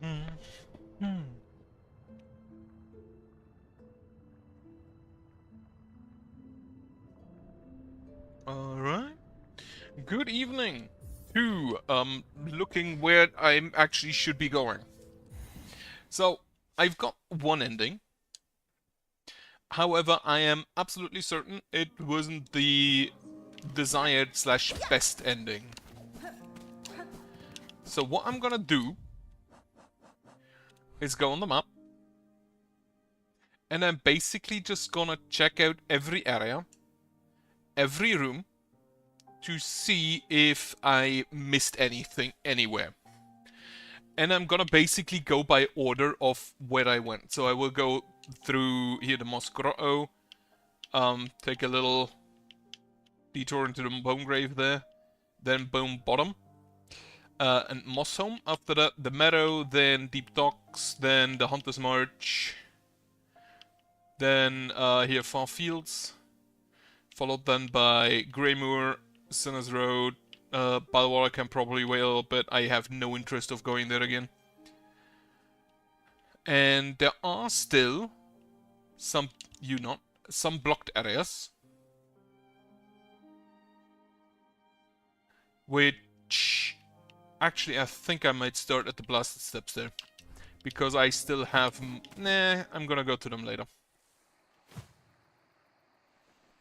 Hmm. Alright. Good evening to looking where I actually should be going. So, I've got one ending. However, I am absolutely certain it wasn't the desired slash best ending. So what I'm gonna do is go on the map, and I'm basically just gonna check out every area, every room, to see if I missed anything anywhere. And I'm gonna basically go by order of where I went. So I will go through here the Moss Grotto, take a little detour into the Bone Grave there, then Bone Bottom, and Moss Home. After that, the Meadow, then Deep Docks, then the Hunter's March, then here Far Fields, followed then by Greymoor, Sinner's Road. Balwar I can probably wait a little bit. I have no interest of going there again. And there are still some blocked areas, which actually I think I might start at the Blasted Steps there, because I still have. Nah, I'm gonna go to them later.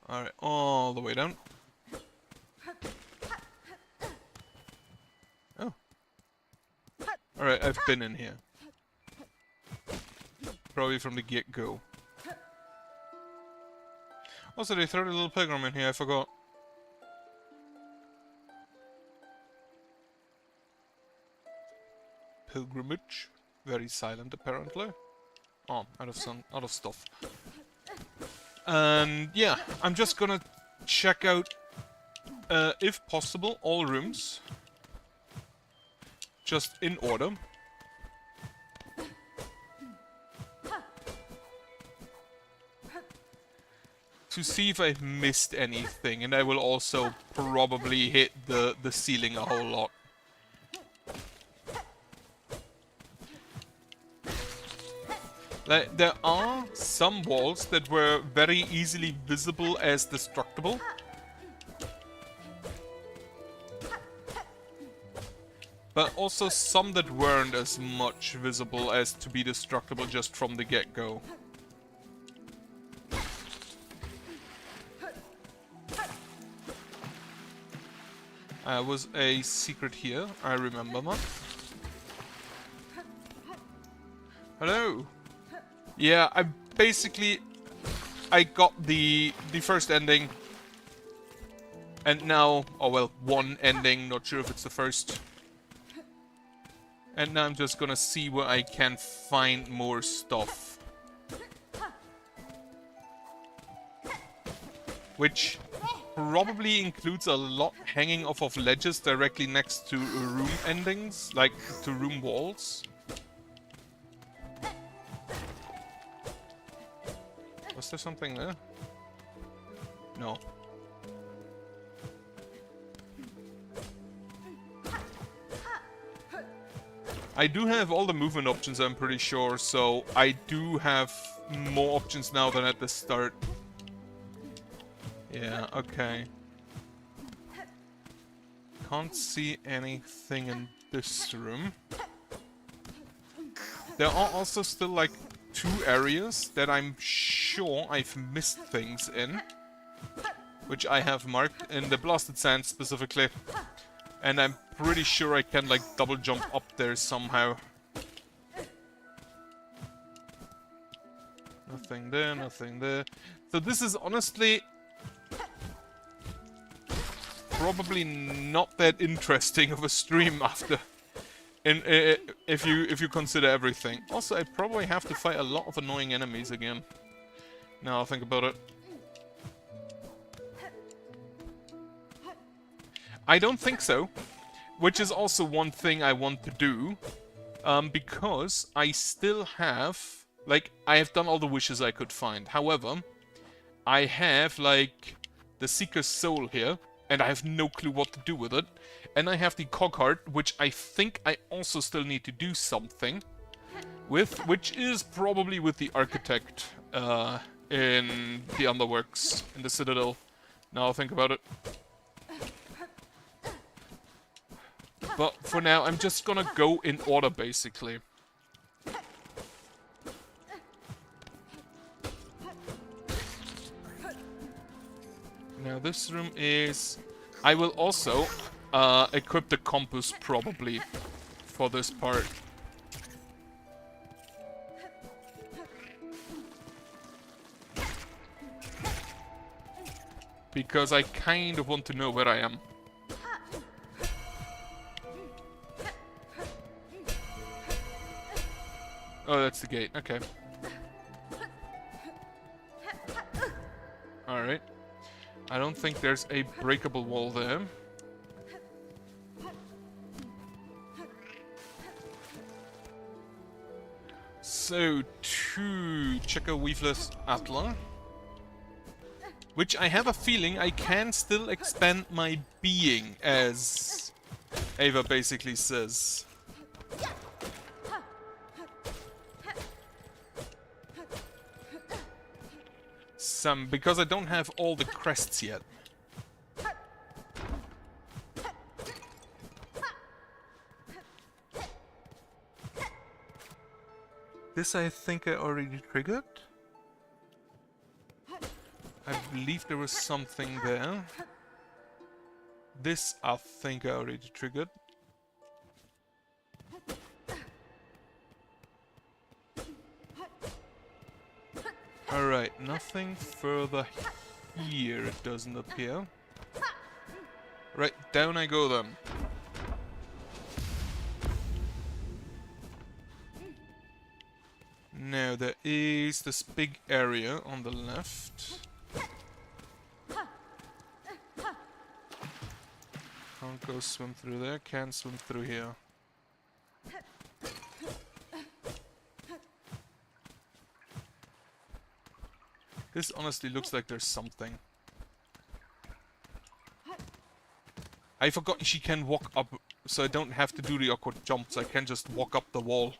All right, all the way down. Oh. All right, I've been in here. Probably from the get-go. Also, they threw a little pilgrim in here, I forgot. Pilgrimage. Very silent, apparently. Oh, out of stuff. And yeah, I'm just gonna check out, if possible, all rooms. Just in order. To see if I've missed anything, and I will also probably hit the ceiling a whole lot. Like, there are some walls that were very easily visible as destructible. But also some that weren't as much visible as to be destructible just from the get-go. Was a secret here, I remember that. Hello! Yeah, I got the first ending. And now, oh well, one ending, not sure if it's the first. And now I'm just gonna see where I can find more stuff. Which probably includes a lot hanging off of ledges directly next to room endings, like to room walls. Was there something there? No. I do have all the movement options, I'm pretty sure, so I do have more options now than at the start. Yeah, okay. Can't see anything in this room. There are also still like 2 areas that I'm sure I've missed things in, which I have marked in the Blasted Sands specifically. And I'm pretty sure I can like double jump up there somehow. Nothing there, nothing there. So this is honestly probably not that interesting of a stream after, if you consider everything. Also, I probably have to fight a lot of annoying enemies again. Now I think about it. I don't think so, which is also one thing I want to do, because I still have, like, I have done all the wishes I could find. However, I have like the Seeker's Soul here, and I have no clue what to do with it. And I have the cog-heart, which I think I also still need to do something with, which is probably with the architect in the underworks, in the Citadel. Now I'll think about it. But for now, I'm just gonna go in order, basically. Now this room is... I will also equip the compass, probably, for this part. Because I kind of want to know where I am. Oh, that's the gate. Okay. Alright. I don't think there's a breakable wall there. So, to Checker Weaveless Atla. Which I have a feeling I can still expand my being, as Ava basically says. Because I don't have all the crests yet. This I think I already triggered. I believe there was something there. This I think I already triggered. Alright, nothing further here, it doesn't appear. Right, down I go then. Now there is this big area on the left. Can't go swim through there, can't swim through here. This honestly looks like there's something. I forgot she can walk up, so I don't have to do the awkward jumps. I can just walk up the wall.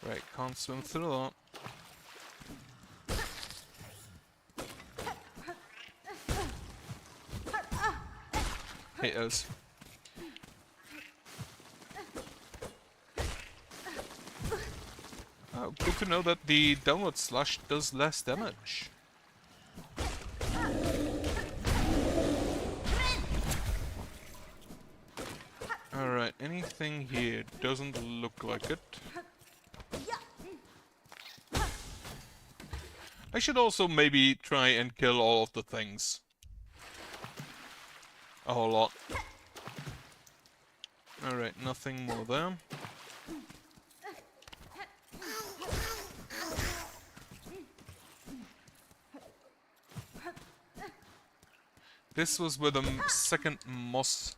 Right, can't swim through that. Hate us. Oh, good to know that the downward slash does less damage. Alright, anything here? Doesn't look like it. I should also maybe try and kill all of the things. A whole lot. Alright, nothing more there. This was where the second moss...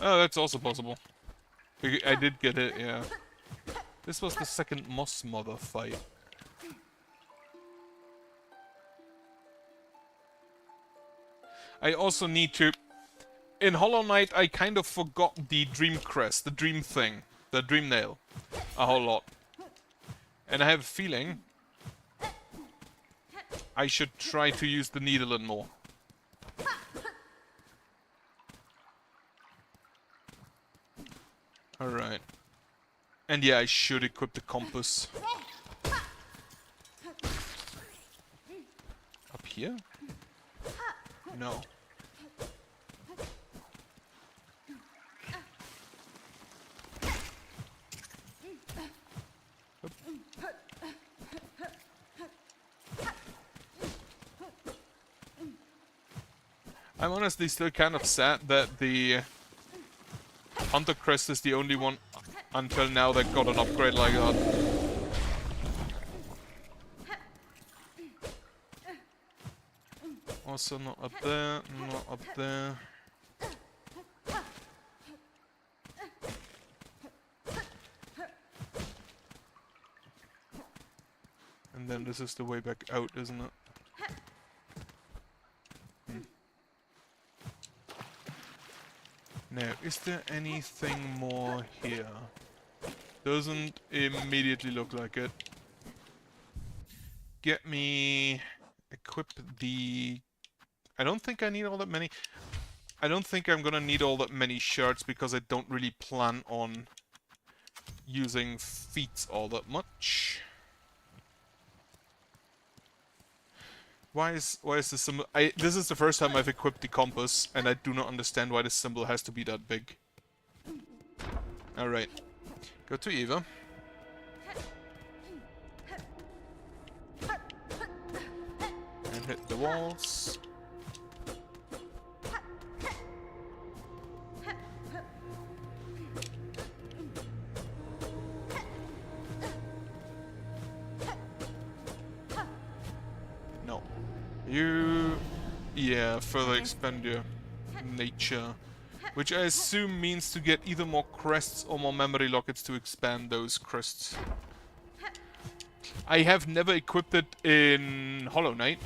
Oh, that's also possible. I did get it, yeah. This was the second moss mother fight. I also need to... In Hollow Knight, I kind of forgot the dream crest, the dream thing, the dream nail, a whole lot. And I have a feeling I should try to use the needle and more. Alright. And yeah, I should equip the compass. Up here? No. I'm honestly still kind of sad that the Hunter Crest is the only one until now that got an upgrade like that. Also not up there, not up there. this is the way back out, isn't it? Now, is there anything more here? Doesn't immediately look like it. Get me... Equip the... I don't think I need all that many... I don't think I'm gonna need all that many shards because I don't really plan on using feats all that much. Why is the symbol... this is the first time I've equipped the compass, and I do not understand why the symbol has to be that big. Alright. Go to Eva. And hit the walls. No. You... Yeah, further expand your nature. Which I assume means to get either more crests or more memory lockets to expand those crests. I have never equipped it in Hollow Knight.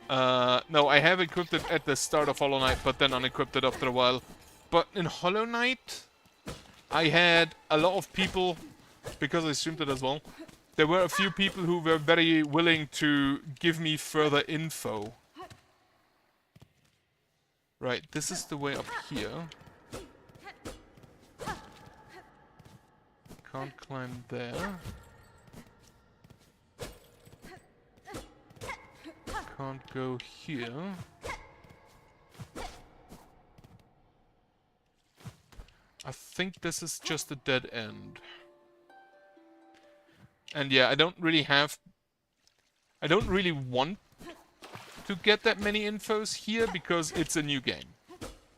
No, I have equipped it at the start of Hollow Knight, but then unequipped it after a while. But in Hollow Knight, I had a lot of people, because I streamed it as well, there were a few people who were very willing to give me further info. Right, this is the way up here. Can't climb there. Can't go here. I think this is just a dead end. And yeah, I don't really want to get that many infos here because it's a new game.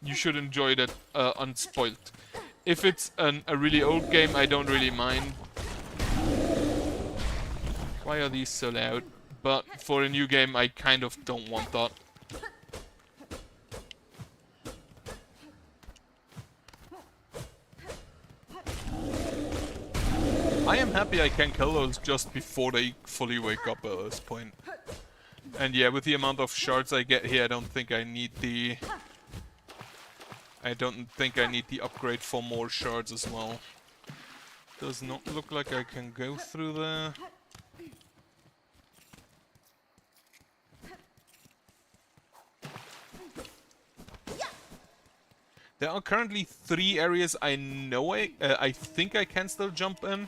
You should enjoy that unspoiled. If it's a really old game, I don't really mind. Why are these so loud? But for a new game, I kind of don't want that. I am happy I can kill those just before they fully wake up at this point. And yeah, with the amount of shards I get here, I don't think I need the upgrade for more shards as well. Does not look like I can go through there. There are currently 3 areas I know I think I can still jump in.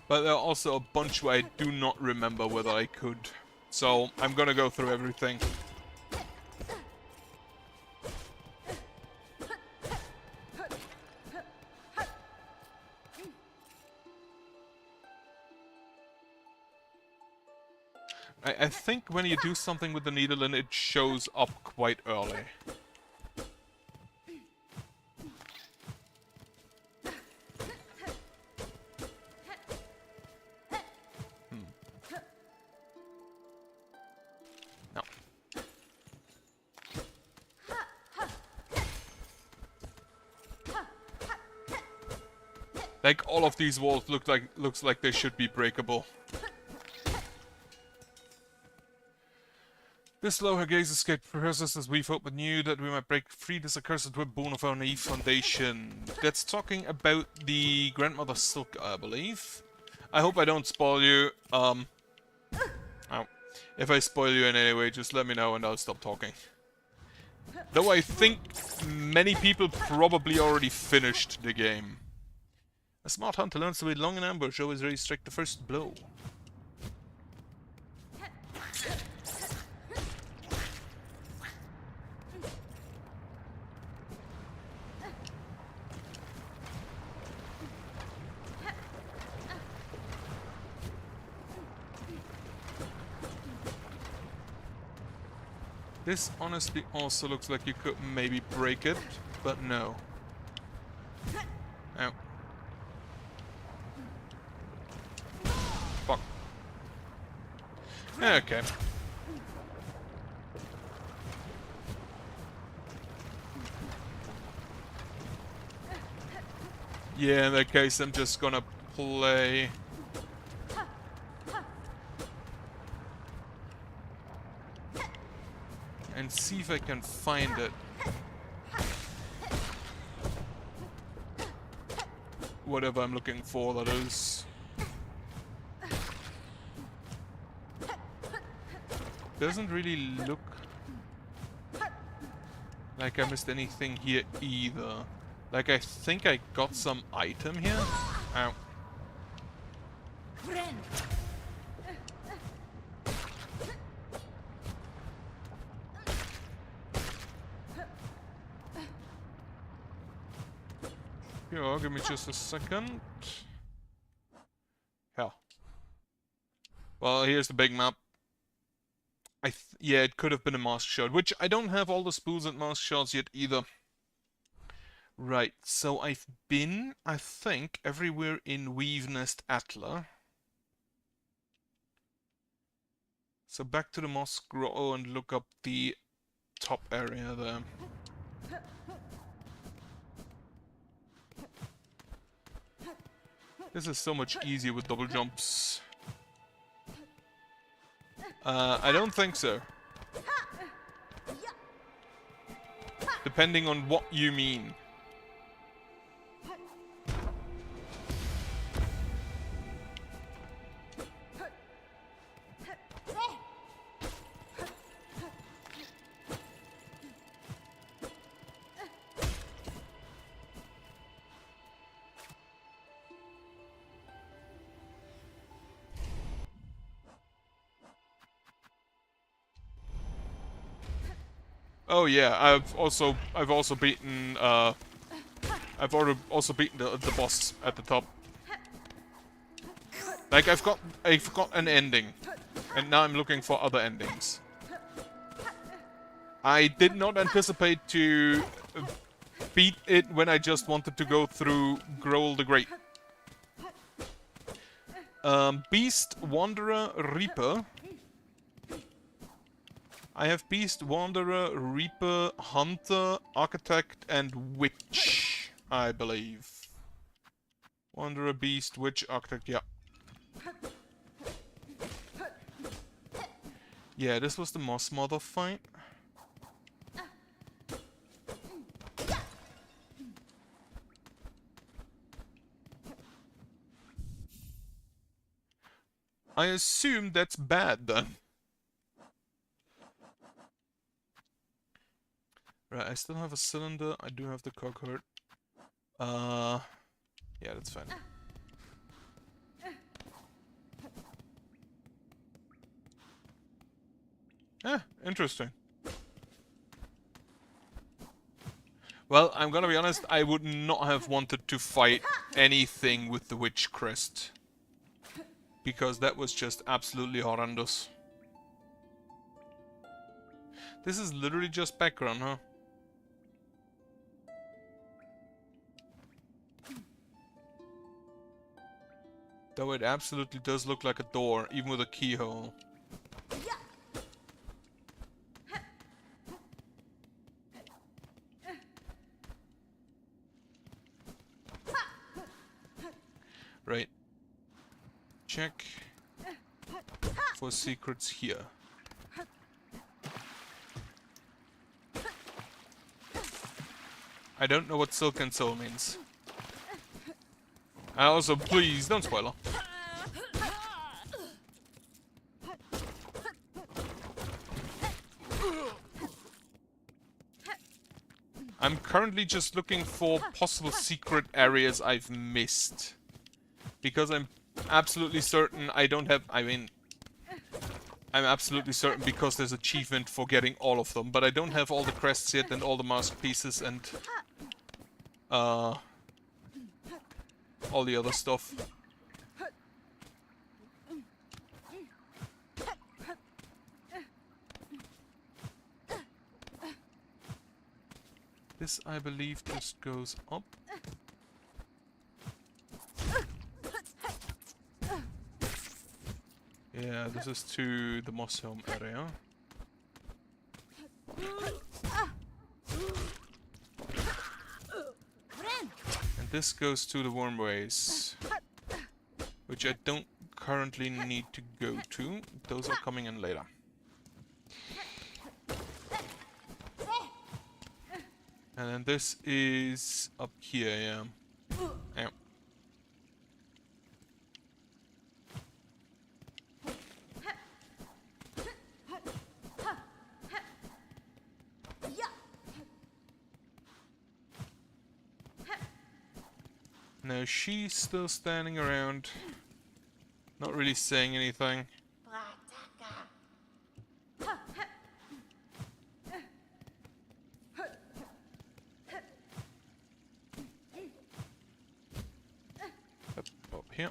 But there are also a bunch where I do not remember whether I could. So I'm gonna go through everything. I think when you do something with the needle and it shows up quite early. No. Like all of these walls looks like they should be breakable. This low Hagaze escape process as we've hoped knew that we might break free this accursed web bone of our naive foundation. That's talking about the Grandmother Silk, I believe. I hope I don't spoil you. Oh. If I spoil you in any way, just let me know and I'll stop talking. Though I think many people probably already finished the game. A smart hunter learns to wait long in ambush, always ready to strike the first blow. This honestly also looks like you could maybe break it, but no. Ow. Fuck. Okay. Yeah, in that case, I'm just gonna play... and see if I can find it. Whatever I'm looking for, that is. Doesn't really look like I missed anything here either. Like, I think I got some item here. Ow. Yeah, give me just a second. Hell. Well, here's the big map. Yeah, it could have been a mask shot, which I don't have all the spools and mask shots yet either. Right, so I've been, I think, everywhere in Weave Nest Atla. So back to the Moss Grotto and look up the top area there. This is so much easier with double jumps. I don't think so. Depending on what you mean. Oh yeah, I've also beaten I've also beaten the boss at the top. Like I've got an ending, and now I'm looking for other endings. I did not anticipate to beat it when I just wanted to go through Growl the Great. Beast, Wanderer, Reaper. I have Beast, Wanderer, Reaper, Hunter, Architect, and Witch, I believe. Wanderer, Beast, Witch, Architect, yeah. Yeah, this was the Moss Mother fight. I assume that's bad then. Right, I still have a cylinder. I do have the cockheart. Yeah, that's fine. Interesting. Well, I'm gonna be honest, I would not have wanted to fight anything with the Witch Crest. Because that was just absolutely horrendous. This is literally just background, huh? Though it absolutely does look like a door, even with a keyhole. Right. Check for secrets here. I don't know what Silk and Soul means. And also, please, don't spoiler. I'm currently just looking for possible secret areas I've missed. Because I'm absolutely certain I don't have... I mean... I'm absolutely certain because there's achievement for getting all of them. But I don't have all the crests yet and all the mask pieces and... all the other stuff. This, I believe, just goes up. Yeah, this is to the Moss Home area. And this goes to the wormways, which I don't currently need to go to. Those are coming in later. And then this is up here, yeah. Yeah. Now she's still standing around, not really saying anything. Up here.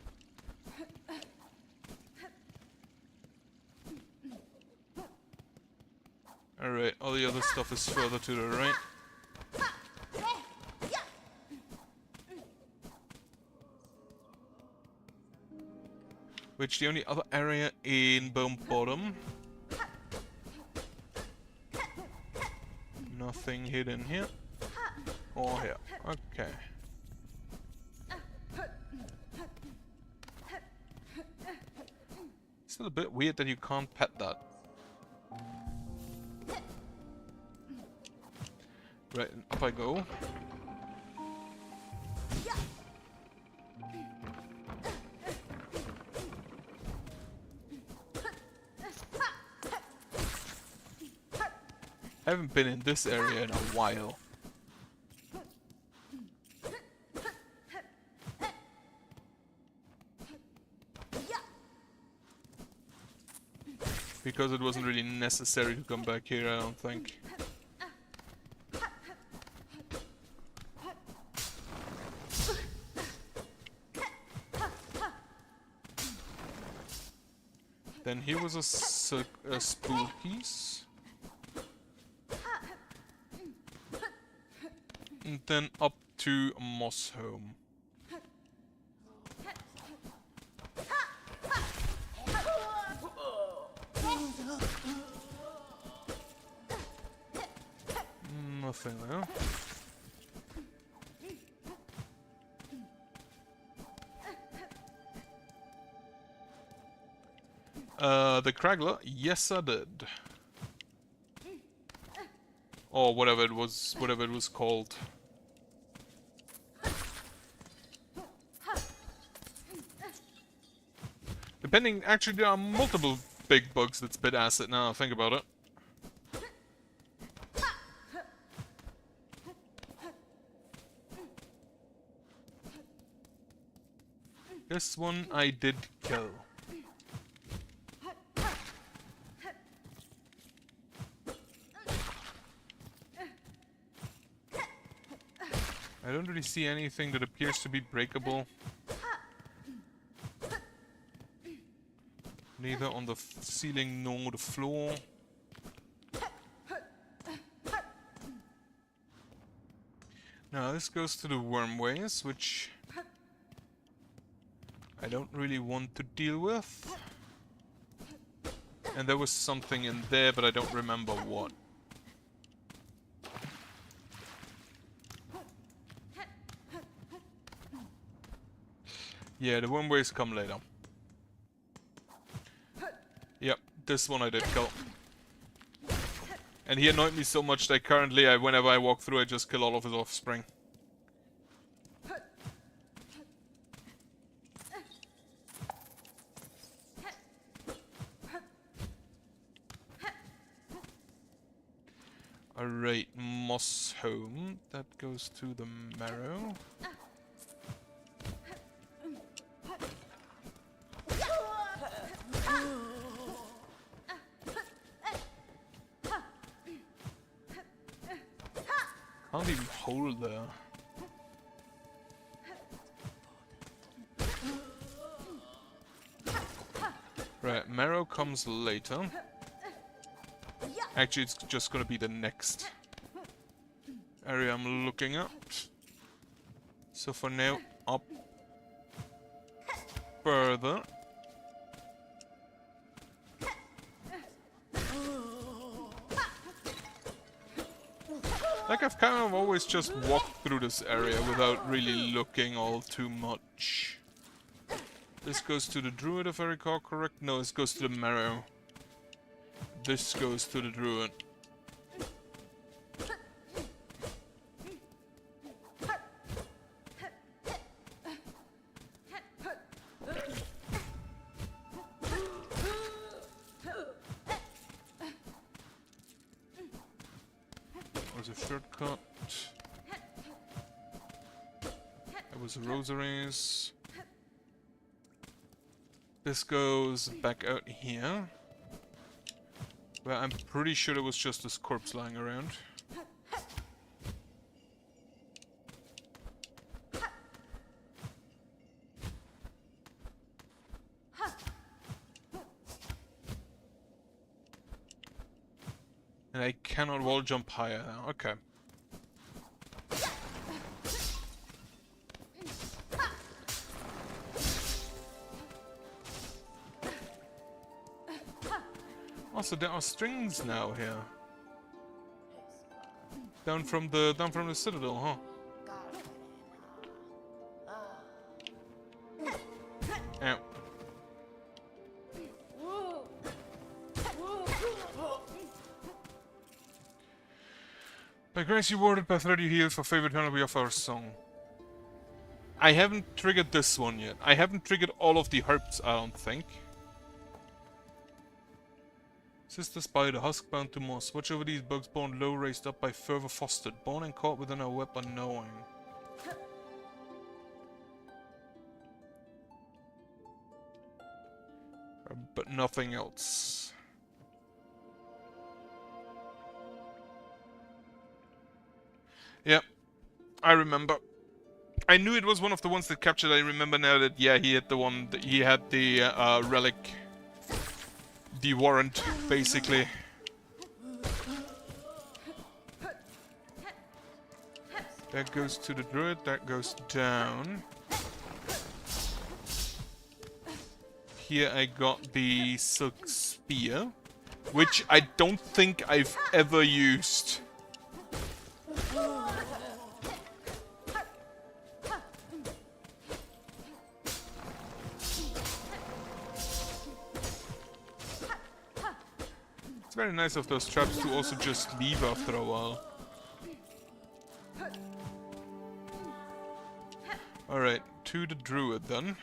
Alright, all the other stuff is further to the right. Which the only other area in Bone Bottom. Nothing hidden here. Or here. Okay. Still a bit weird that you can't pet that. Right, up I go. I haven't been in this area in a while. Because it wasn't really necessary to come back here, I don't think. Then here was a spookies. And then up to Moss Home. Nothing there. The Craggler? Yes, I did. Or whatever it was called. Depending, actually there are multiple big bugs that spit acid now I think about it. This one I did kill. I don't really see anything that appears to be breakable. Neither on the ceiling nor the floor. Now this goes to the wormways, which I don't really want to deal with. And there was something in there, but I don't remember what. Yeah, the wormways come later. Yep, this one I did kill. And he annoyed me so much that currently, whenever I walk through, I just kill all of his offspring. Alright, Moss Home. That goes to the marrow. Can't even hold there. Right, marrow comes later. Actually, it's just gonna be the next area I'm looking at. So for now, up further. Like, I've kind of always just walked through this area without really looking all too much. This goes to the druid, if I recall correct. No, this goes to the marrow. This goes to the druid. That was a shortcut. That was a rosaries. This goes back out here. Well, I'm pretty sure there was just this corpse lying around. And I cannot wall jump higher now. Okay. Also, there are strings now here. Down from the citadel, huh? Ow. By grace you warded, by thread you healed, for favor eternal we offer our song. I haven't triggered this one yet. I haven't triggered all of the herbs, I don't think. Sister spider, husk bound to moss. Watch over these bugs born low, raised up by fervor fostered. Born and caught within our web unknowing. But nothing else. Yep, I remember. I knew it was one of the ones that captured. I remember now that, yeah, he had the one that he had the relic. The warrant, basically. That goes to the druid, that goes down. Here I got the silk spear, which I don't think I've ever used. It's very nice of those traps to also just leave after a while. Alright, to the druid then.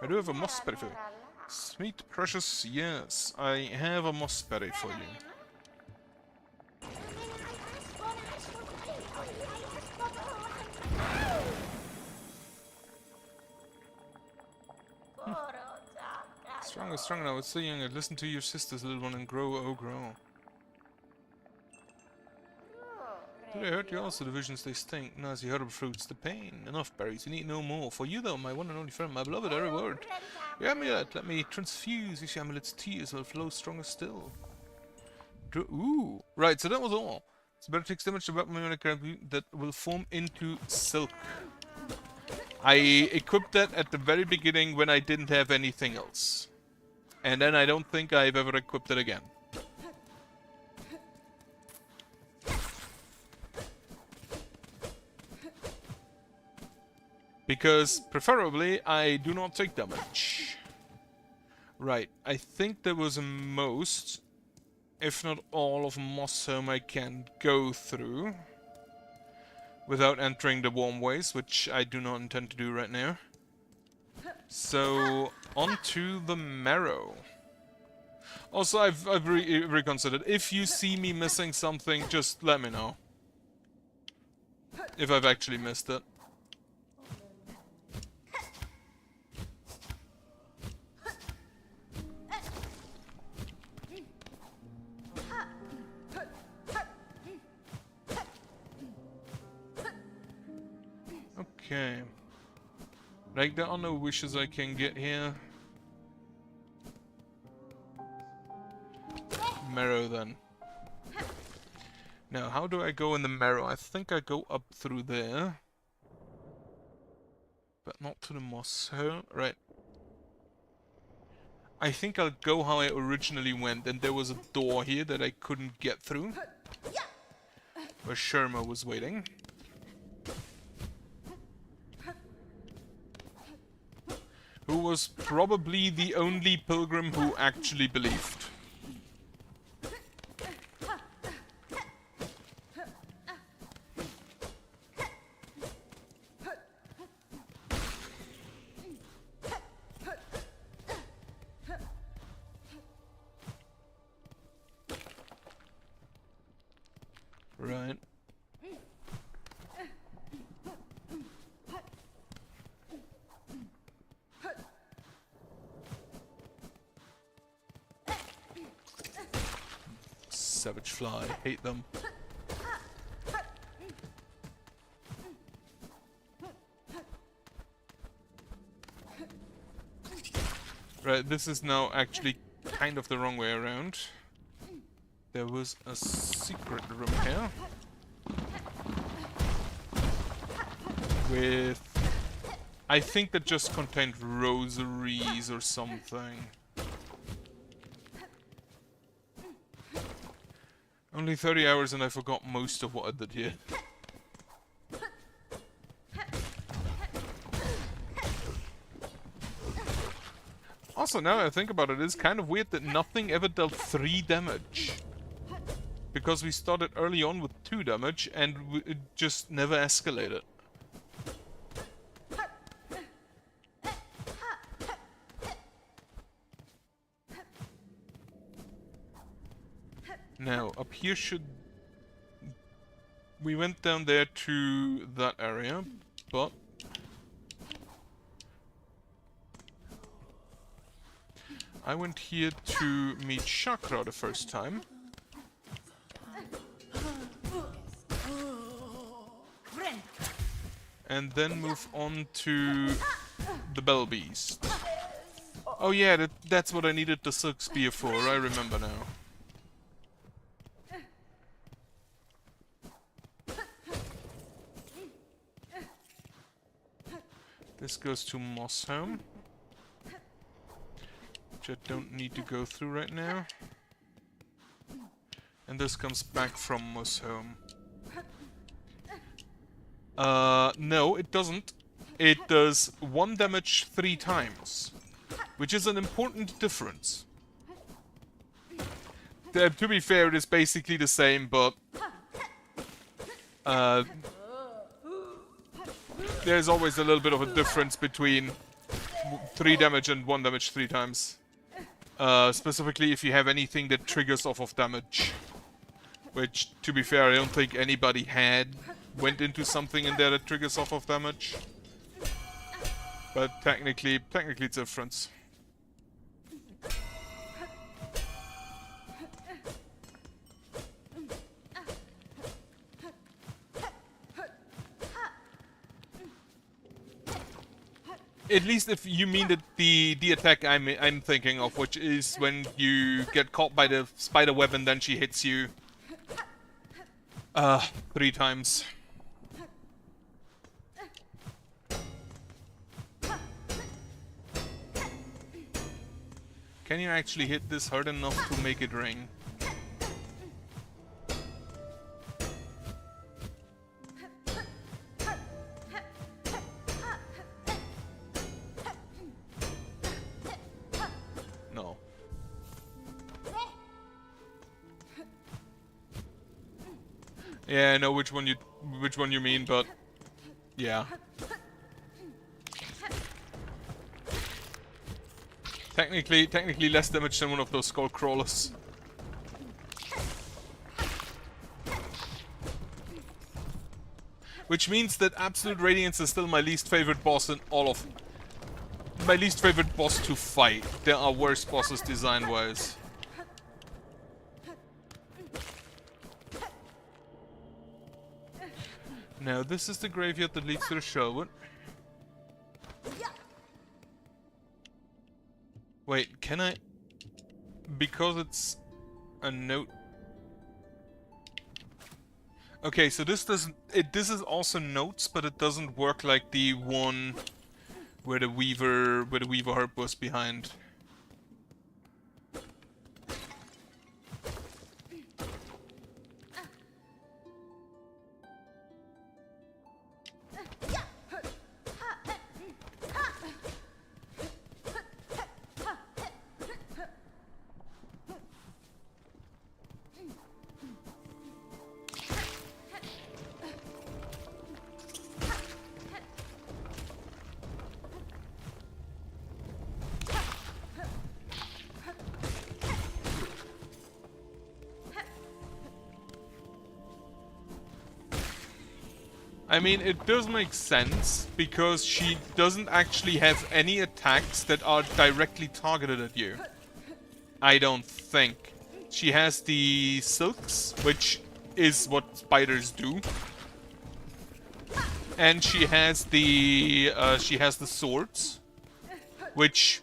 I do have a mossberry for you. Sweet precious, yes, I have a mossberry for you. Stronger, stronger now. It's so young. Listen to your sisters, little one, and grow, oh grow. Did I hurt you also? The visions they stink. Nasty herb fruits, the pain. Enough berries, you need no more. For you though, my one and only friend, my beloved, I reward. Your amulet, let me transfuse this amulet's tears will flow stronger still. Ooh, right, so that was all. It's better takes damage to weapon that will form into silk. I equipped that at the very beginning when I didn't have anything else. And then I don't think I've ever equipped it again. Because, preferably, I do not take damage. Right, I think there was a most, if not all, of Mossholm I can go through. Without entering the warm ways, which I do not intend to do right now. So, on to the marrow. Also, I've reconsidered. If you see me missing something, just let me know. If I've actually missed it. Okay. Like, there are no wishes I can get here. Marrow then. Now, how do I go in the marrow? I think I go up through there. But not to the moss. Right. I think I'll go how I originally went, and there was a door here that I couldn't get through. where Sherma was waiting. Who was probably the only pilgrim who actually believed. Right. Savage fly, hate them. Right, this is now actually kind of the wrong way around. There was a secret room here. With... I think that just contained rosaries or something. Only 30 hours and I forgot most of what I did here. Also, now I think about it, it's kind of weird that nothing ever dealt 3 damage. Because we started early on with 2 damage and it just never escalated. Now, up here should... We went down there to that area, but... I went here to meet Chakra the first time. And then move on to the Bell Beast. Oh yeah, that's what I needed the Silk Spear for, I remember now. This goes to Moss Home, which I don't need to go through right now. And this comes back from Moss Home. No, it doesn't. It does 1 damage 3 times, which is an important difference. To be fair, it is basically the same, but... there's always a little bit of a difference between 3 damage and 1 damage 3 times. Specifically if you have anything that triggers off of damage. Which, to be fair, I don't think anybody went into something in there that triggers off of damage. But technically it's a difference. At least if you mean that the attack I'm thinking of, which is when you get caught by the spider web and then she hits you 3 times. Can you actually hit this hard enough to make it ring? No. Yeah, I know which one you mean, but yeah. Technically less damage than one of those skull crawlers. Which means that Absolute Radiance is still my least favorite boss in all of... My least favorite boss to fight. There are worse bosses design-wise. Now, this is the graveyard that leads to the Sherwood. Wait, can I... Because it's a note... Okay, so this doesn't... This is also notes, but it doesn't work like the one where the Weaver Harp was behind. I mean, it does make sense, because she doesn't actually have any attacks that are directly targeted at you. I don't think. She has the silks, which is what spiders do. And she has the swords, which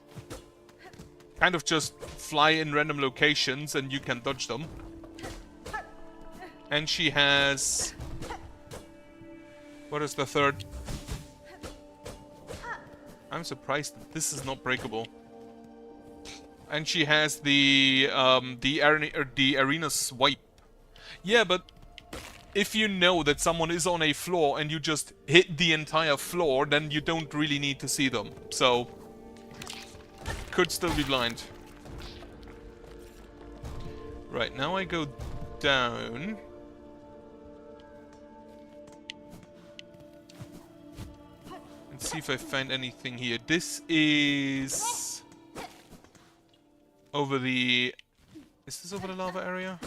kind of just fly in random locations and you can dodge them. And she has... what is the third? I'm surprised that this is not breakable. And she has the arena swipe. Yeah, but if you know that someone is on a floor and you just hit the entire floor, then you don't really need to see them. So, could still be blind. Right, now I go down. And see if I find anything here. This is... over the... is this over the lava area?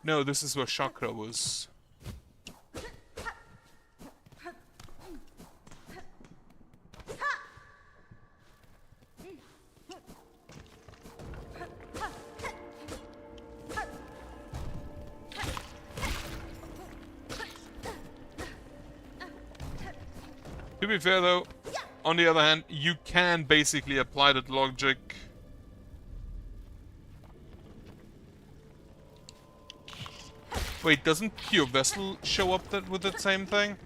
No, this is where Chakra was. To be fair though, on the other hand, you can basically apply that logic. Wait, doesn't Pure Vessel show up with that same thing?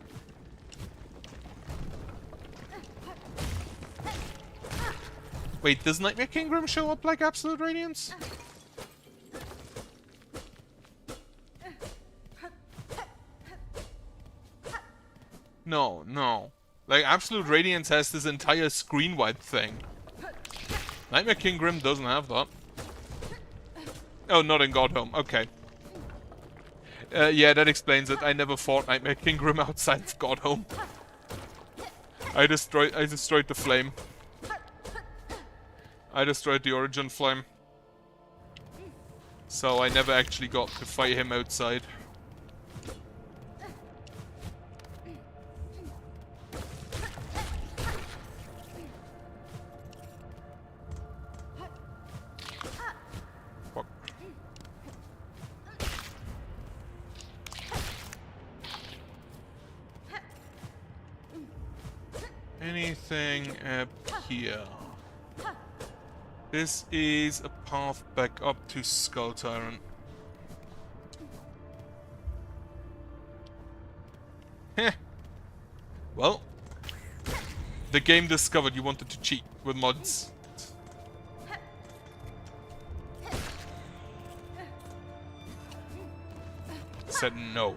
Wait, does Nightmare Kingdom show up like Absolute Radiance? No, no. Like, Absolute Radiance has this entire screen-wide thing. Nightmare King Grim doesn't have that. Oh, not in Godhome. Okay. Yeah, that explains it. I never fought Nightmare King Grim outside of Godhome. I destroyed the flame. I destroyed the Origin Flame. So I never actually got to fight him outside. Anything up here? This is a path back up to Skull Tyrant. Heh. Well, the game discovered you wanted to cheat with mods. Said no.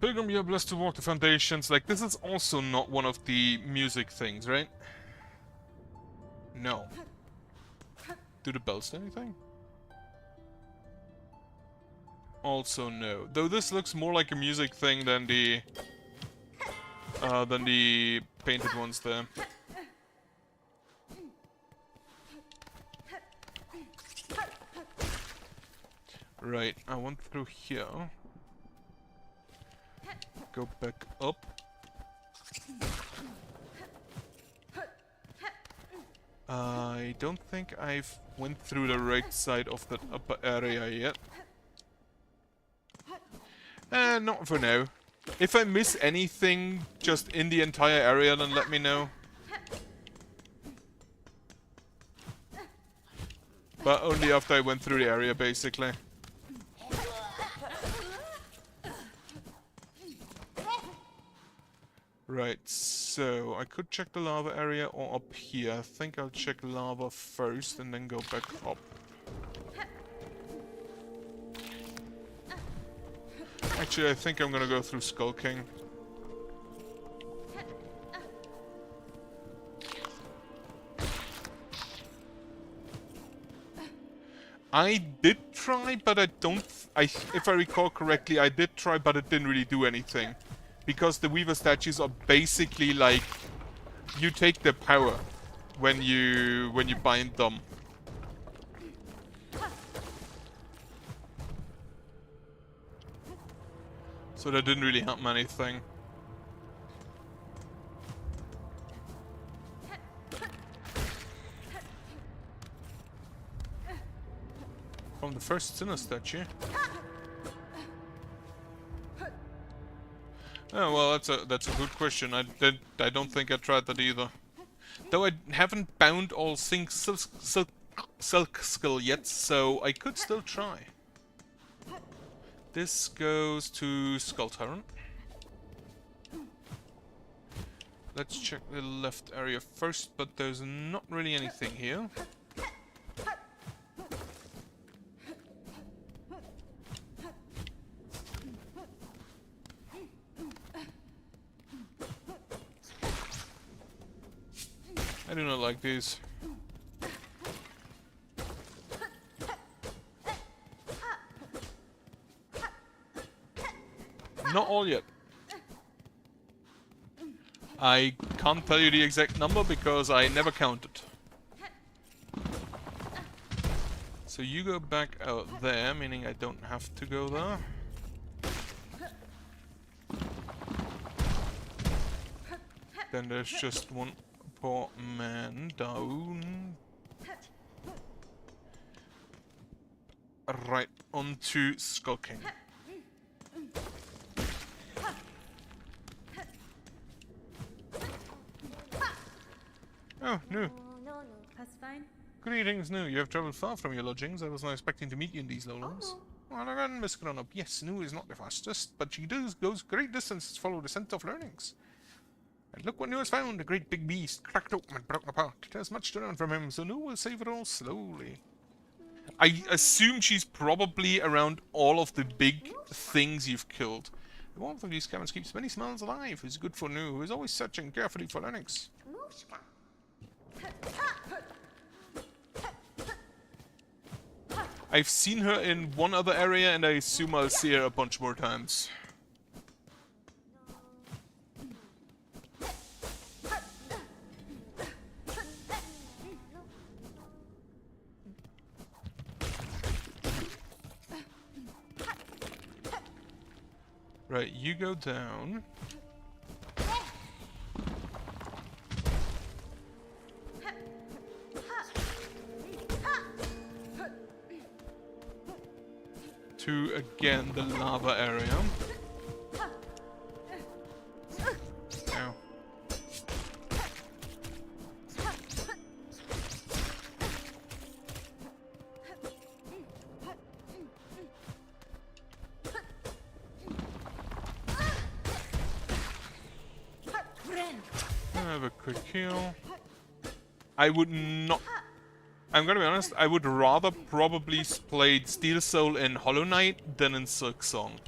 Pilgrim, you are blessed to walk the foundations. Like, this is also not one of the music things, right? No. Do the bells do anything? Also no. Though this looks more like a music thing than the painted ones there. Right, I went through here. Go back up. I don't think I've went through the right side of that upper area yet. Not for now. If I miss anything just in the entire area, then let me know. But only after I went through the area, basically. Right, so I could check the lava area or up here. I think I'll check lava first and then go back up. Actually, I think I'm gonna go through Skull King. I did try, but I don't... if I recall correctly, I did try, but it didn't really do anything. Because the Weaver statues are basically like... you take their power when you bind them. So that didn't really help anything. From the first sinner statue. Oh well, that's a good question. I don't think I tried that either. Though I haven't bound all silk skill yet, so I could still try. This goes to Skull Tyrant. Let's check the left area first, but there's not really anything here. I do not like these. Not all yet. I can't tell you the exact number because I never counted. So you go back out there, meaning I don't have to go there. Then there's just one poor man down. Right onto Skull King. Oh, no. That's fine. Greetings, Nu. You have travelled far from your lodgings. I was not expecting to meet you in these lowlands. Well, again, Miss Grown-up. Yes, Nu is not the fastest, but she goes great distances to follow the scent of learnings. And look what Nu has found, a great big beast, cracked open and broken apart. It has much to learn from him, so Nu will save it all slowly. I assume she's probably around all of the big things you've killed. The warmth of these caverns keeps many smells alive. It's good for Nu, who is always searching carefully for learnings. I've seen her in one other area, and I assume I'll see her a bunch more times. Right, you go down. To, again, the lava area. Ow. I have a quick heal. I would not... I'm gonna be honest, I would rather probably play Steel Soul in Hollow Knight than in Silksong.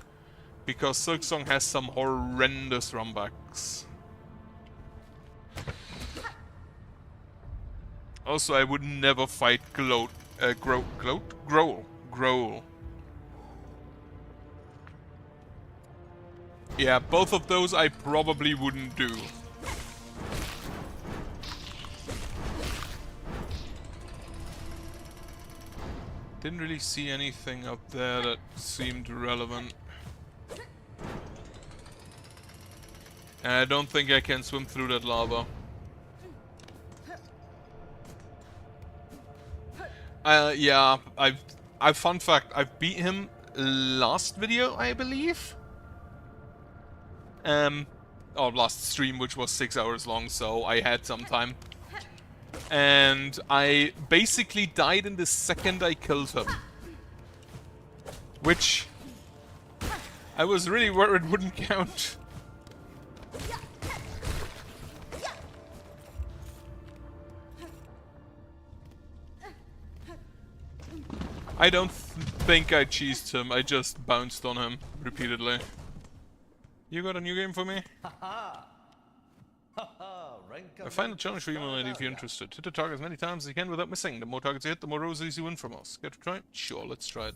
Because Silksong has some horrendous runbacks. Also, I would never fight Growl. Yeah, both of those I probably wouldn't do. Didn't really see anything up there that seemed relevant. And I don't think I can swim through that lava. Yeah, fun fact, I've beat him last video, I believe. Or last stream, which was 6 hours long, so I had some time. And I basically died in the second I killed him. Which I was really worried wouldn't count. I don't think I cheesed him, I just bounced on him repeatedly. You got a new game for me? A final challenge for you, my lady, if you're interested. Hit the target as many times as you can without missing. The more targets you hit, the more roses you win from us. Get to try it? Sure, let's try it.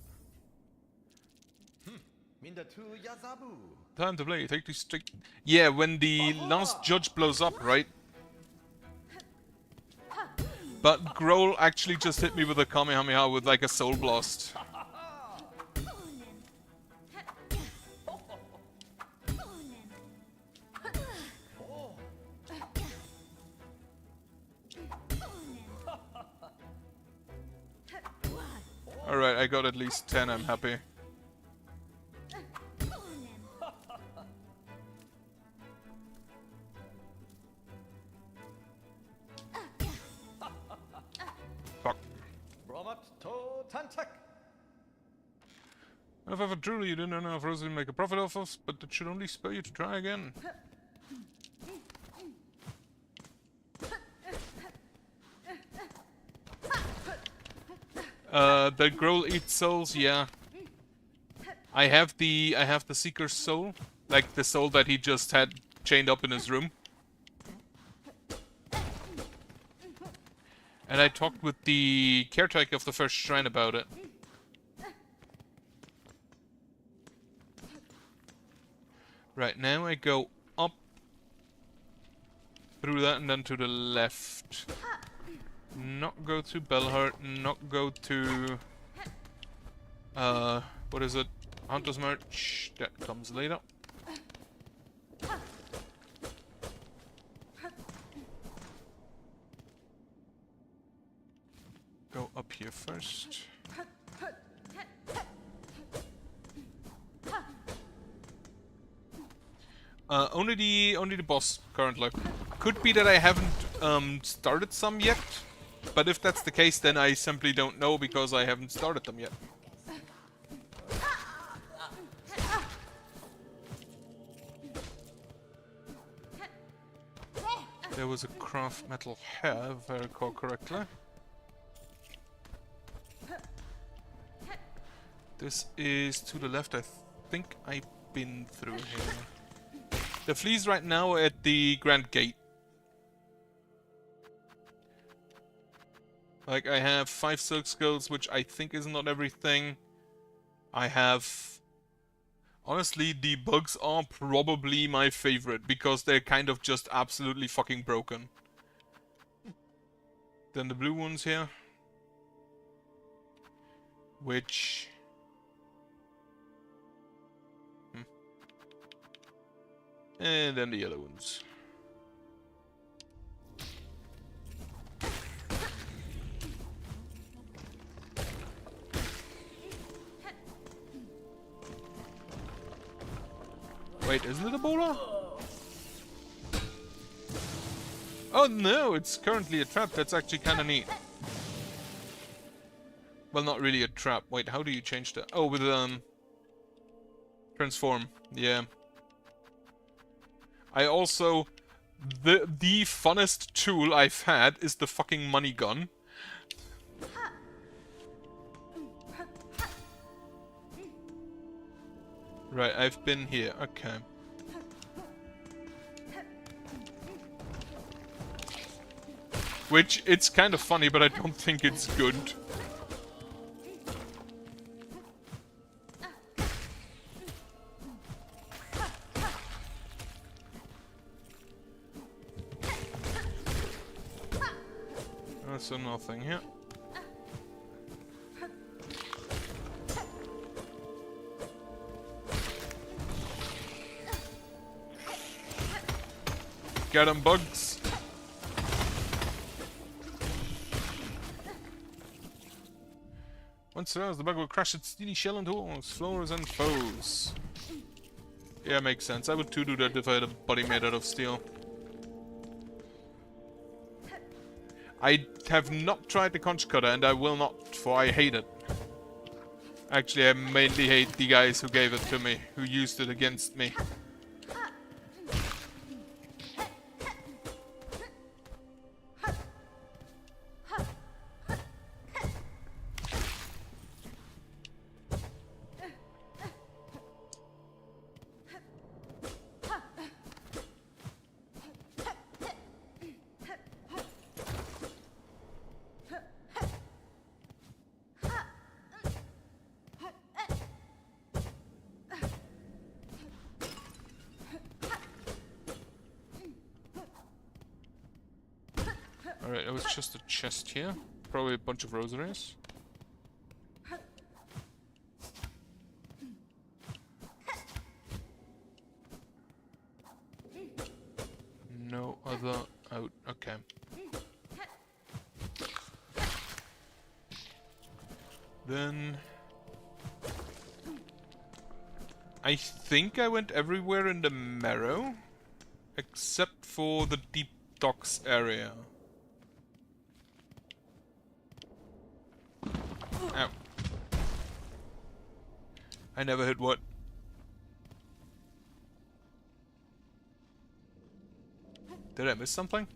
Time to play. Take 2 straight. Yeah, when the last judge blows up, right? But Growl actually just hit me with a Kamehameha with like a soul blast. Alright, I got at least 10, I'm happy. Fuck. If ever truly you didn't know if Rosie would make a profit off us, but it should only spur you to try again. The Growl eats souls, yeah. I have the Seeker's soul, like the soul that he just had chained up in his room. And I talked with the caretaker of the first shrine about it. Right, now I go up through that and then to the left. Not go to Bellheart, not go to... what is it? Hunter's March. That comes later. Go up here first. Only the boss currently. Could be that I haven't started some yet, but if that's the case, then I simply don't know because I haven't started them yet. There was a craft metal hair, if I recall correctly. This is to the left. I think I've been through here. The flea's right now at the Grand Gate. Like, I have 5 silk skulls, which I think is not everything. I have... Honestly, the bugs are probably my favorite, because they're kind of just absolutely fucking broken. Then the blue ones here. Which... And then the other ones. Wait, isn't it a boulder? Oh no, it's currently a trap. That's actually kind of neat. Well, not really a trap. Wait, how do you change that? Oh, with transform. Yeah. I also... The funnest tool I've had is the fucking money gun. Right, I've been here. Okay. Which, it's kind of funny, but I don't think it's good. So nothing here. Get 'em, bugs. Once aroused, the bug will crash its steely shell into walls, floors, and foes. Yeah, makes sense. I would too do that if I had a body made out of steel. I have not tried the conch cutter, and I will not, for I hate it. Actually, I mainly hate the guys who gave it to me, who used it against me. Alright, it was just a chest here. Probably a bunch of rosaries. No other out. Okay. Then... I think I went everywhere in the Marrow, except for the Deep Docks area. Ow. I never hit what? Did I miss something?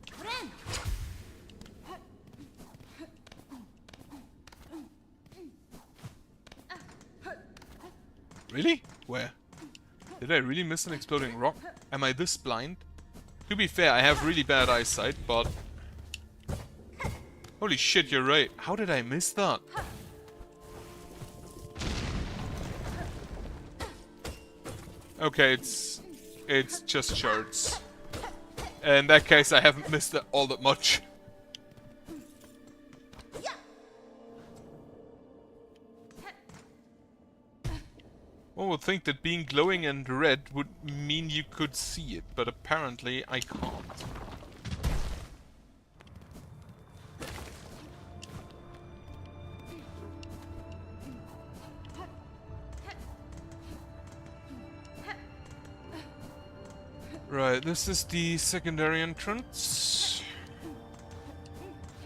Really? Where? Did I really miss an exploding rock? Am I this blind? To be fair, I have really bad eyesight, but... Holy shit, you're right. How did I miss that? Okay, it's just shards. In that case, I haven't missed it all that much. One would think that being glowing and red would mean you could see it, but apparently I can't. Right, this is the secondary entrance.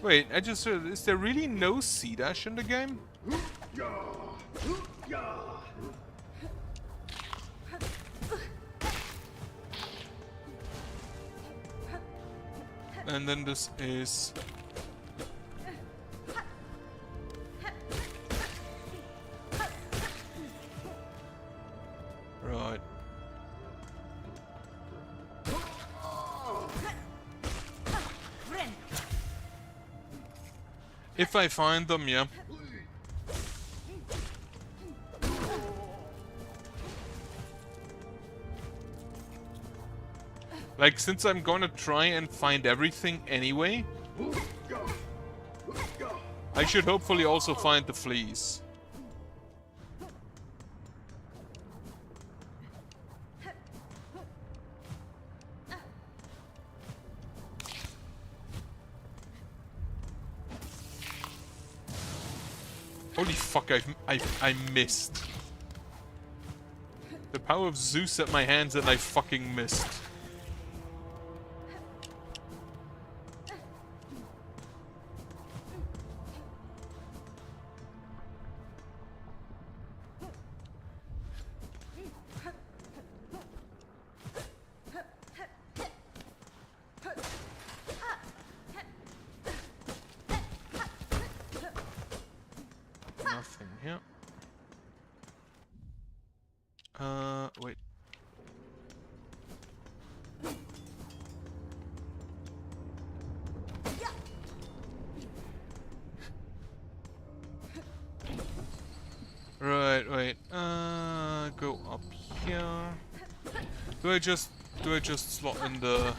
Wait, I just heard, is there really no C-dash in the game? And then this is... Right. If I find them, yeah. Like, since I'm gonna try and find everything anyway, I should hopefully also find the fleas. Holy fuck, I missed. The power of Zeus at my hands and I fucking missed. Nothing here. Wait. Right, wait. Go up here. Do I just slot in the...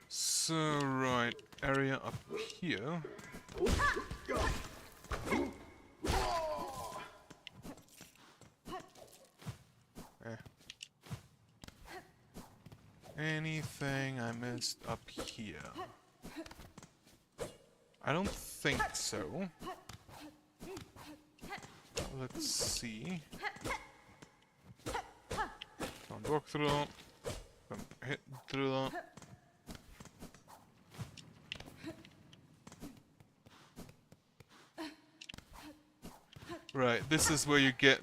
So, right, area up here. Anything I missed up here? I don't think so. Let's see. Can't walk through that. Can't hit through that. Right, this is where you get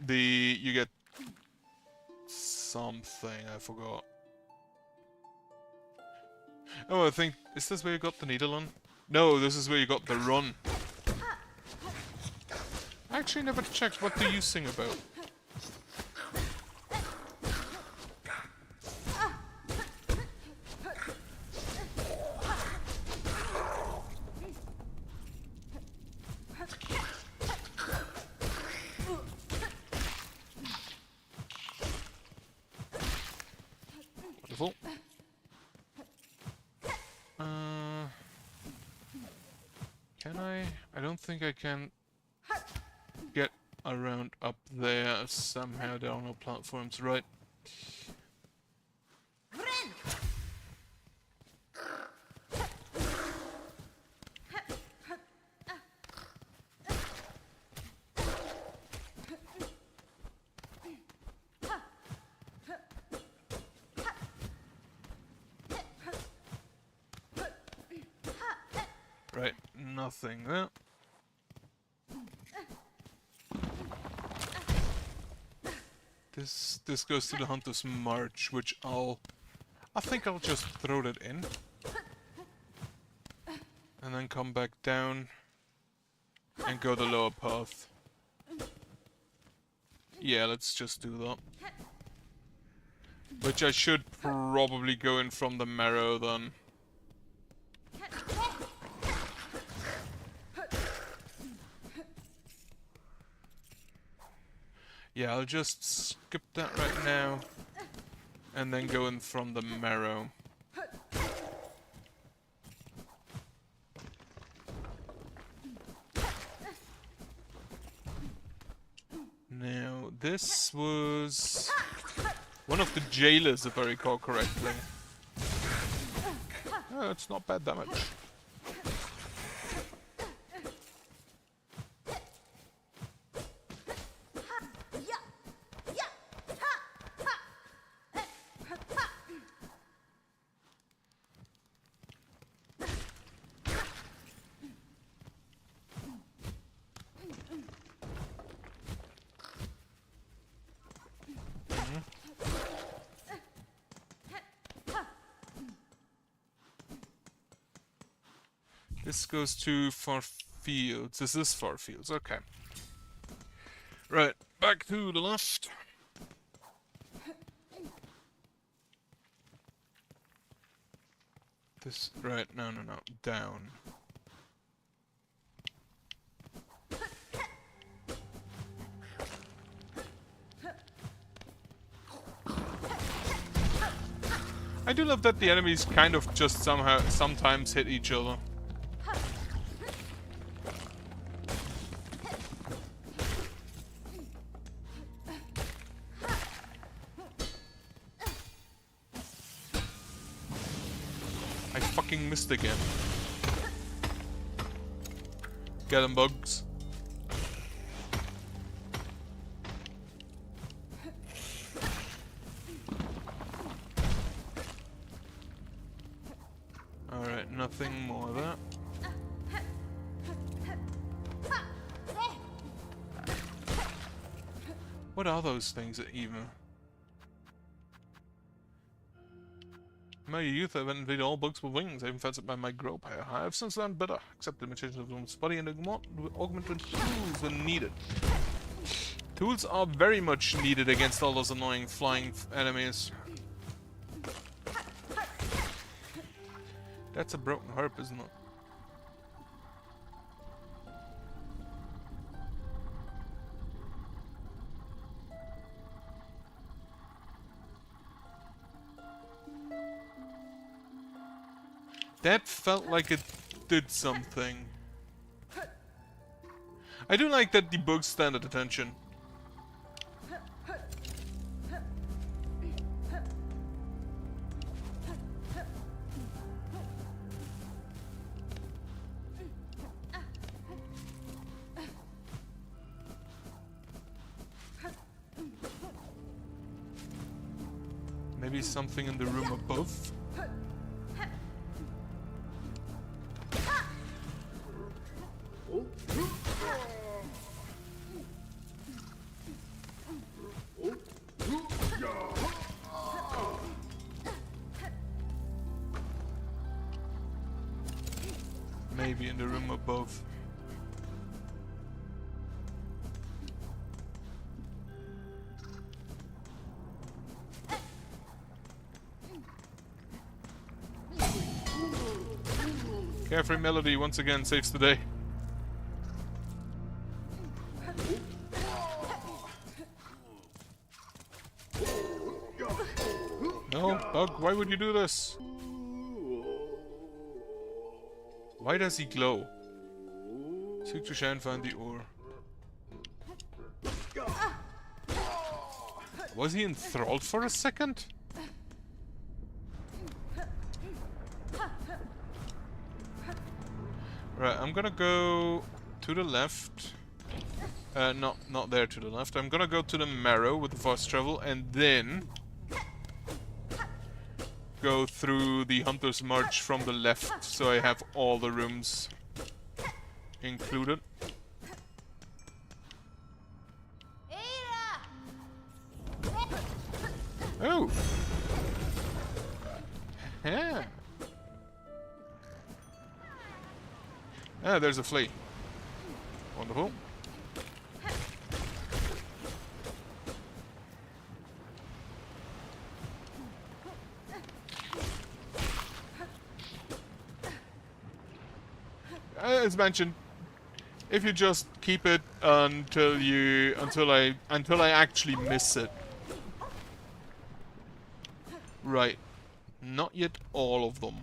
something, I forgot. Oh, I think, is this where you got the needle on? No, this is where you got the run. I actually never checked, what do you sing about? Can I? I don't think I can get around up there somehow. There are no platforms, right? Right, nothing there. This goes to the Hunter's March, which I think I'll just throw that in. And then come back down and go the lower path. Yeah, let's just do that. Which I should probably go in from the marrow then. Yeah, I'll just skip that right now. And then go in from the marrow. Now, this was one of the jailers, if I recall correctly. Oh, it's not bad damage. This goes to far fields. This is far fields, okay. Right, back to the left. This, right, no, down. I do love that the enemies kind of just sometimes hit each other. I fucking missed again. Get 'em, bugs. Alright, nothing more of that. What are those things even? In my youth, I've invaded all bugs with wings. I've been fed by my grope hair. I have since learned better. Accepted imitation of one's body and augment with tools when needed. Tools are very much needed against all those annoying flying enemies. That's a broken harp, isn't it? That felt like it did something. I do like that the bugs stand at attention. Maybe something in the room above? Maybe in the room above. Carefree Melody once again saves the day. No, Bug, why would you do this? Why does he glow? Seek to shine, find the ore. Was he enthralled for a second? Right, I'm gonna go to the left. Not there to the left. I'm gonna go to the marrow with the fast travel and then go through the Hunter's March from the left so I have all the rooms included. Oh! Yeah. Ah, there's a flea. Wonderful. As mentioned, if you just keep it until I actually miss it. Right. Not yet all of them.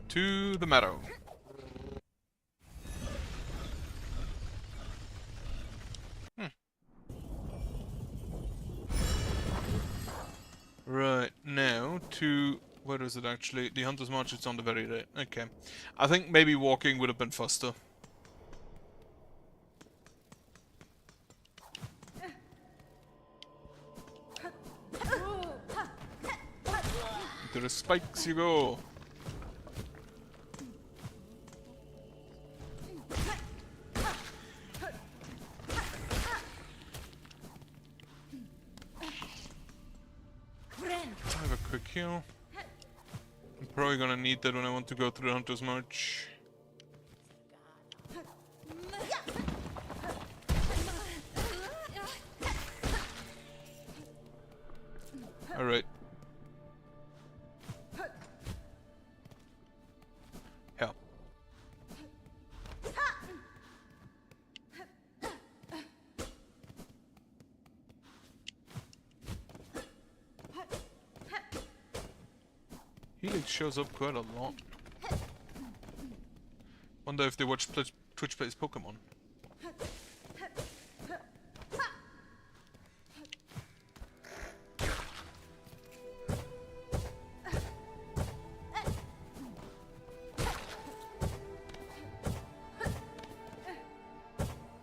To the meadow. Right, now to... Where is it actually? The Hunter's March is on the very right. Okay. I think maybe walking would have been faster. To the spikes you go. Let's have a quick heal. I'm probably gonna need that when I want to go through the Hunter's March. Alright. Hell. Helix shows up quite a lot. Wonder if they watch Twitch plays Pokemon.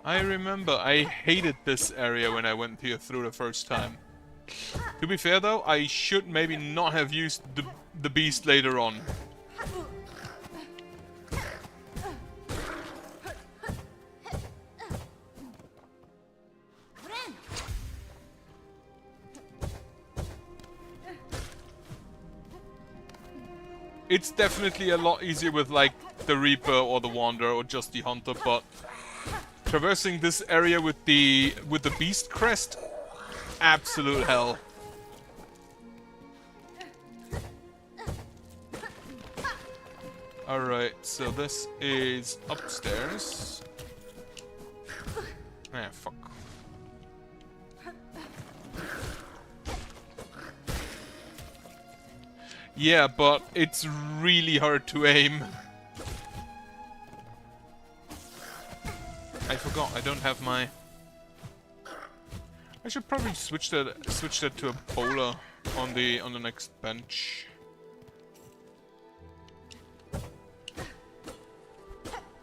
I remember I hated this area when I went here through the first time. To be fair though, I should maybe not have used the beast later on. It's definitely a lot easier with like the Reaper or the Wanderer or just the Hunter, but traversing this area with the Beast Crest, absolute hell. Alright, so this is upstairs. Ah, fuck. Yeah, but it's really hard to aim. I forgot, I don't have my... I should probably switch that to a bowler on the next bench.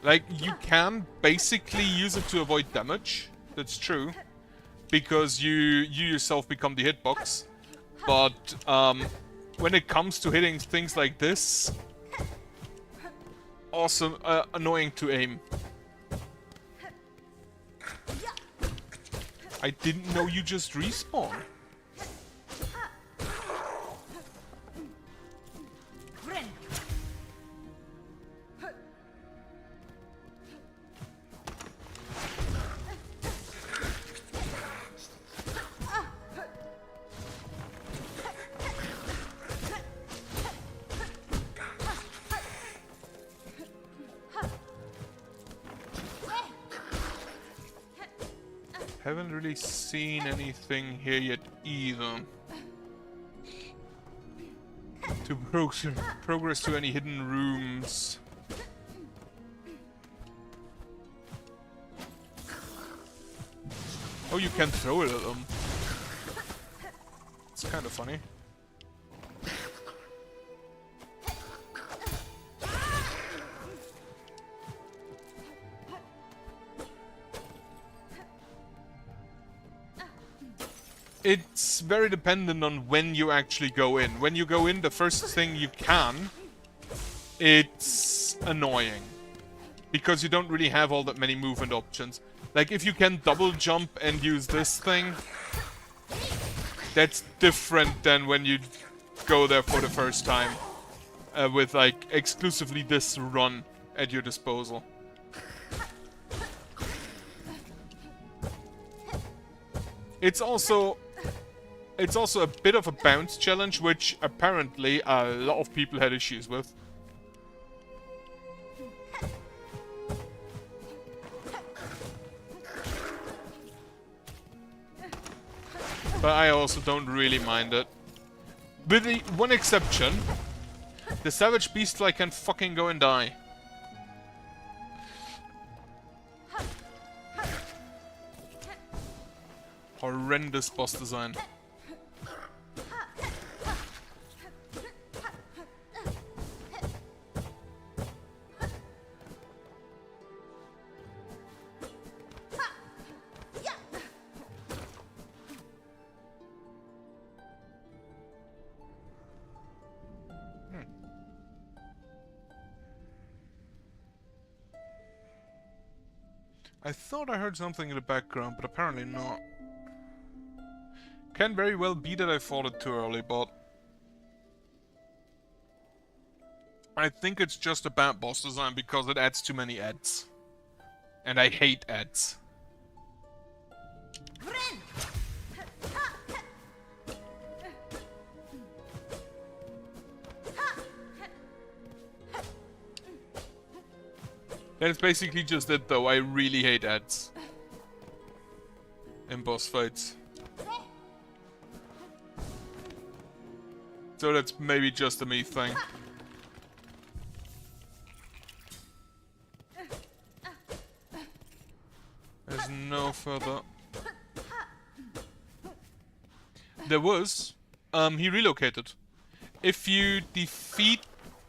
Like, you can basically use it to avoid damage, that's true, because you yourself become the hitbox, but when it comes to hitting things like this, awesome, annoying to aim. I didn't know you just respawn. Haven't really seen anything here yet either. To progress to any hidden rooms. Oh, you can throw it at them. It's kind of funny. It's very dependent on when you actually go in. When you go in, the first thing you can, it's annoying. Because you don't really have all that many movement options. Like, if you can double jump and use this thing, that's different than when you go there for the first time. With, like, exclusively this run at your disposal. It's also a bit of a bounce challenge, which apparently a lot of people had issues with. But I also don't really mind it. With the one exception, the Savage Beastfly can fucking go and die. Horrendous boss design. I thought I heard something in the background, but apparently not. Can very well be that I fought it too early, but I think it's just a bad boss design because it adds too many ads. And I hate ads. That's basically just it though, I really hate ads. In boss fights. So that's maybe just a me thing. There's no further... There was. He relocated. If you defeat...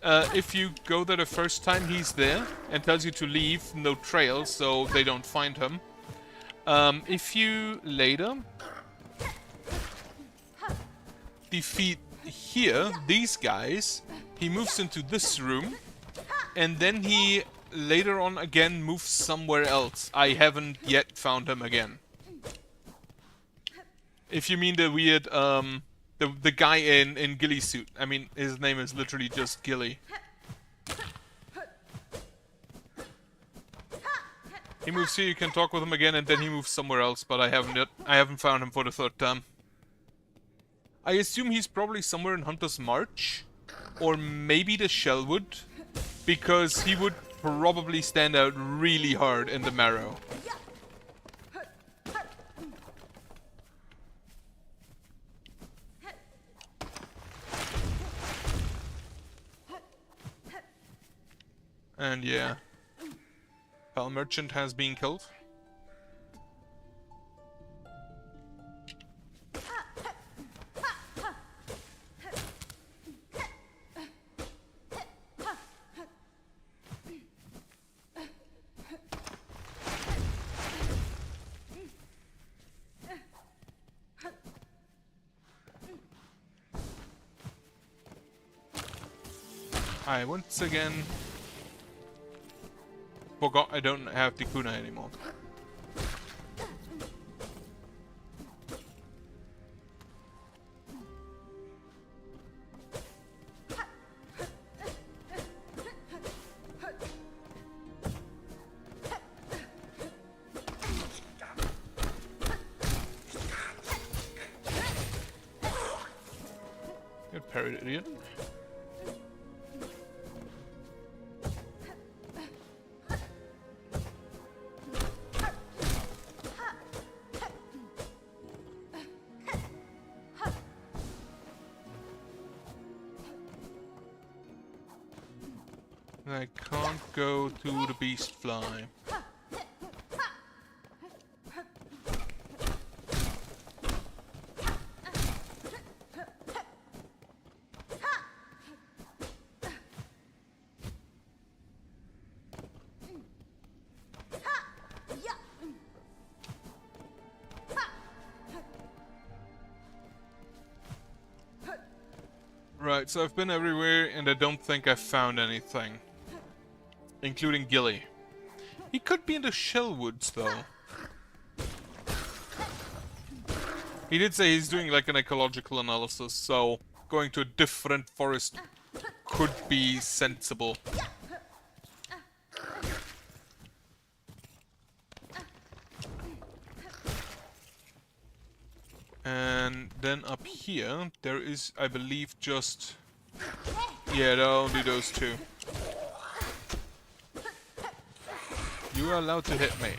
if you go there the first time, he's there and tells you to leave, no trail, so they don't find him. If you later defeat here, these guys, he moves into this room, and then he later on again moves somewhere else. I haven't yet found him again. If you mean the weird, the guy in ghillie suit. I mean, his name is literally just Ghillie. He moves here, you can talk with him again, and then he moves somewhere else, but I haven't yet. I haven't found him for the third time. I assume he's probably somewhere in Hunter's March, or maybe the Shellwood, because he would probably stand out really hard in the Marrow. And yeah, Pal Merchant has been killed. I once again forgot I don't have the Kuna anymore. Get parried, idiot. I can't go to the beast fly. Right, so I've been everywhere and I don't think I've found anything. Including Gilly. He could be in the Shellwoods though. He did say he's doing like an ecological analysis, so going to a different forest could be sensible. And then up here, there is, I believe, just... Yeah, there are only those two. You are allowed to hit me.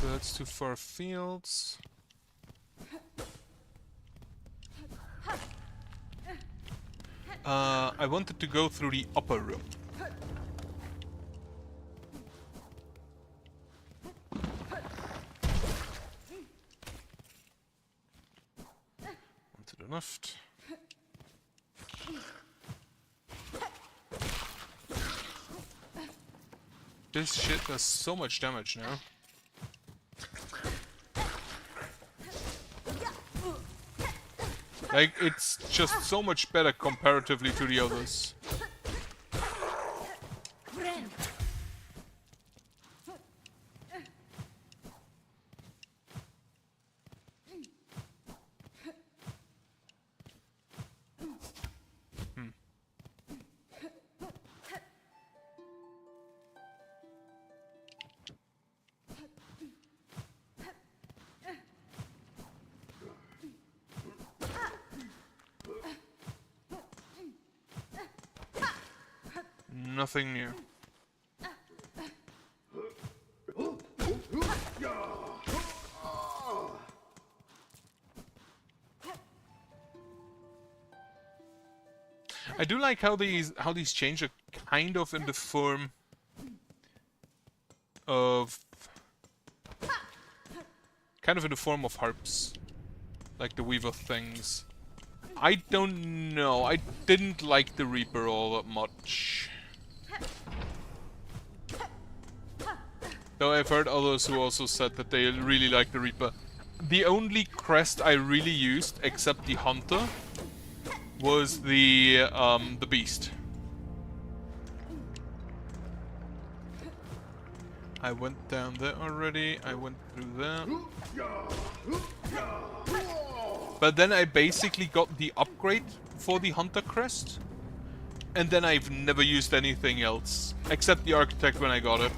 So that's too far fields. I wanted to go through the upper room. One to the left. This shit does so much damage now. Like, it's just so much better comparatively to the others. Nothing new. I do like how these change are kind of in the form of harps, like the weaver things. I don't know. I didn't like the Reaper all that much. Though I've heard others who also said that they really like the Reaper. The only crest I really used, except the Hunter, was the Beast. I went down there already, I went through there. But then I basically got the upgrade for the Hunter crest. And then I've never used anything else, except the Architect when I got it.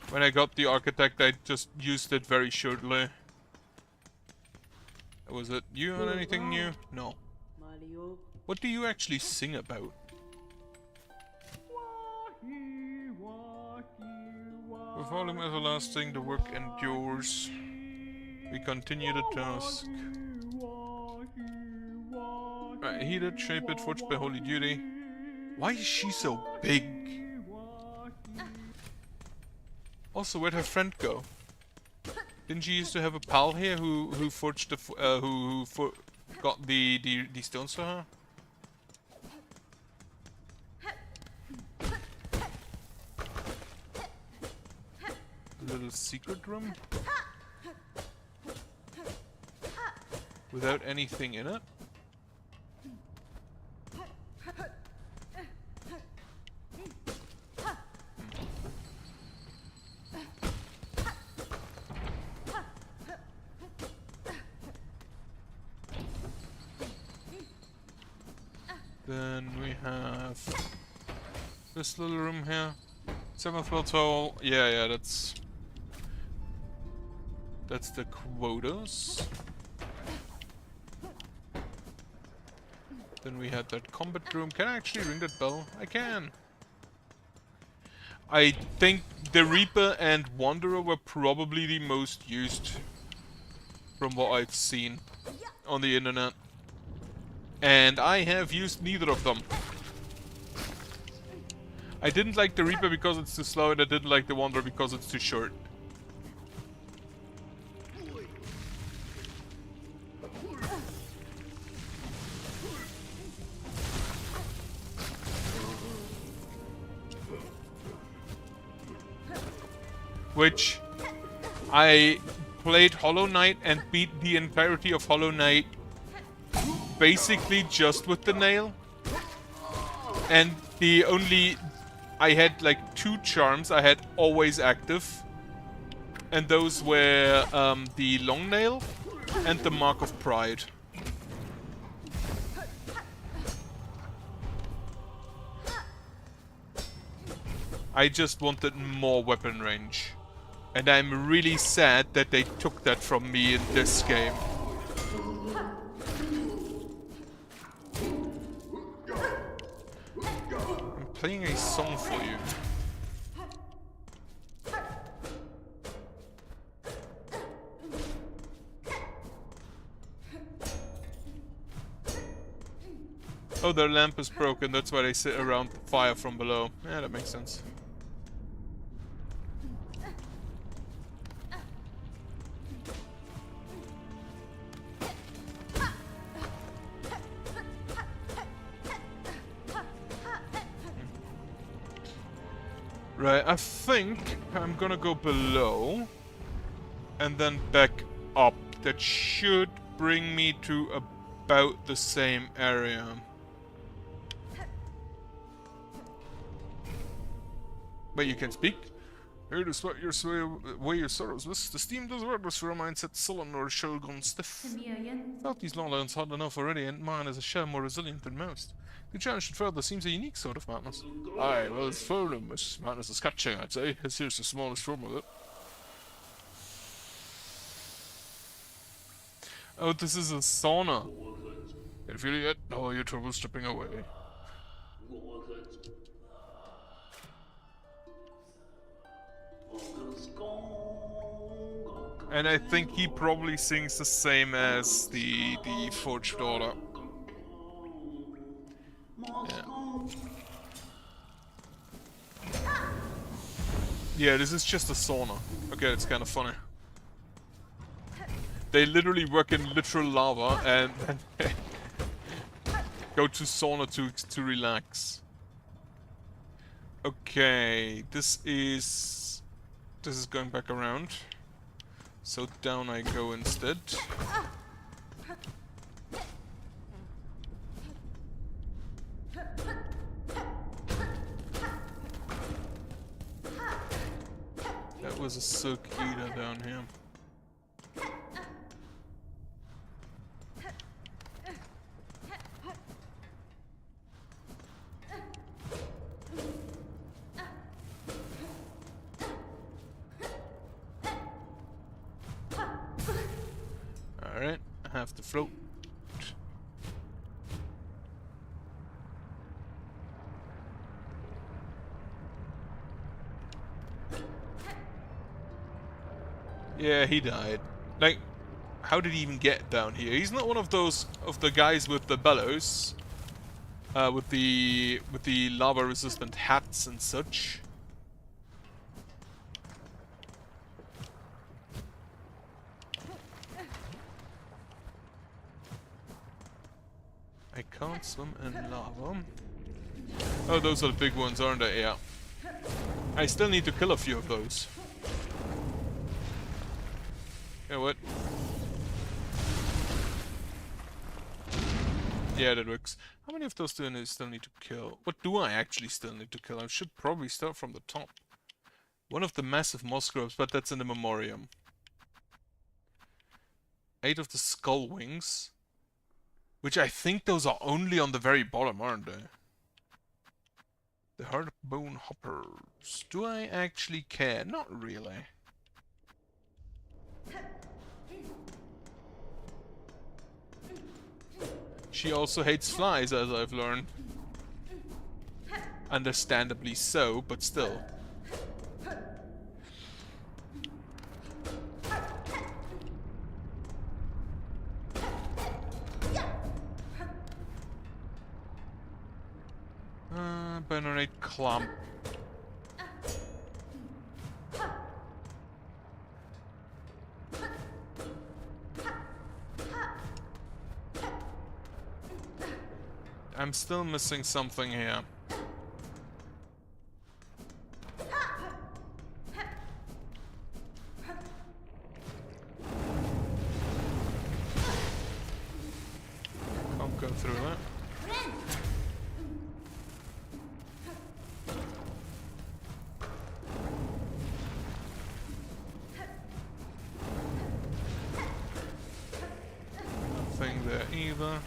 When I got the Architect, I just used it very shortly. Was it you on anything new? No. What do you actually sing about? With volume everlasting, the work endures. We continue the task. Right, heated, shaped, forged by holy duty. Why is she so big? Also, where'd her friend go? Didn't she used to have a pal here who forged the got the stones for her? A little secret room without anything in it. Then we have this little room here. 7th world toll. Yeah, that's the quotas. Then we had that combat room. Can I actually ring that bell? I can. I think the Reaper and Wanderer were probably the most used from what I've seen on the internet. And I have used neither of them. I didn't like the Reaper because it's too slow, and I didn't like the Wanderer because it's too short. Which I played Hollow Knight and beat the entirety of Hollow Knight basically just with the nail. And the only... I had like 2 charms I had always active. And those were the long nail and the Mark of Pride. I just wanted more weapon range. And I'm really sad that they took that from me in this game. I'm playing a song for you. Oh, their lamp is broken, that's why they sit around the fire from below. Yeah, that makes sense. Right, I think I'm gonna go below and then back up. That should bring me to about the same area. But you can speak. Here to sweat your away your sorrows. This the steam does wonders for a mindset sullen or shogun stiff. Felt these lowlands hard enough already, and mine is a shell more resilient than most. The challenge should further seems a unique sort of madness. Aye, well, it's madness. Madness is catching, I'd say. Here's the smallest form of it. Oh, this is a sauna. Can you feel it yet? Oh, your trouble stripping away. And I think he probably sings the same as the Forged Daughter. Yeah. Yeah, this is just a sauna. Okay, it's kind of funny. They literally work in literal lava and go to sauna to relax. Okay, this is going back around. So down I go instead. That was a silk eater down here. Alright, I have to float. Yeah, he died. Like, how did he even get down here? He's not one of those of the guys with the bellows, with the lava-resistant hats and such. I can't swim in lava. Oh, those are the big ones, aren't they? Yeah. I still need to kill a few of those. You know what? Yeah, that works. How many of those do I still need to kill? What do I actually still need to kill? I should probably start from the top. One of the massive moss grubs, but that's in the memoriam. 8 of the skull wings. Which I think those are only on the very bottom, aren't they? The hard bone hoppers. Do I actually care? Not really. She also hates flies, as I've learned. Understandably so, but still. Bernarate clump. I'm still missing something here. Can't go through that. Nothing there either.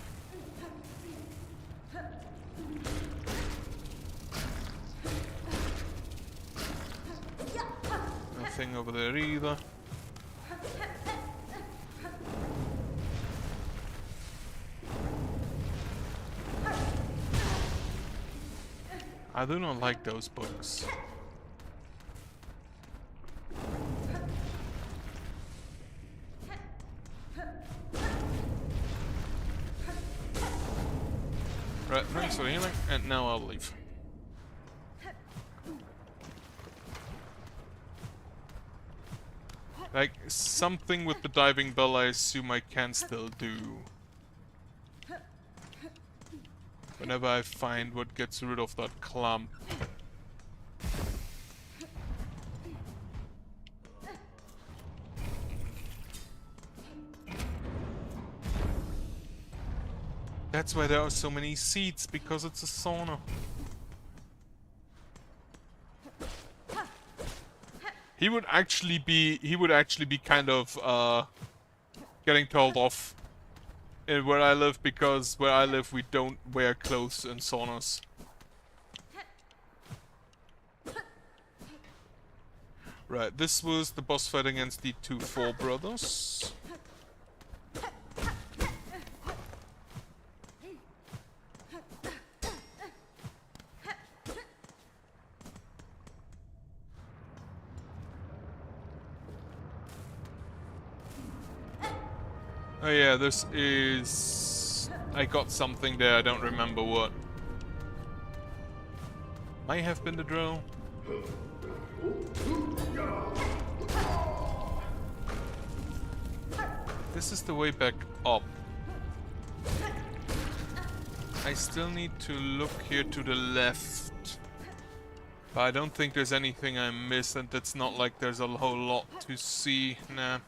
Nothing over there either. I do not like those books. Right, thanks for healing, and now I'll leave. Like, something with the diving bell I assume I can still do. Whenever I find what gets rid of that clump. That's why there are so many seats, because it's a sauna. He would actually be kind of getting told off in where I live, because where I live we don't wear clothes in saunas. Right, this was the boss fight against the two Four brothers. Oh yeah, this is... I got something there, I don't remember what. Might have been the drill. This is the way back up. I still need to look here to the left. But I don't think there's anything I missed, and it's not like there's a whole lot to see. Nah.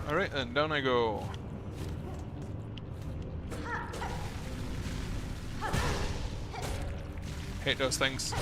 Alright, and down I go. Hate those things.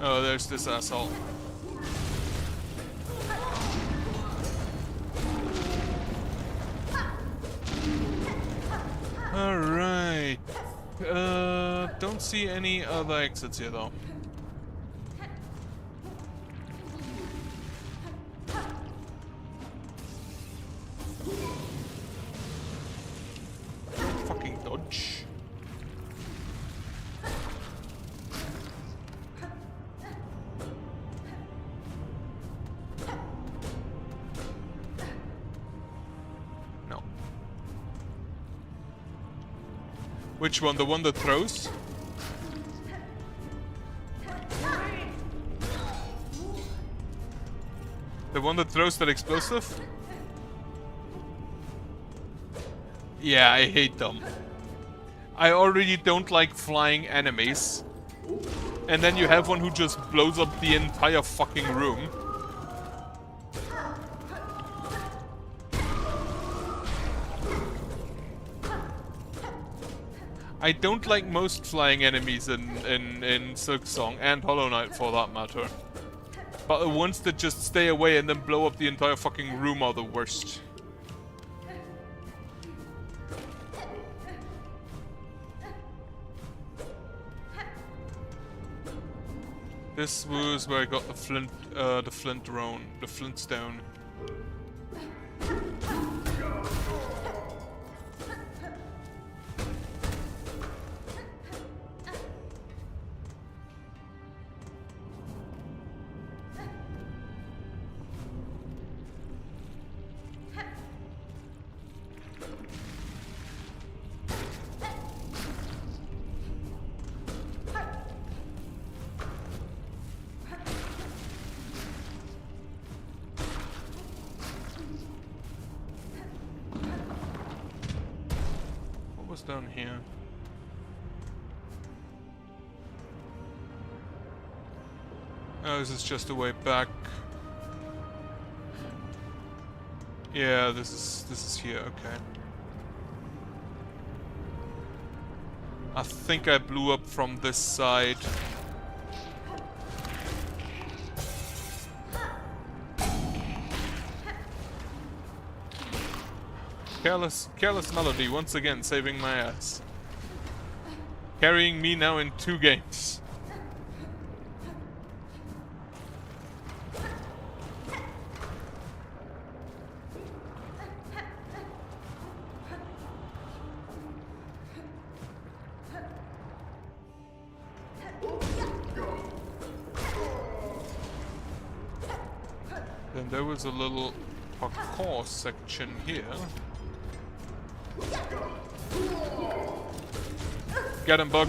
Oh, there's this asshole. Alright. Don't see any other exits here though. Fucking dodge. Which one? The one that throws? The one that throws that explosive? Yeah, I hate them. I already don't like flying enemies. And then you have one who just blows up the entire fucking room. I don't like most flying enemies in Silksong, and Hollow Knight for that matter. But the ones that just stay away and then blow up the entire fucking room are the worst. This was where I got the flint stone. Down here. Oh, this is just a way back. Yeah, this is here, okay. I think I blew up from this side. Careless Melody once again saving my ass. Carrying me now in 2 games. Then there was a little parkour section here. Get him, bug.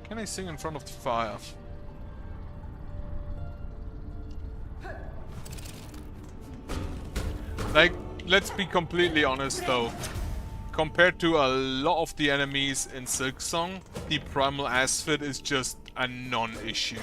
Can I sing in front of the fire? Like, let's be completely honest though. Compared to a lot of the enemies in Silksong, the primal asphyt is just a non-issue.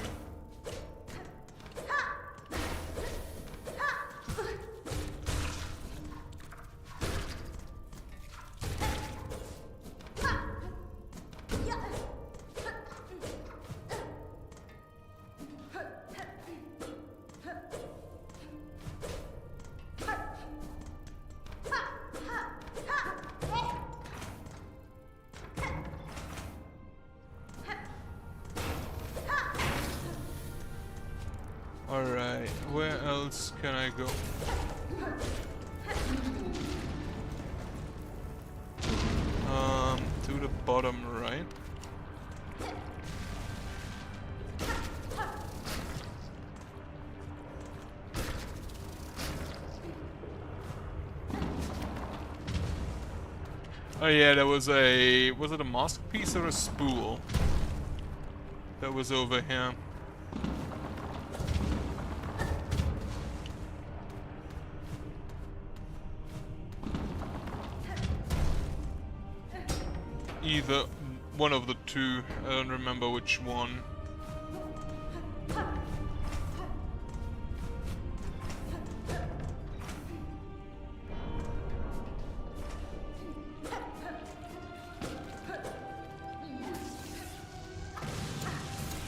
Alright, where else can I go? To the bottom right. Oh yeah, there was a... was it a masterpiece or a spool? That was over here. Either one of the two, I don't remember which one.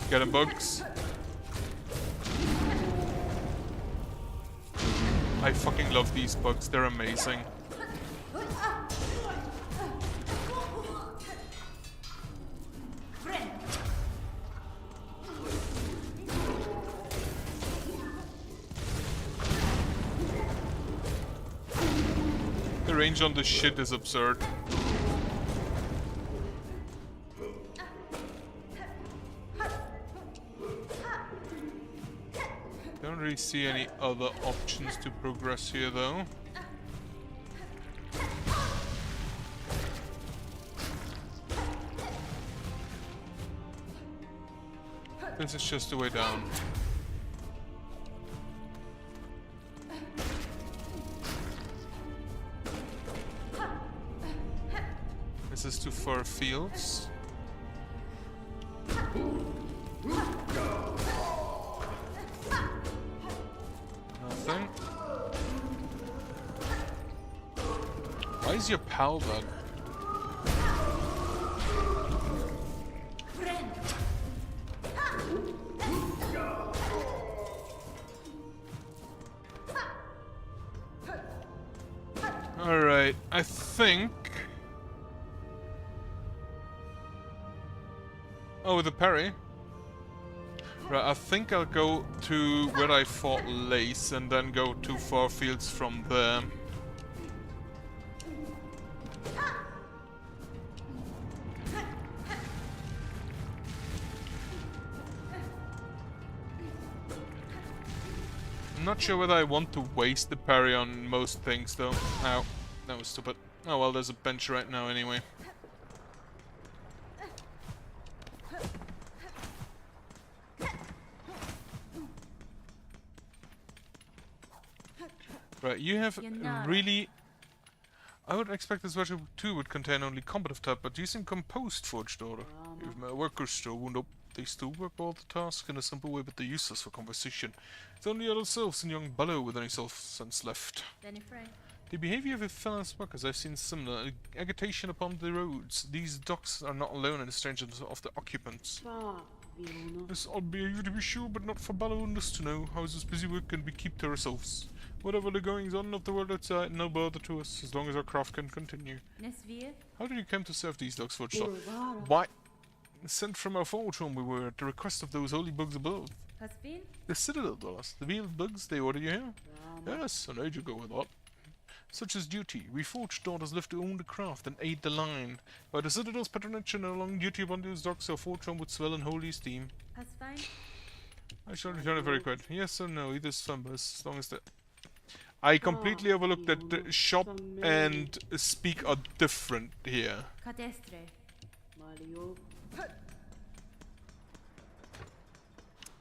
Get him, bugs. I fucking love these bugs, they're amazing. The range on this shit is absurd. Don't really see any other options to progress here, though. This is just the way down. This is to far fields. Nothing. Why is your pal bug? Alright, I think... Oh, with the parry? Right, I think I'll go to where I fought Lace and then go to far fields from there. I'm not sure whether I want to waste the parry on most things though. Ow, that was stupid. Oh well, there's a bench right now anyway. Right, you have really... I would expect this version 2 would contain only combative type, but using composed forged order. If my workers still wound up, they still work all the tasks in a simple way, but they're useless for conversation. It's only other selves and young Ballo with any self-sense left. The behavior of the fellows workers I've seen similar. Agitation upon the roads. These docks are not alone in the strangeness of the occupants. This odd behavior to be sure, but not for Ballo and us to know. How is this busy work and we keep to ourselves? Whatever the goings on of the world outside, no bother to us, as long as our craft can continue. How did you come to serve these dogs, Forge? Why? Sent from our forge home we were at the request of those holy bugs above. The citadel dwellers, the veiled bugs, they order you here? Yes, an age ago I thought. Such is duty. We forged daughters live to own the craft and aid the line. By the citadel's patronage and a long duty upon those dogs, our forge home would swell in holy esteem. I shall return it very quick. Yes or no, either slumber, as long as the... I completely overlooked that the shop and speak are different here.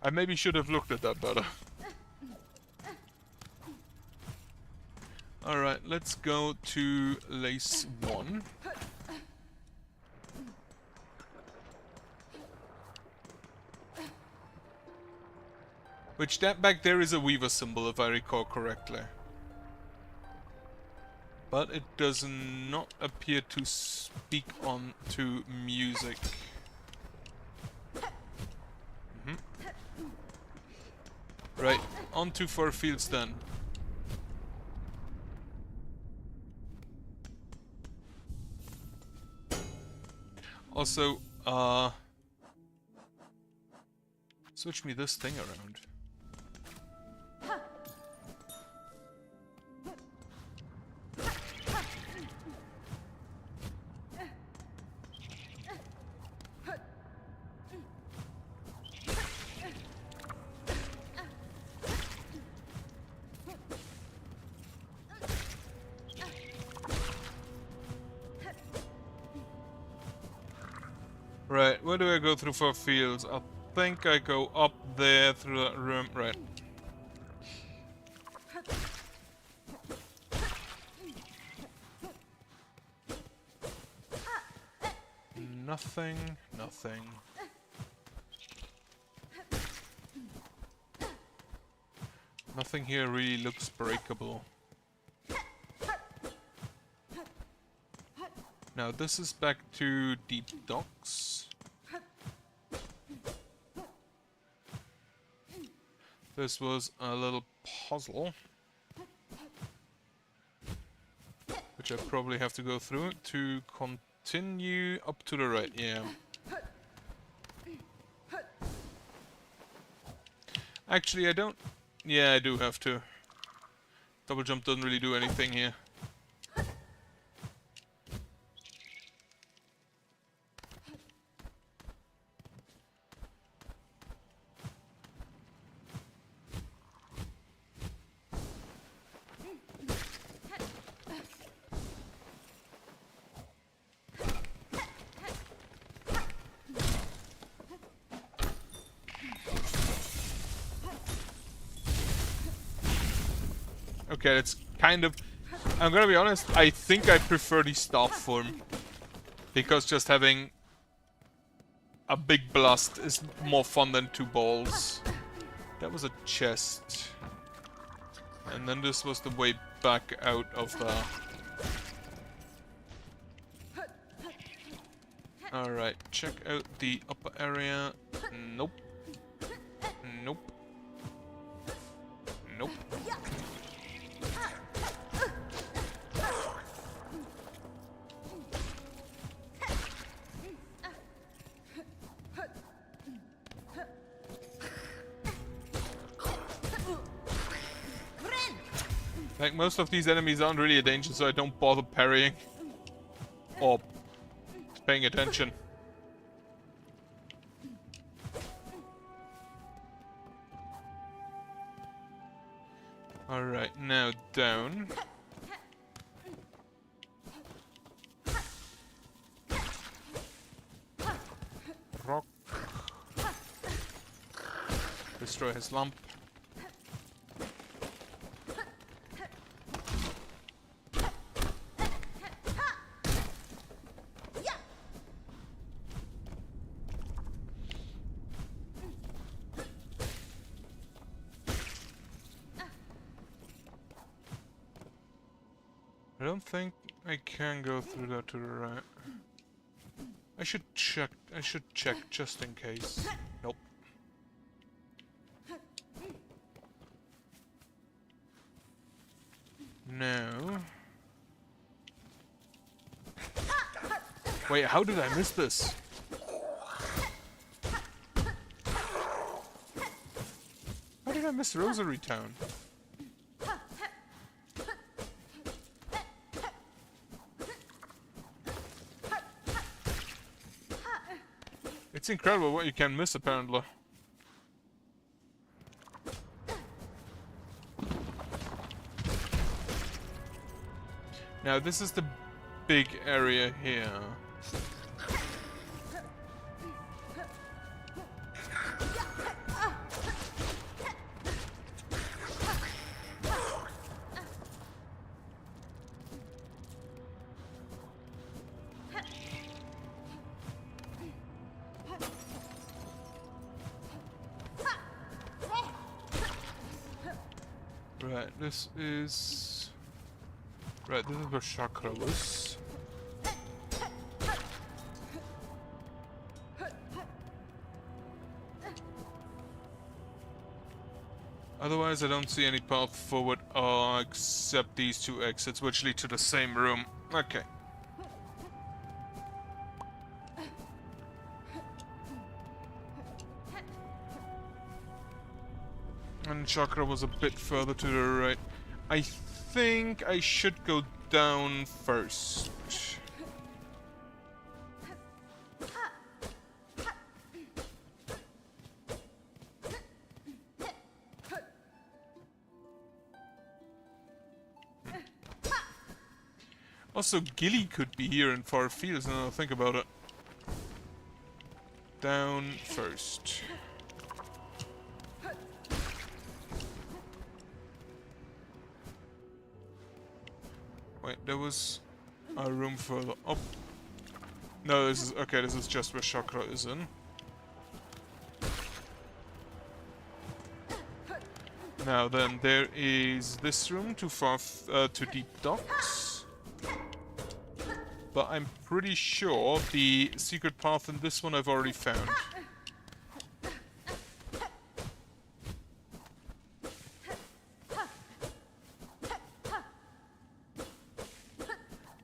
I maybe should have looked at that better. Alright, let's go to Lace 1. Which that back there is a weaver symbol, if I recall correctly. But it does not appear to speak on to music. Right, on to far fields then. Also, switch me this thing around. Right, where do I go through for fields? I think I go up there through that room. Right. Nothing, nothing. Nothing here really looks breakable. Now this is back to deep docks. This was a little puzzle, which I probably have to go through to continue up to the right, yeah. Actually, I don't... Yeah, I do have to. Double jump doesn't really do anything here. Okay, it's kind of... I'm gonna be honest, I think I prefer the staff form. Because just having a big blast is more fun than two balls. That was a chest. And then this was the way back out of the... Alright, check out the upper area. Nope. Nope. Nope. Like, most of these enemies aren't really a danger, so I don't bother parrying. Or paying attention. Alright, now down. Rock. Destroy his lamp. I don't think I can go through that to the right. I should check just in case. Nope. No. Wait, how did I miss this? How did I miss Rosary Town? It's incredible what you can miss, apparently. Now, this is the big area here. Right, this is... Right, this is where Chakra was. Otherwise, I don't see any path forward except these two exits, which lead to the same room. Okay. And Chakra was a bit further to the right. I think I should go down first. Also, Gilly could be here in far fields, now I think about it. Down first. Wait, there was a room further up. No, this is... Okay, this is just where Chakra is in. Now then, there is this room too far to deep docks. But I'm pretty sure the secret path in this one I've already found.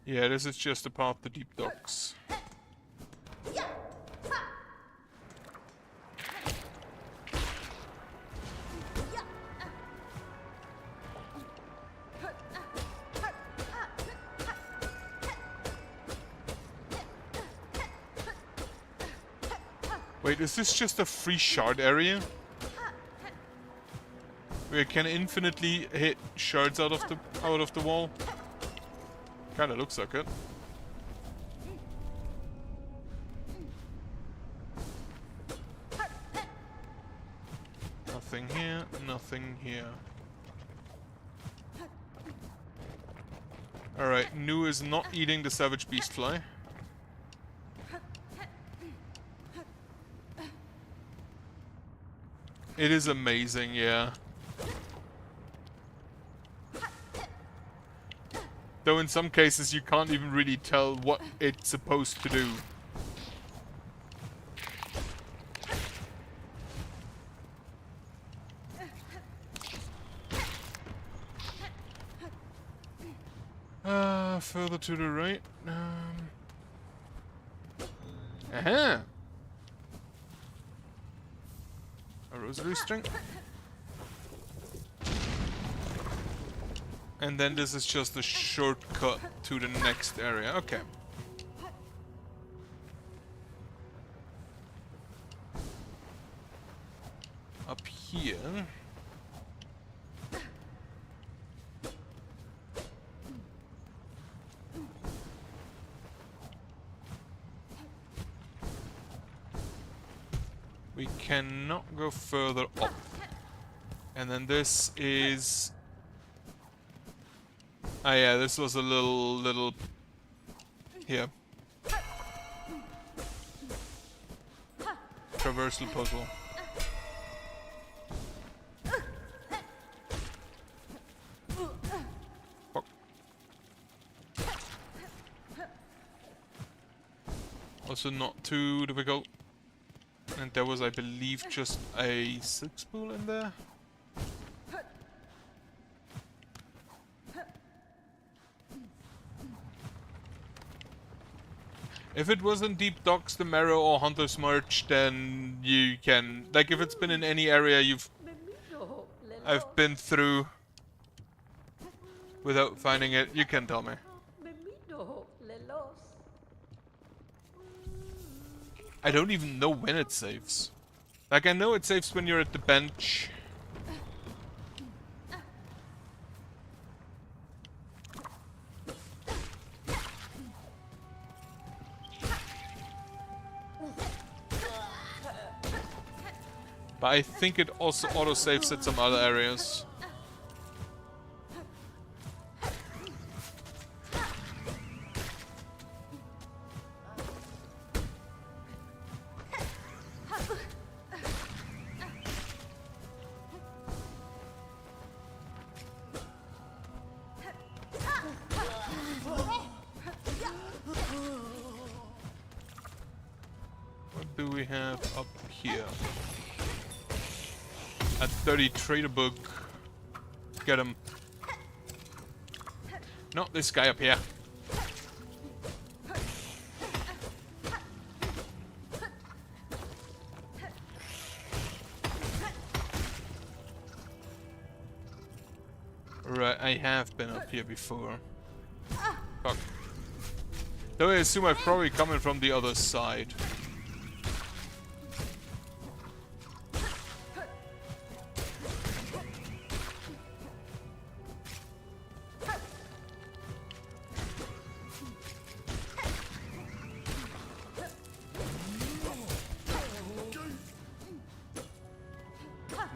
Yeah, this is just a path to deep docks. Wait, is this just a free shard area? Where I can infinitely hit shards out of the wall? Kinda looks like it. Nothing here, nothing here. Alright, Nu is not eating the savage beast fly. It is amazing, yeah. Though in some cases you can't even really tell what it's supposed to do. Further to the right. Aha! A rosary string. And then this is just a shortcut to the next area. Okay. Up here. We cannot go further up. And then this is... Ah yeah, this was a little... Here. Traversal puzzle. Fuck. Also not too difficult. And there was, I believe, just a silk spool in there. If it was in Deep Docks, the Marrow, or Hunter's March, then you can... Like, if it's been in any area I've been through without finding it, you can tell me. I don't even know when it saves. Like, I know it saves when you're at the bench. But I think it also auto-saves at some other areas. What do we have up here? A dirty trader book. Get him. Not this guy up here. Right, I have been up here before. Fuck. Though I assume I'm probably coming from the other side.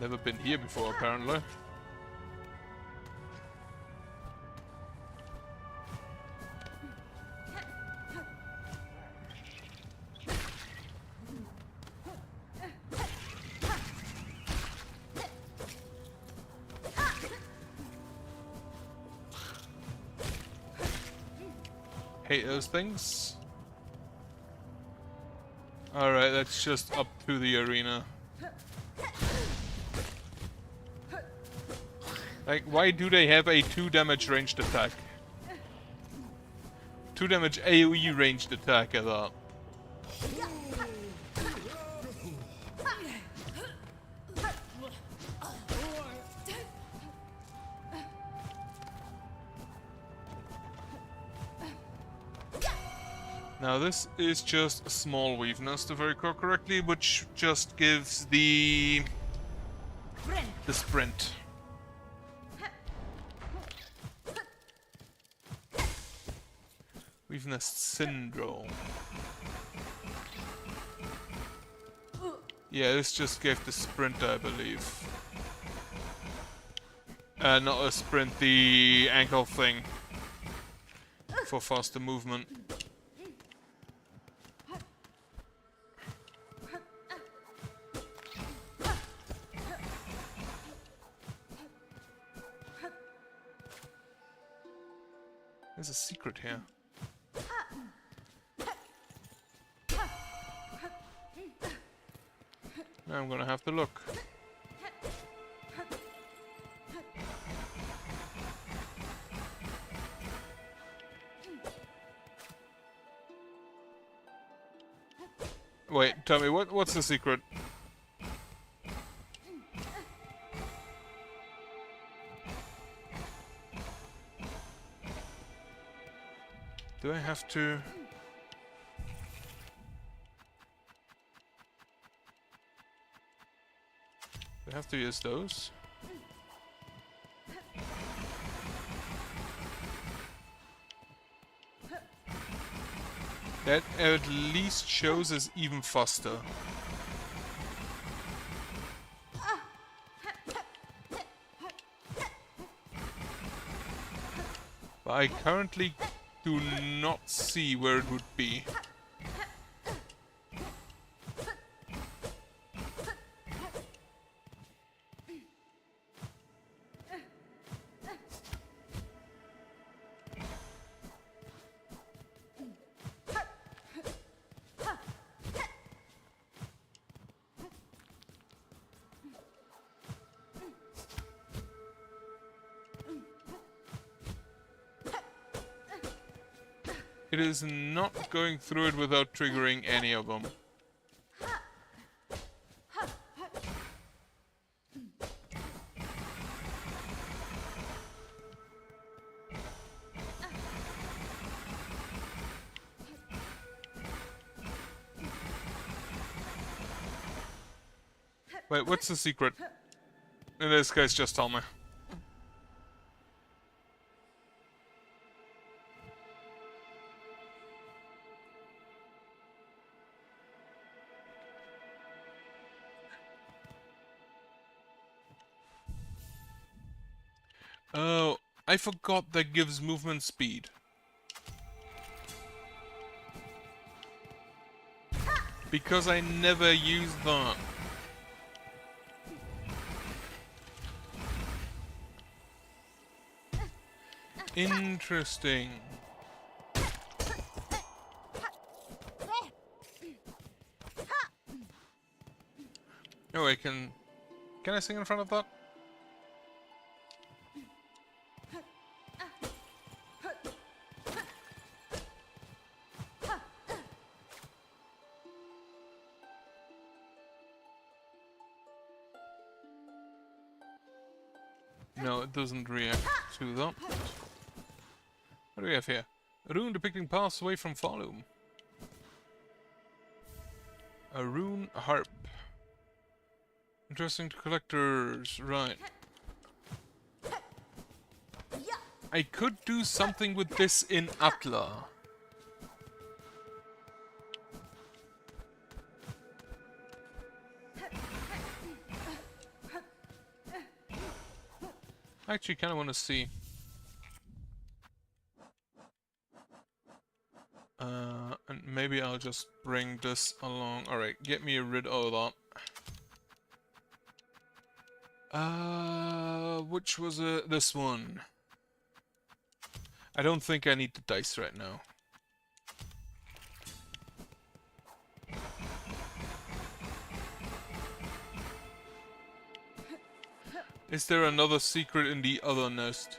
Never been here before, apparently. Hate those things. Alright, that's just up to the arena. Like, why do they have a 2 damage ranged attack? 2 damage AoE ranged attack, I thought. Now this is just a small weave nest, if I recall correctly, which just gives the sprint. Weave nest syndrome. Yeah, this just gave the sprint, I believe. Not a sprint, the ankle thing. for faster movement. There's a secret here. Now I'm gonna have to look. Wait, tell me, what's the secret? Do I have to... Do I have to use those? That at least shows us even faster. But I currently do not see where it would be. It is not going through it without triggering any of them. Wait, what's the secret? In this case, just tell me. Oh, I forgot that gives movement speed. Because I never use that. Interesting. Oh, I can... Can I sing in front of that? No, it doesn't react to that. What do we have here? A rune depicting paths away from Falloom. A rune harp. Interesting to collectors, right. I could do something with this in Atla. I actually kind of want to see. And maybe I'll just bring this along. Alright, get me rid of that. Which was this one? I don't think I need the dice right now. Is there another secret in the other nest?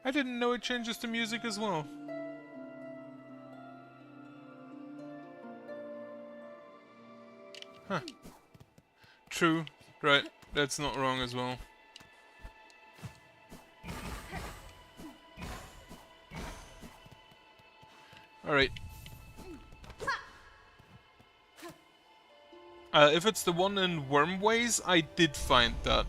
I didn't know it changes the music as well. Huh. True. Right. That's not wrong as well. Alright. If it's the one in Wormways, I did find that.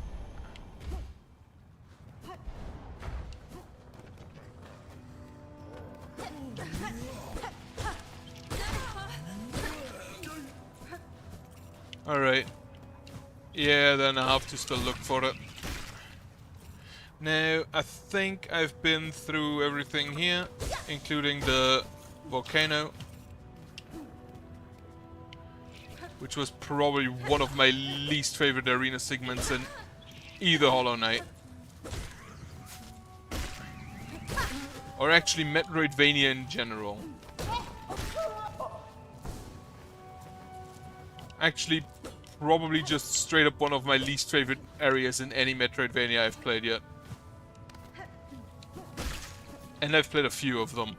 Alright. Yeah, then I have to still look for it. Now, I think I've been through everything here, including the volcano, which was probably one of my least favorite arena segments in either Hollow Knight. Or actually Metroidvania in general. Actually, probably just straight up one of my least favorite areas in any Metroidvania I've played yet. And I've played a few of them.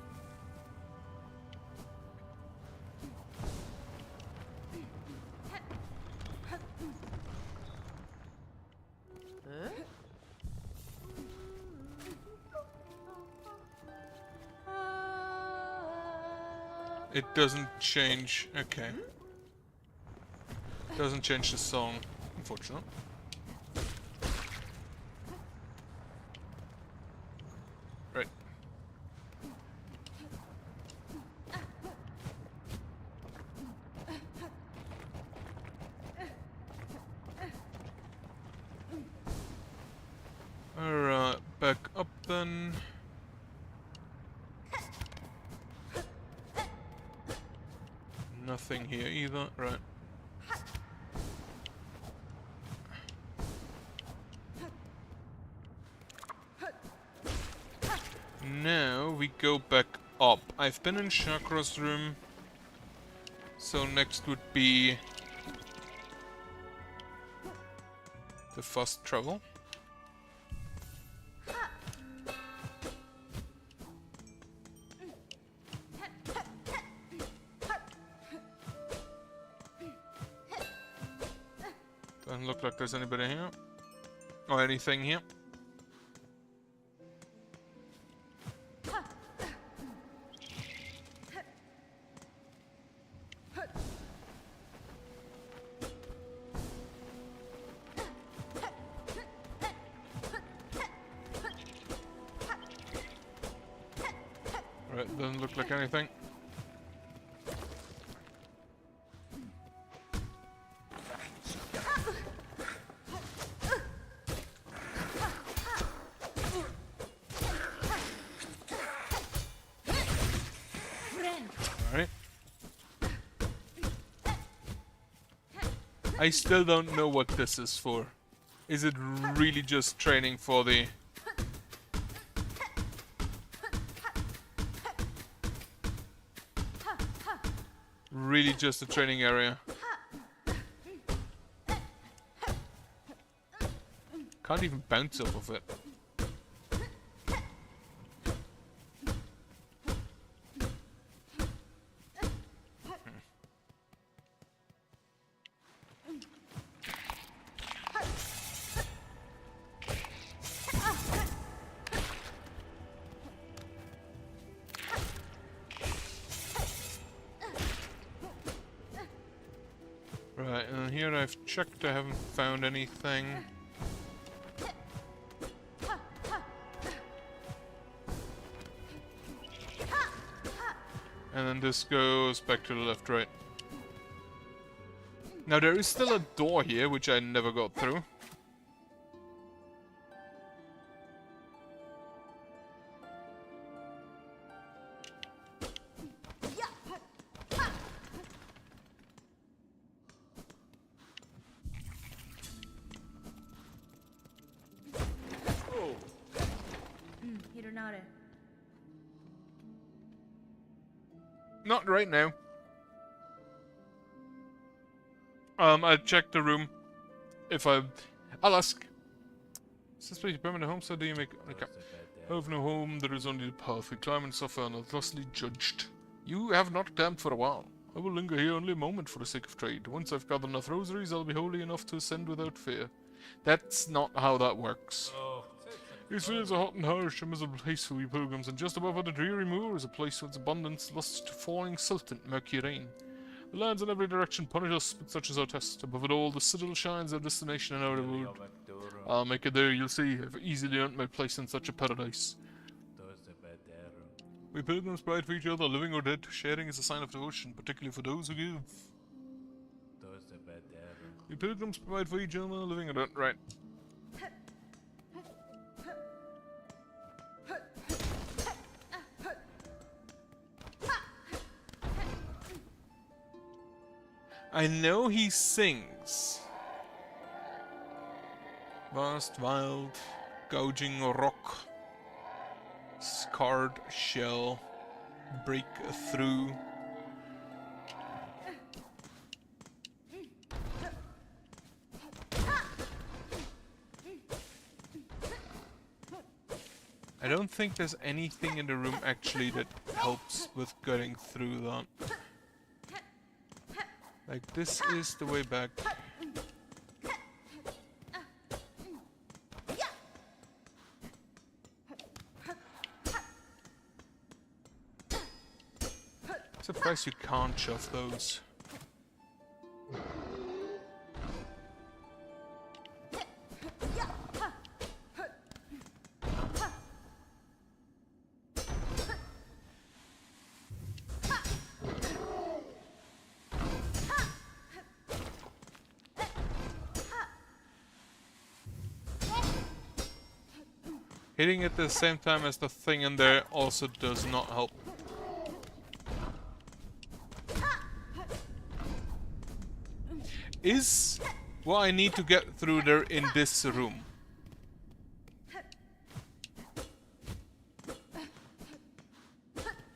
It doesn't change. Okay. Doesn't change the song, unfortunately. Right. Alright, back up then. Nothing here either, right. Now we go back up. I've been in Chakra's room. So next would be the fast travel. Doesn't look like there's anybody here. Or anything here. Right, doesn't look like anything. Alright. I still don't know what this is for. Is it really just training for the... Really just a training area? Can't even bounce off of it. Right, and here I've checked, I haven't found anything. And then this goes back to the left, right. Now there is still a door here, which I never got through. Not right now. I checked the room. I'll ask. Is this place your permanent home? So do you make... Okay. I have no home, there is only the path. We climb and suffer and are thusly judged. You have not camped for a while. I will linger here only a moment for the sake of trade. Once I've gathered enough rosaries, I'll be holy enough to ascend without fear. That's not how that works. These fields are hot and harsh, a miserable place for we pilgrims, and just above the dreary moor is a place whence abundance lusts to falling sultant murky rain. The lands in every direction punish us, but such is our test. Above it all, the citadel shines, our destination and our reward. I'll make it there, you'll see. I've easily earned my place in such a paradise. We pilgrims provide for each other, living or dead. Sharing is a sign of devotion, particularly for those who give. The pilgrims provide for each other living at it. Right. I know he sings. Vast, wild, gouging rock, scarred shell, break through. I don't think there's anything in the room actually that helps with getting through that. Like, this is the way back. Surprised you can't shove those. Hitting it at the same time as the thing in there also does not help. Is what I need to get through there in this room?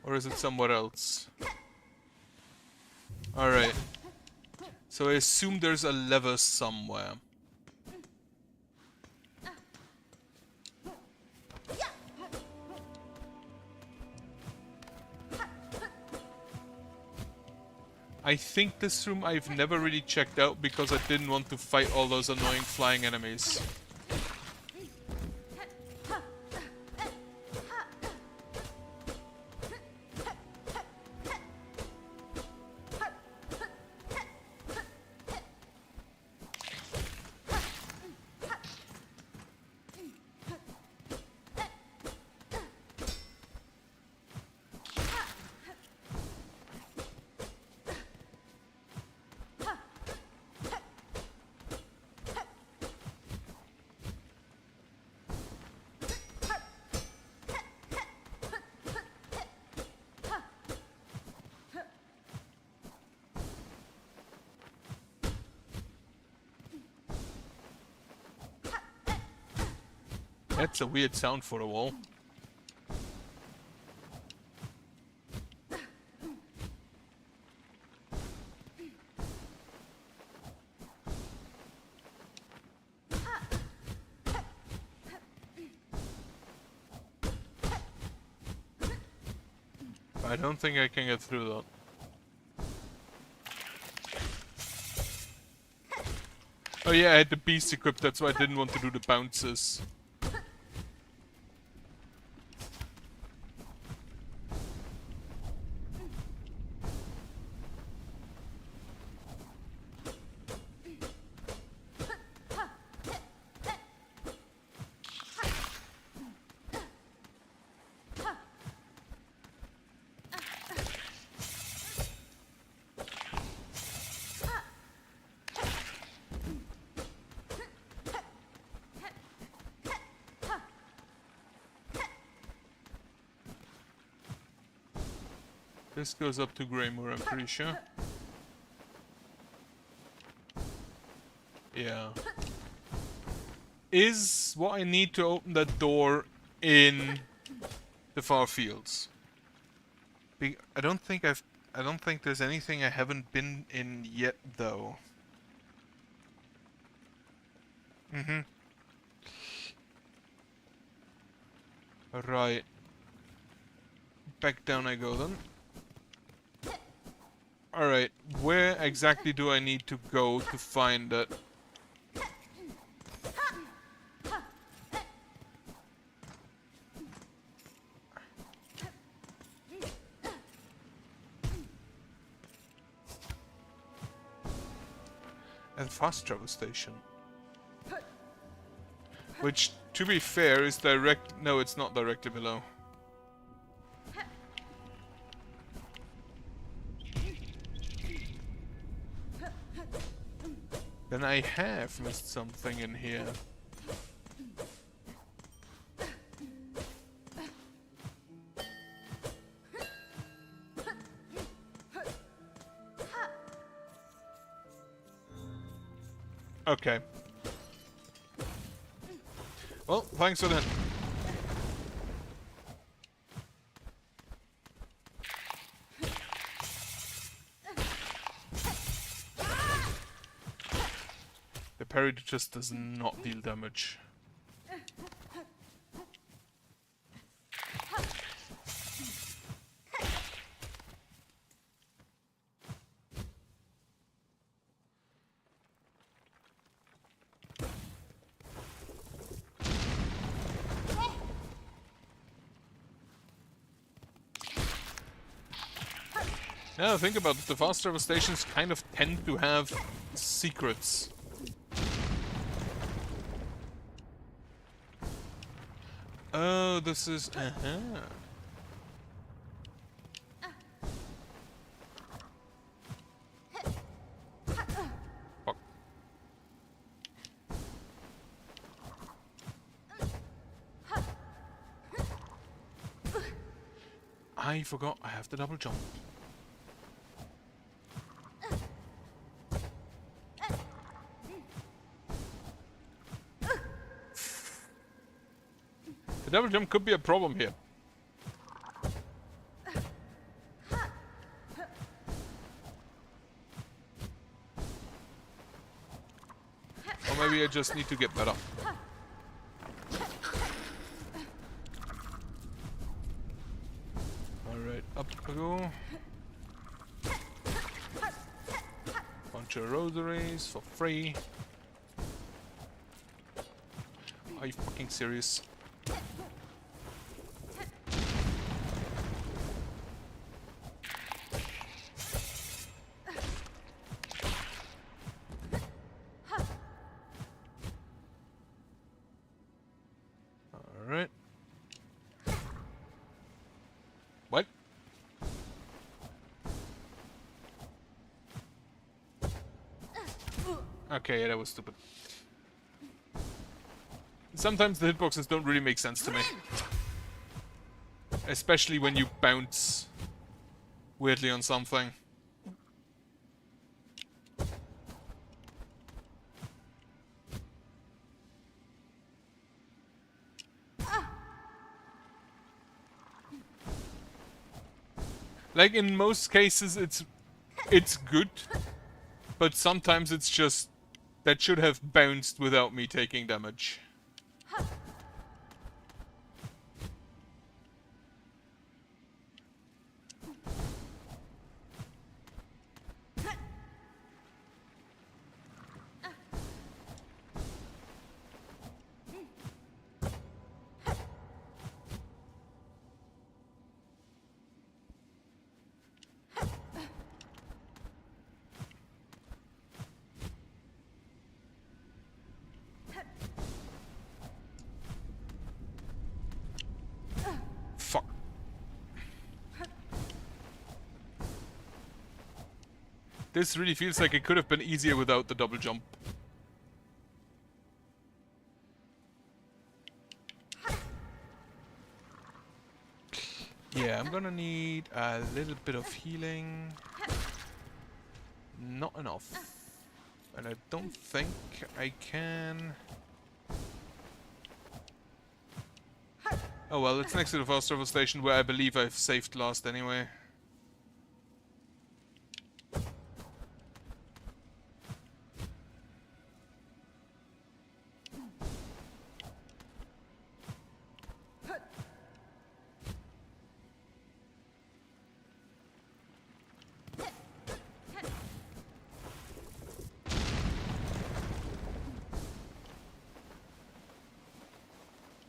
Or is it somewhere else? Alright. So I assume there's a lever somewhere. I think this room I've never really checked out because I didn't want to fight all those annoying flying enemies. That's a weird sound for a wall. I don't think I can get through that. Oh yeah, I had the beast equipped, that's why I didn't want to do the bounces. This goes up to Greymoor, I'm pretty sure. Yeah. Is what I need to open that door in the far fields? I don't think there's anything I haven't been in yet, though. Right. Back down I go then. Alright, where exactly do I need to go to find that? At the fast travel station. Which, to be fair, is direct... No, it's not directly below. Then I have missed something in here. Okay. Well, thanks for that. The parry just does not deal damage. Now think about it, the fast travel stations kind of tend to have secrets. Oh, this is... Fuck. I forgot I have the double jump. The double jump could be a problem here. Or maybe I just need to get better. Alright, up we go. Bunch of rosaries for free. Are you fucking serious? Alright. What? Okay, yeah, that was stupid. Sometimes the hitboxes don't really make sense to me. Especially when you bounce weirdly on something. Like in most cases it's good, but sometimes it's just that should have bounced without me taking damage. Fuck. This really feels like it could have been easier without the double jump. Yeah, I'm gonna need a little bit of healing. Not enough. And I don't think I can... Oh well, it's next to the fast travel station where I believe I've saved last anyway.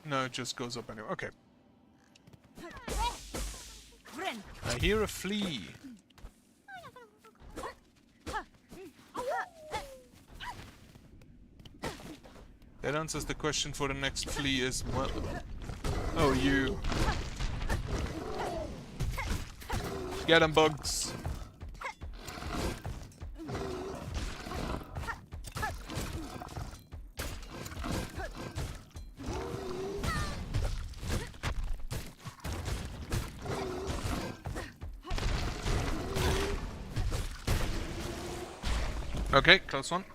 No, it just goes up anyway. Okay. I hear a flea. That answers the question for the next flea as well. Oh, you. Get 'em, bugs. Okay, close one.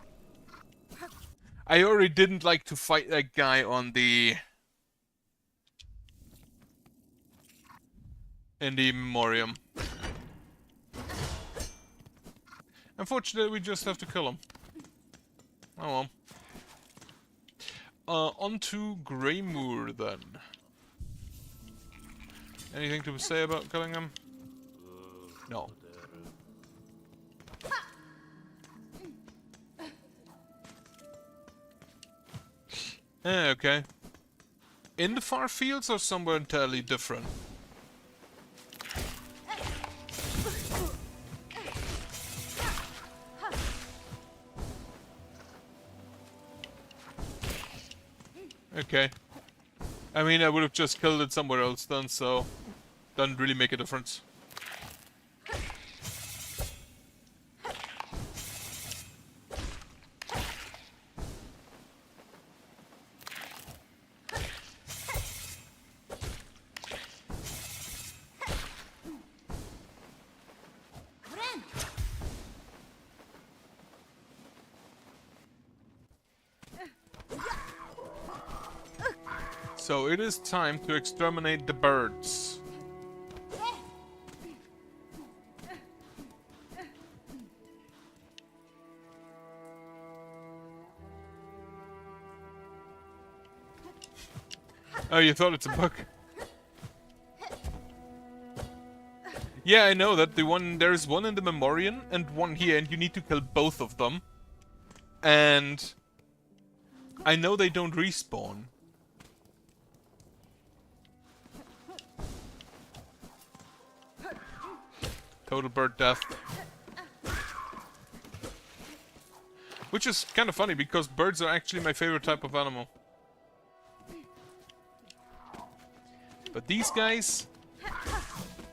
I already didn't like to fight that guy on the... in the memoriam. Unfortunately, we just have to kill him. Oh well. On to Greymoor, then. Anything to say about killing him? No. Okay. In the far fields or somewhere entirely different? Okay. I mean, I would have just killed it somewhere else then, so... doesn't really make a difference. So it is time to exterminate the birds. Oh, you thought it's a bug? Yeah, I know that there's one in the memoriam and one here, and you need to kill both of them. And I know they don't respawn. Total bird death. Which is kind of funny, because birds are actually my favorite type of animal. But these guys,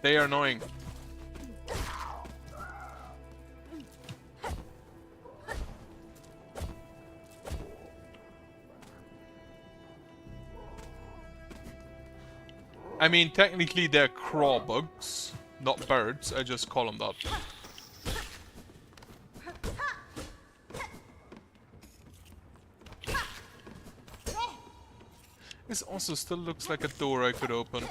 they are annoying. I mean, technically they're craw bugs, not birds. I just call them that. This also still looks like a door I could open.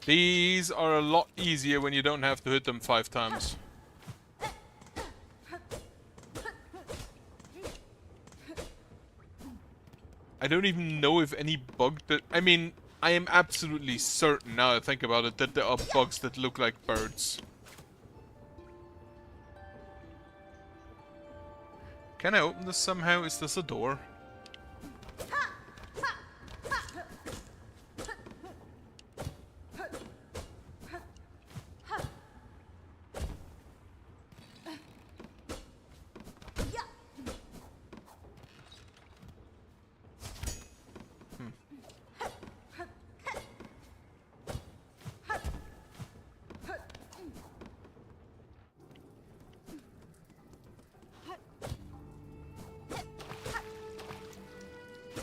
These are a lot easier when you don't have to hit them 5 times. I don't even know if any bug that... I mean, I am absolutely certain, now that I think about it, that there are bugs that look like birds. Can I open this somehow? Is this a door?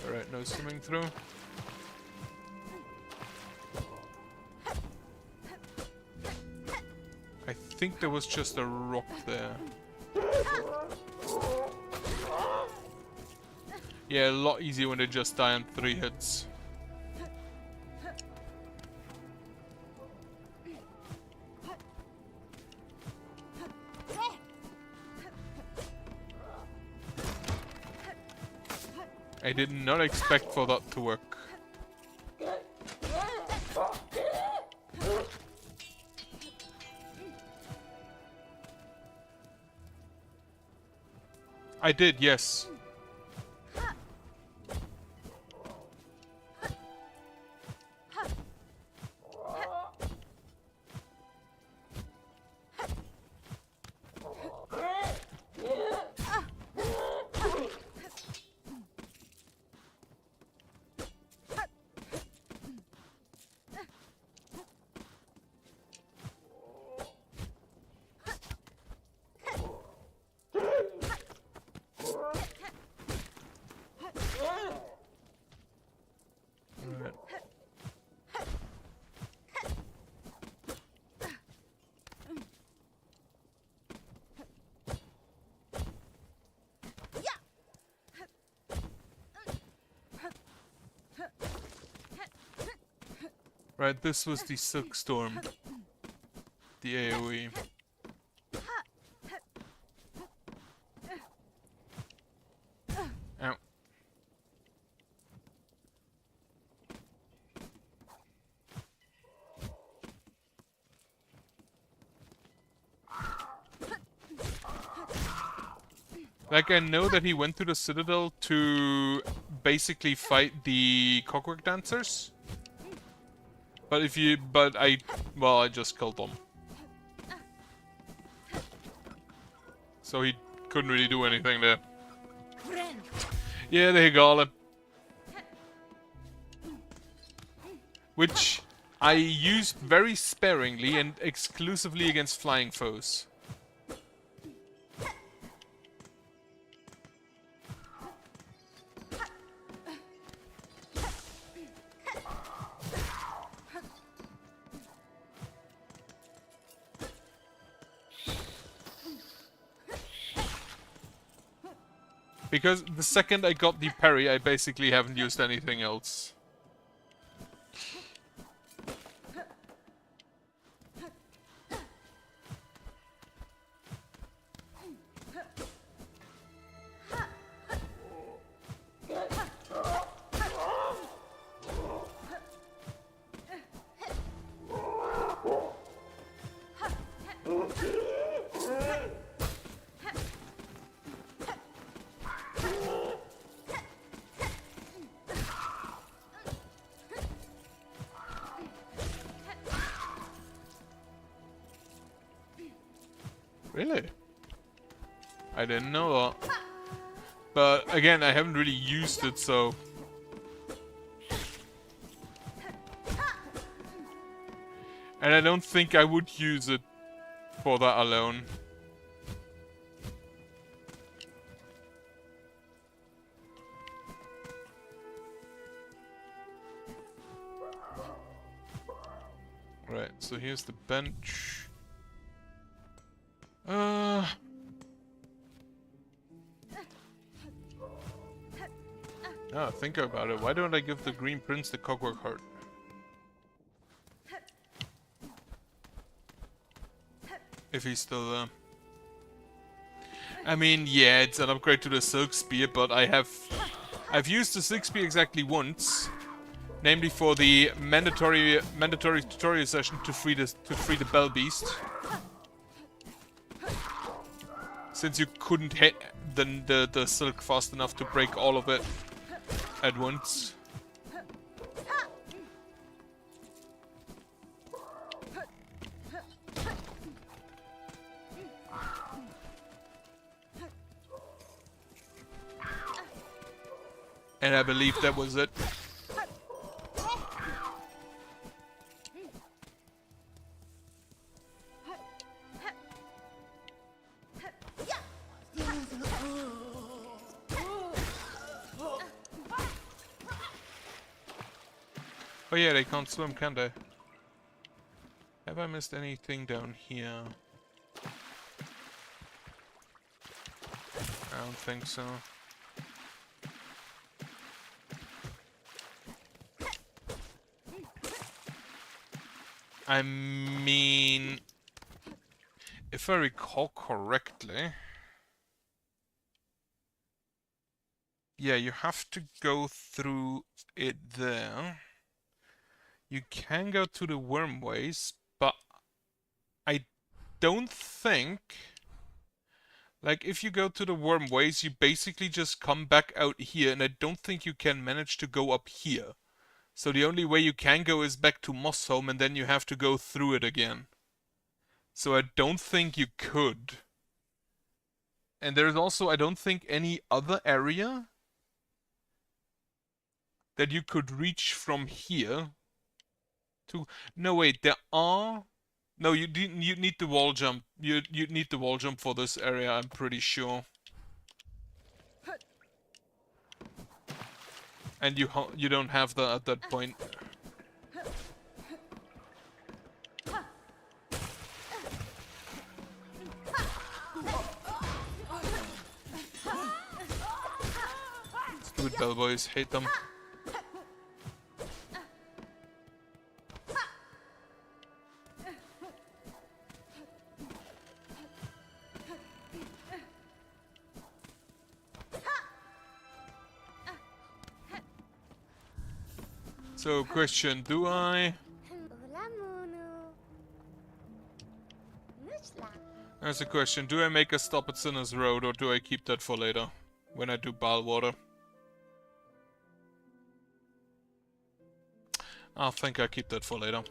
Alright, no swimming through. I think there was just a rock there. Yeah, a lot easier when they just die on 3 hits. I did not expect for that to work. I did, yes. Right, this was the Silkstorm. The AoE. Ow. Like, I know that he went to the Citadel to basically fight the Clockwork Dancers. But I just killed them. So he couldn't really do anything there. Yeah, they got him. Which I used very sparingly and exclusively against flying foes. Because the second I got the parry, I basically haven't used anything else. Really? I didn't know that. But again, I haven't really used it, so... And I don't think I would use it for that alone. Right, so here's the bench. Ah, think about it. Why don't I give the Green Prince the Clockwork Heart? If he's still there. I mean, yeah, it's an upgrade to the Silk Spear, but I've used the Silk Spear exactly once, namely for the mandatory tutorial session to free the Bell Beast. Since you couldn't hit the silk fast enough to break all of it at once. And I believe that was it. Oh yeah, they can't swim, can they? Have I missed anything down here? I don't think so. I mean, if I recall correctly, yeah, you have to go through it there. You can go to the wormways, but I don't think... Like, if you go to the wormways, you basically just come back out here, and I don't think you can manage to go up here. So the only way you can go is back to Mossholm, and then you have to go through it again. So I don't think you could. And there's also, I don't think, any other area that you could reach from here. No, wait, there are... No, you need the wall jump. You need the wall jump for this area, I'm pretty sure. And you don't have that at that point. Stupid bellboys, hate them. So, question, do I... That's a question, do I make a stop at Sinner's Road or do I keep that for later? When I do Balwater? I think I keep that for later.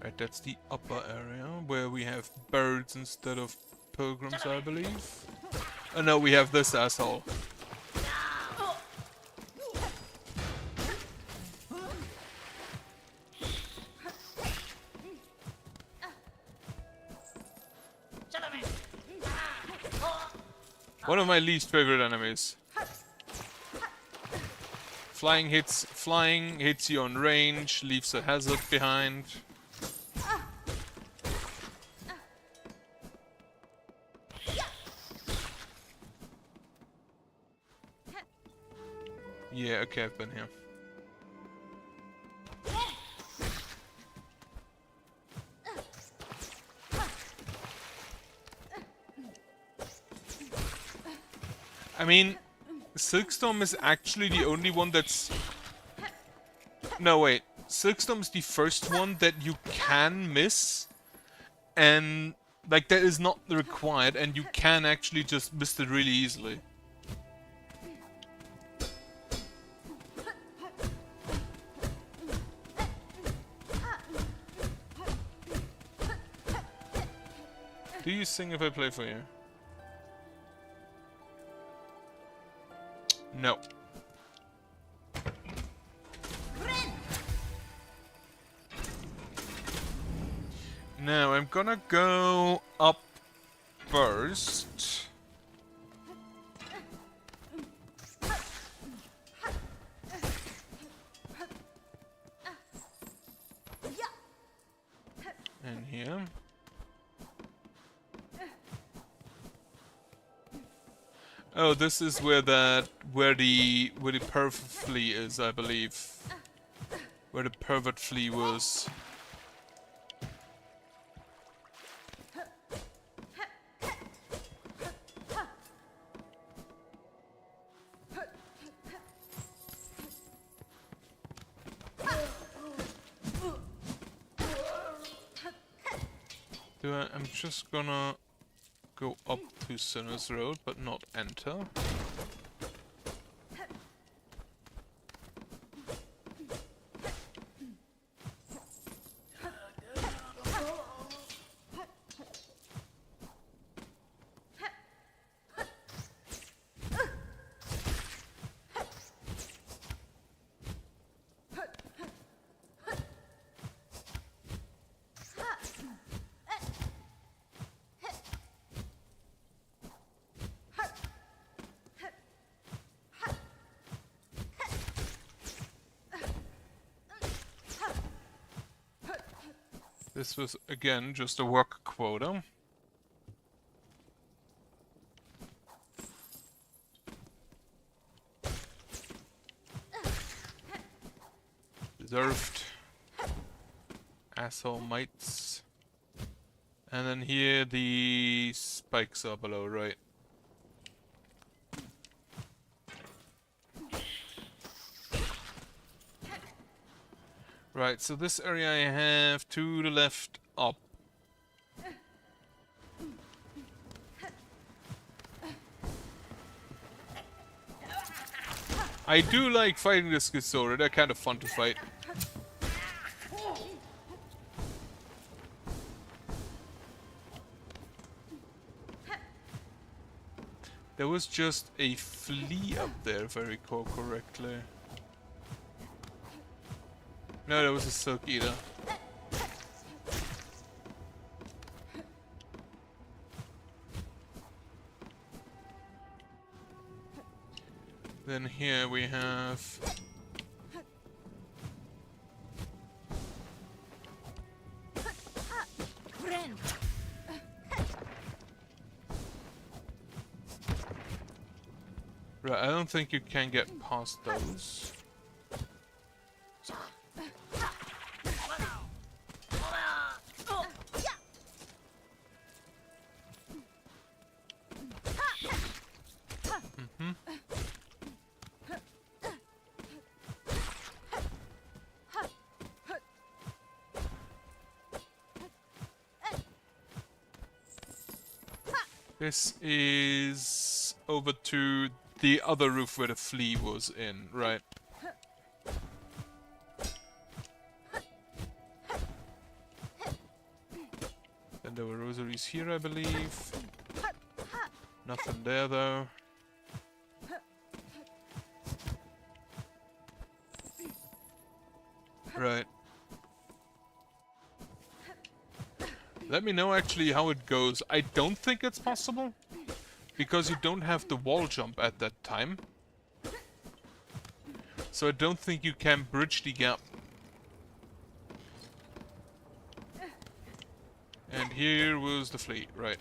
Right, that's the upper area where we have birds instead of pilgrims, I believe. Oh no, we have this asshole. One of my least favorite enemies. Flying hits you on range, leaves a hazard behind. Yeah, okay, I've been here. I mean, Silksong is actually the only one that's... No, wait. Silksong is the first one that you can miss. And, like, that is not required, and you can actually just miss it really easily. Do you sing if I play for you? No. Now I'm gonna go up first. And here. Oh, this is where the pervert flea is, I believe. Where the pervert flea was. I'm just gonna go up to Sinner's Road, but not enter. This was, again, just a work quota. Deserved. Asshole mites. And then here the spikes are below, right? Right, so this area I have to the left up. I do like fighting the Schizoid, they're kind of fun to fight. There was just a flea up there, if I recall correctly. No, there was a Silk Eater. Then here we have... Right, I don't think you can get past those. Mm-hmm. This is over to the other roof where the flea was in, right? Then there were rosaries here, I believe. Nothing there, though. Right. Let me know actually how it goes. I don't think it's possible, because you don't have the wall jump at that time. So I don't think you can bridge the gap. And here was the fleet, right.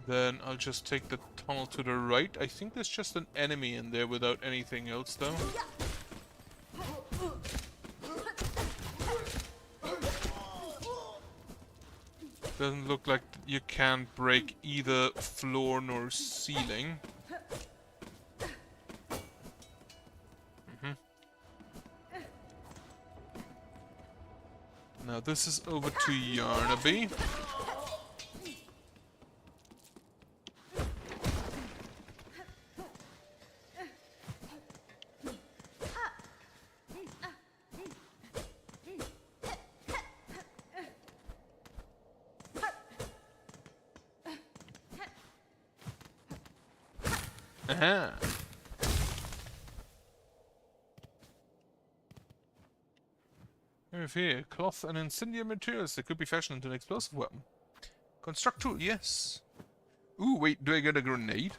Then I'll just take the tunnel to the right. I think there's just an enemy in there without anything else, though. Doesn't look like you can break either floor nor ceiling. Now this is over to Yarnaby. Aha! We have here cloth and incendiary materials that could be fashioned into an explosive weapon. Construct tool, yes. Ooh, wait, do I get a grenade?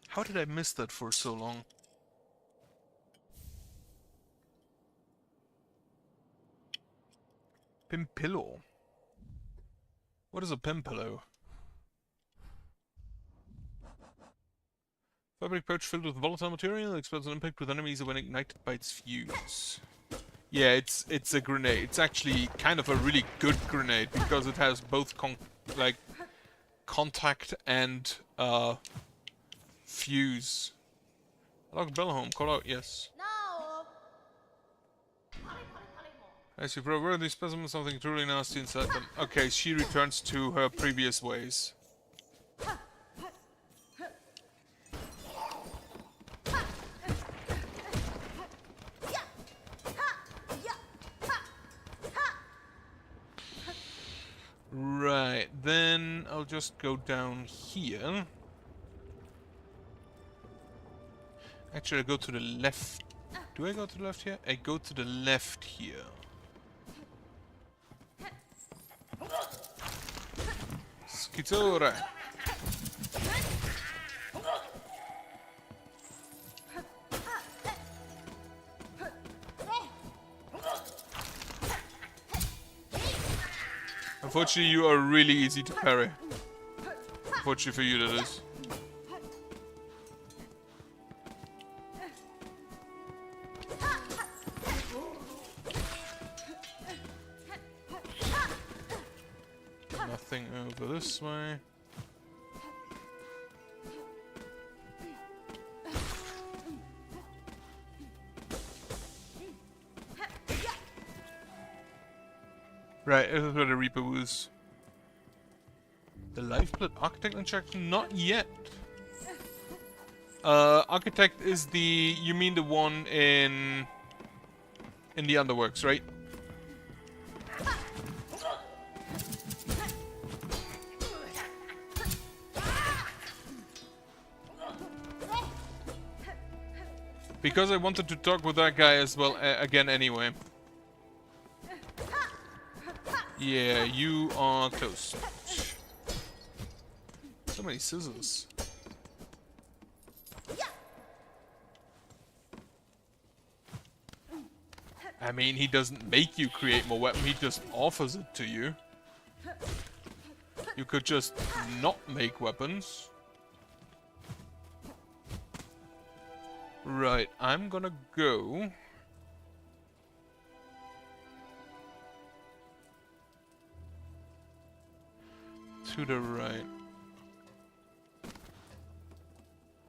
How did I miss that for so long? Pimpillo. What is a pimpillo? Fabric pouch filled with volatile material explodes on impact with enemies when ignited by its fuse. Yeah, it's a grenade. It's actually kind of a really good grenade because it has both contact and fuse. Lock Bell home. Call out. Yes. As you probably these specimens, something truly nasty inside them. Okay, she returns to her previous ways. Right, then I'll just go down here. Actually, I go to the left. Do I go to the left here? I go to the left here. Schizora. Unfortunately, you are really easy to parry. Unfortunately for you, that is. Nothing over this way. Right, this is where the Reaper was. The Lifeblood Architect injection? Not yet. Architect is the... You mean the one in the Underworks, right? Because I wanted to talk with that guy as well again anyway. Yeah, you are close. So many scissors. I mean, he doesn't make you create more weapon, he just offers it to you. You could just not make weapons. Right, I'm gonna go... to the right.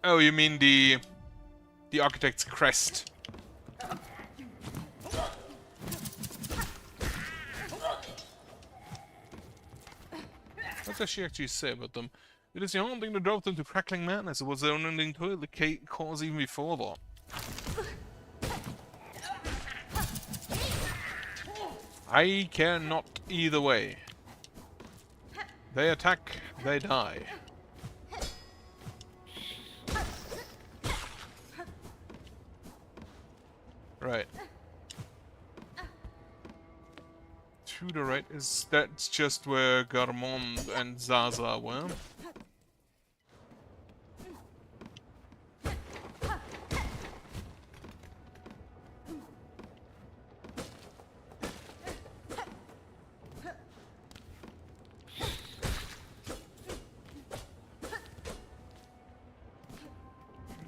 Oh, you mean the architect's crest? What does she actually say about them? It is the only thing that drove them to crackling madness. It was their unending toil that caused even before that. I care not either way. They attack, they die. Right. To the right is... that's just where Garmond and Zaza were.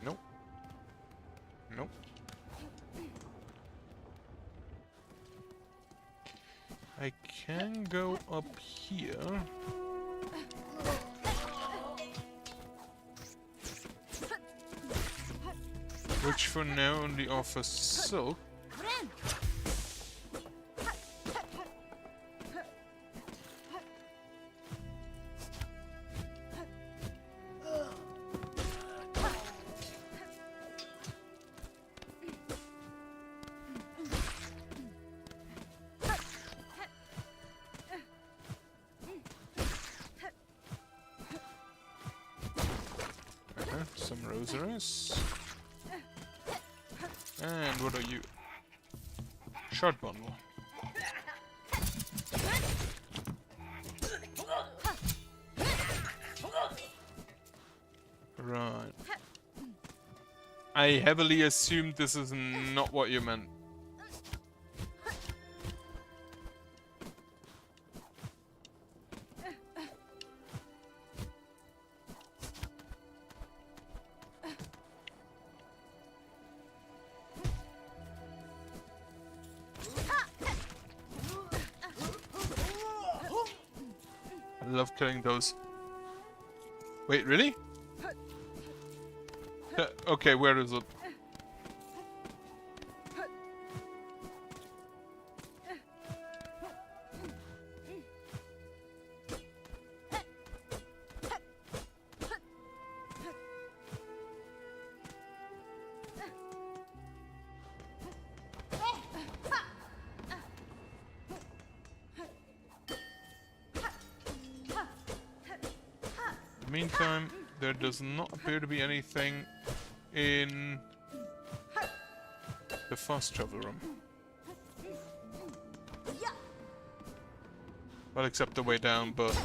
Nope. Nope. I can go up here. Which for now only offers silk. Some rosaries. And what are you? Short bundle. Right. I heavily assumed this is not what you meant. I love killing those. Wait, really? Okay, where is it? Meantime, there does not appear to be anything in the fast travel room. Well, except the way down, but...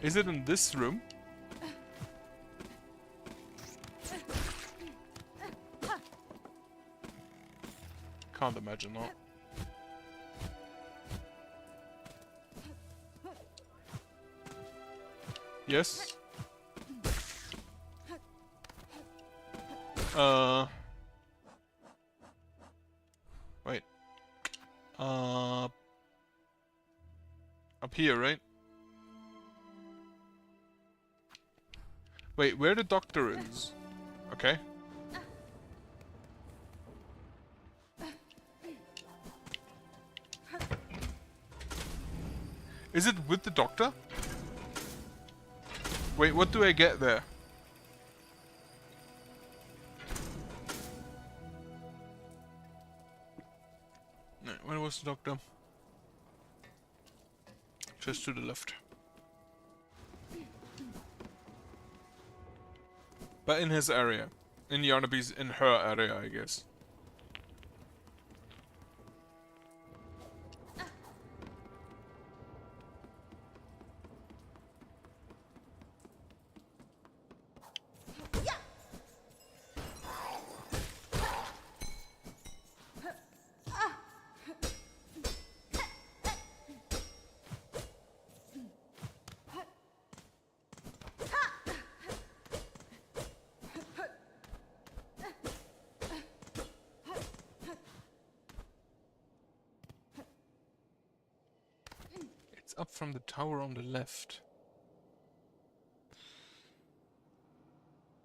Is it in this room? Can't imagine not. Yes? Wait. Up here, right? Wait, where the doctor is? Okay. Is it with the doctor? Wait, what do I get there? No, where was the doctor? Just to the left. But in his area. In Yarnaby's, in her area, I guess. It's up from the tower on the left.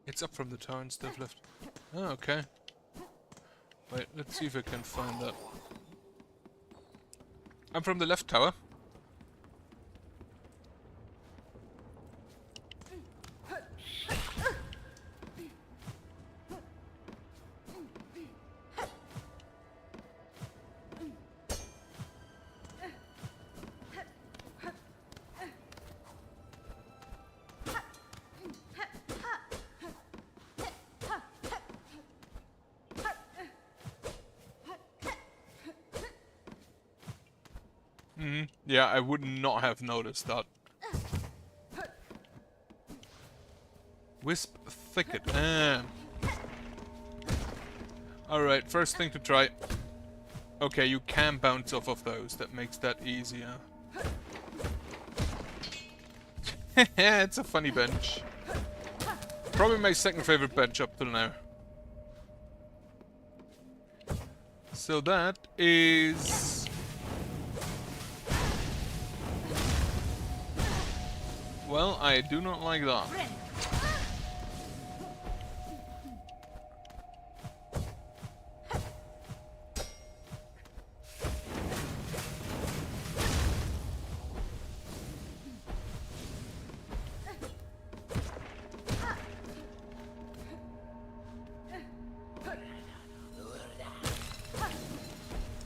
It's up from the tower and stuff left. Oh, okay. Wait, let's see if I can find that. I'm from the left tower. Yeah, I would not have noticed that. Wisp thicket. Alright, first thing to try. Okay, you can bounce off of those. That makes that easier. It's a funny bench. Probably my second favorite bench up till now. So that is... Well, I do not like that.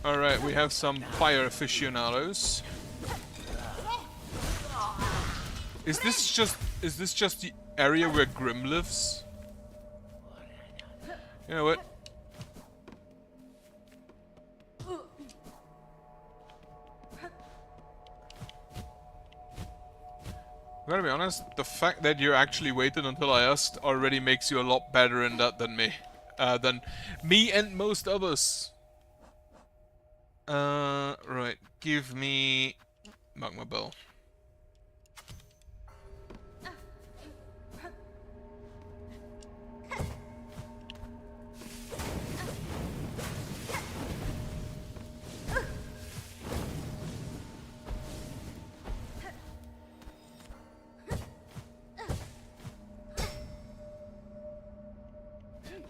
Alright, we have some fire aficionados. Is this just the area where Grim lives? You know what? I gotta be honest, the fact that you actually waited until I asked already makes you a lot better in that than me. Than me and most others. Right, give me Magma Bell.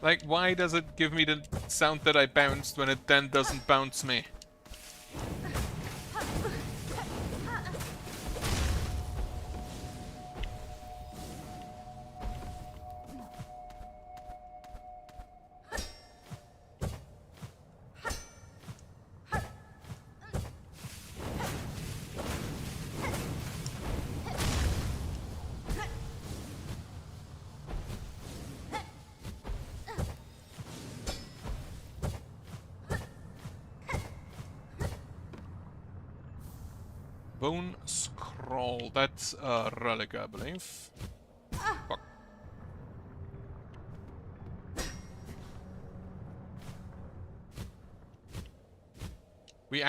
Like, why does it give me the sound that I bounced when it then doesn't bounce me? Bone scroll. That's a relic, I believe. Fuck. I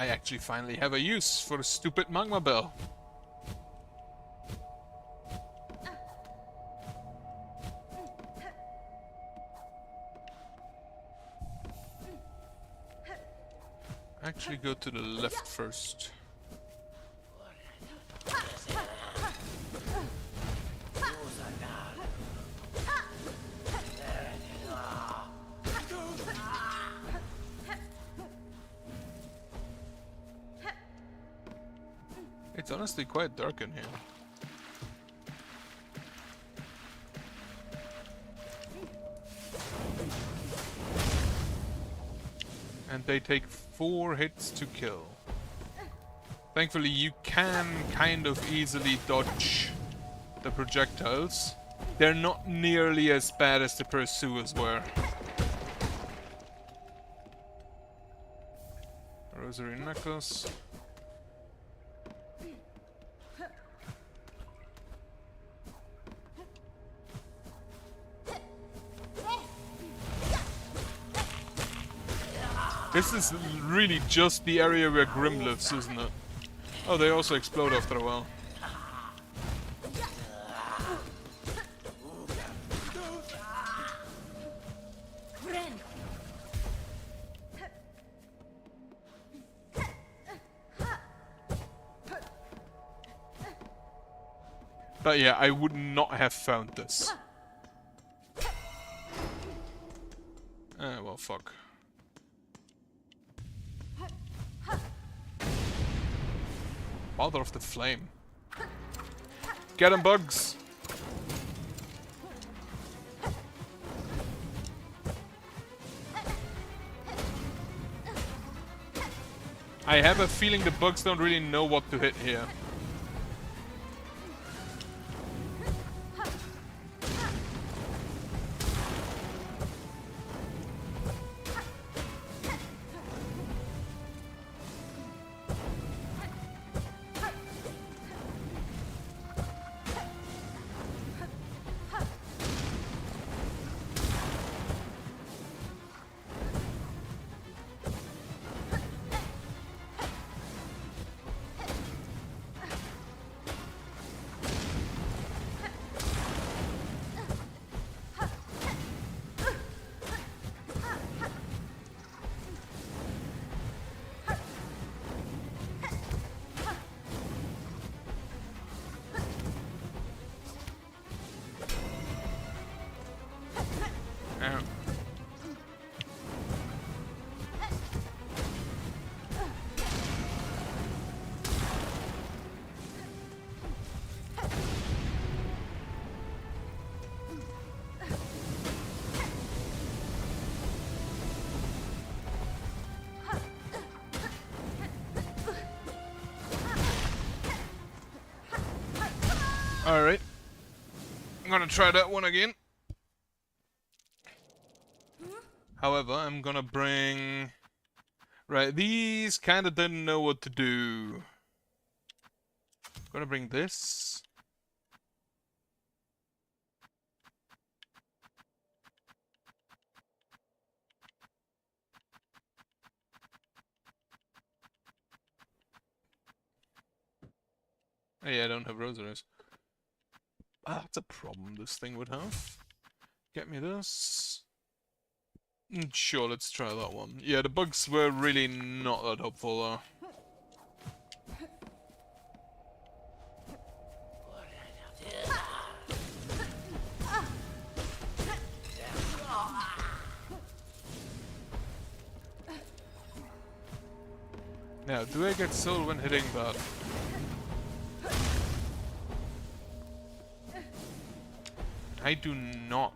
actually finally have a use for a stupid magma bell. Actually go to the left first. It's honestly quite dark in here. And they take 4 hits to kill. Thankfully, you can kind of easily dodge the projectiles. They're not nearly as bad as the pursuers were. Rosary necklace. This is really just the area where Grim lives, isn't it? Oh, they also explode after a while. But yeah, I would not have found this. Well, fuck. Father of the Flame. Get him, bugs! I have a feeling the bugs don't really know what to hit here. Ow. Alright. I'm gonna try that one again. However, I'm gonna bring... Right, these kinda didn't know what to do. Gonna bring this. Oh yeah, I don't have rosaries. Ah, that's a problem this thing would have. Get me this. Sure, let's try that one. Yeah, the bugs were really not that helpful though. Now, do I get soul when hitting that? I do not.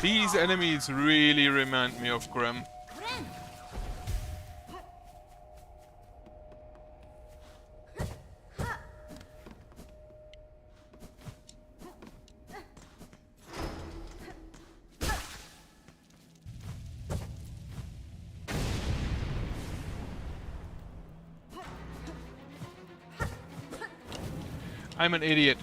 These enemies really remind me of Grim. I'm an idiot.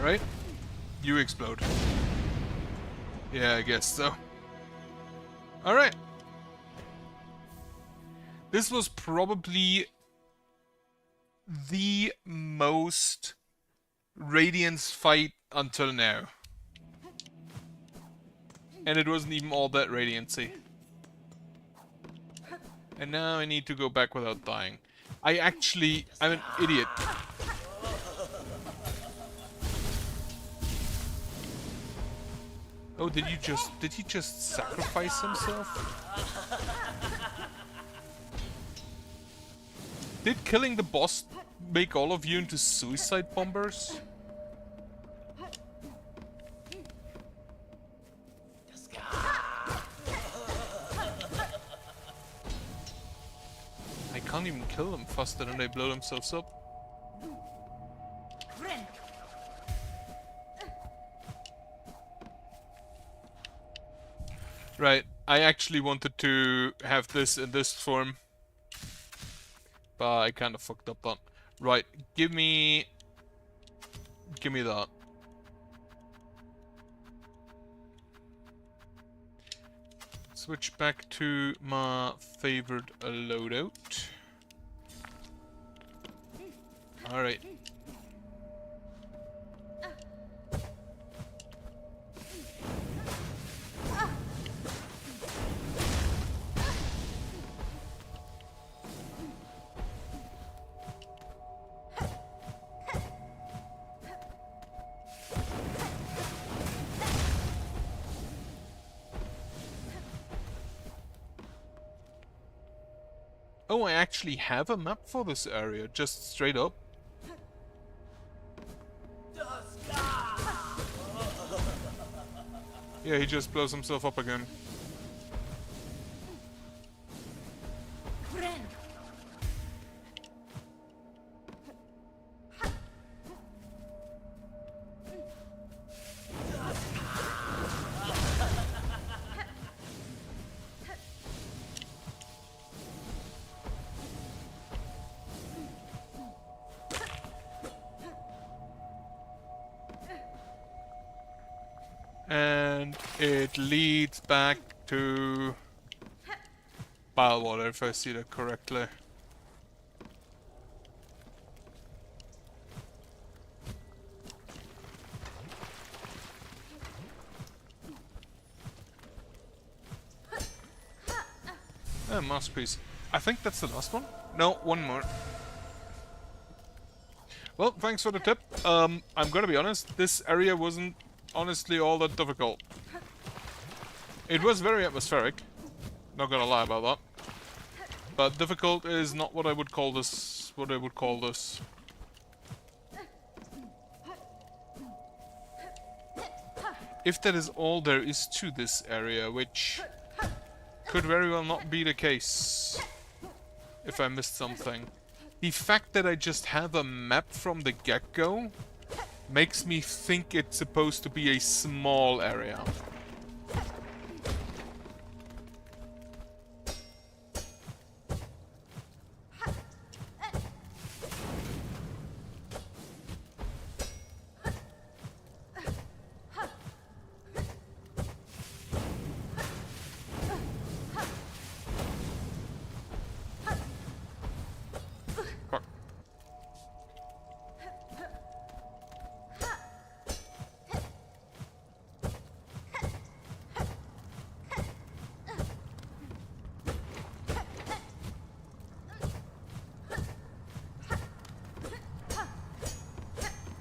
Alright. You explode. Yeah, I guess so. Alright. This was probably the most Radiance fight until now. And it wasn't even all that Radiancy. And now I need to go back without dying. I'm an idiot. Oh, did he just sacrifice himself? Did killing the boss make all of you into suicide bombers? I can't even kill them faster than they blow themselves up. Right, I actually wanted to have this in this form, but I kind of fucked up that. Right, give me that. Switch back to my favorite loadout. Alright. Oh, I actually have a map for this area, just straight up. Yeah, he just blows himself up again. And it leads back to Bilewater, if I see that correctly. Oh, masterpiece. I think that's the last one. No, one more. Well, thanks for the tip. I'm gonna be honest, this area wasn't honestly all that difficult. It was very atmospheric, not gonna lie about that. But difficult is not what I would call this. If that is all there is to this area, which could very well not be the case. If I missed something. The fact that I just have a map from the get-go makes me think it's supposed to be a small area.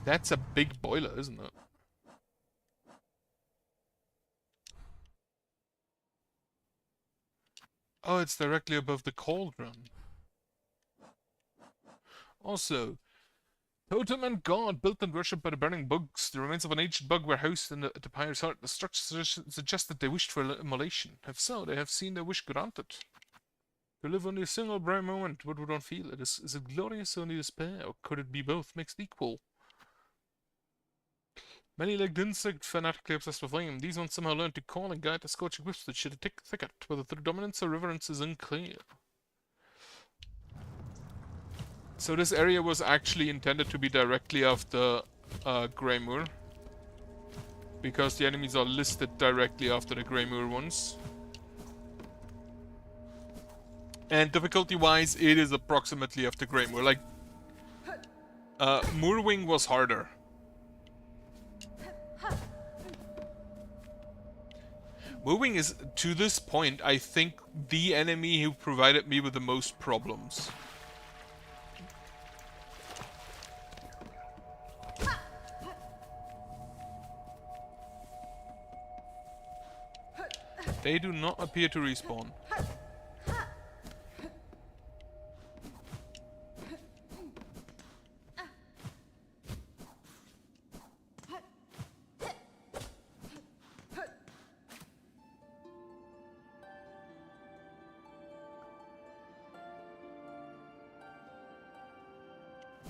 That's a big boiler, isn't it? Oh, it's directly above the cauldron. Also, totem and god built and worshipped by the burning bugs. The remains of an ancient bug were housed in the pyre's heart. The structure suggests that they wished for immolation. If so, they have seen their wish granted. To live only a single bright moment, what would one feel? Is it glorious or only despair, or could it be both mixed equal? Many-legged insect fanatically obsessed with flame. These ones somehow learned to call and guide the scorching wisps that shed a thick thicket, whether through dominance or reverence is unclear. So this area was actually intended to be directly after Greymoor. Because the enemies are listed directly after the Greymoor ones. And difficulty-wise, it is approximately after Greymoor. Like, Moorwing was harder. Moorwing is, to this point, I think, the enemy who provided me with the most problems. They do not appear to respawn.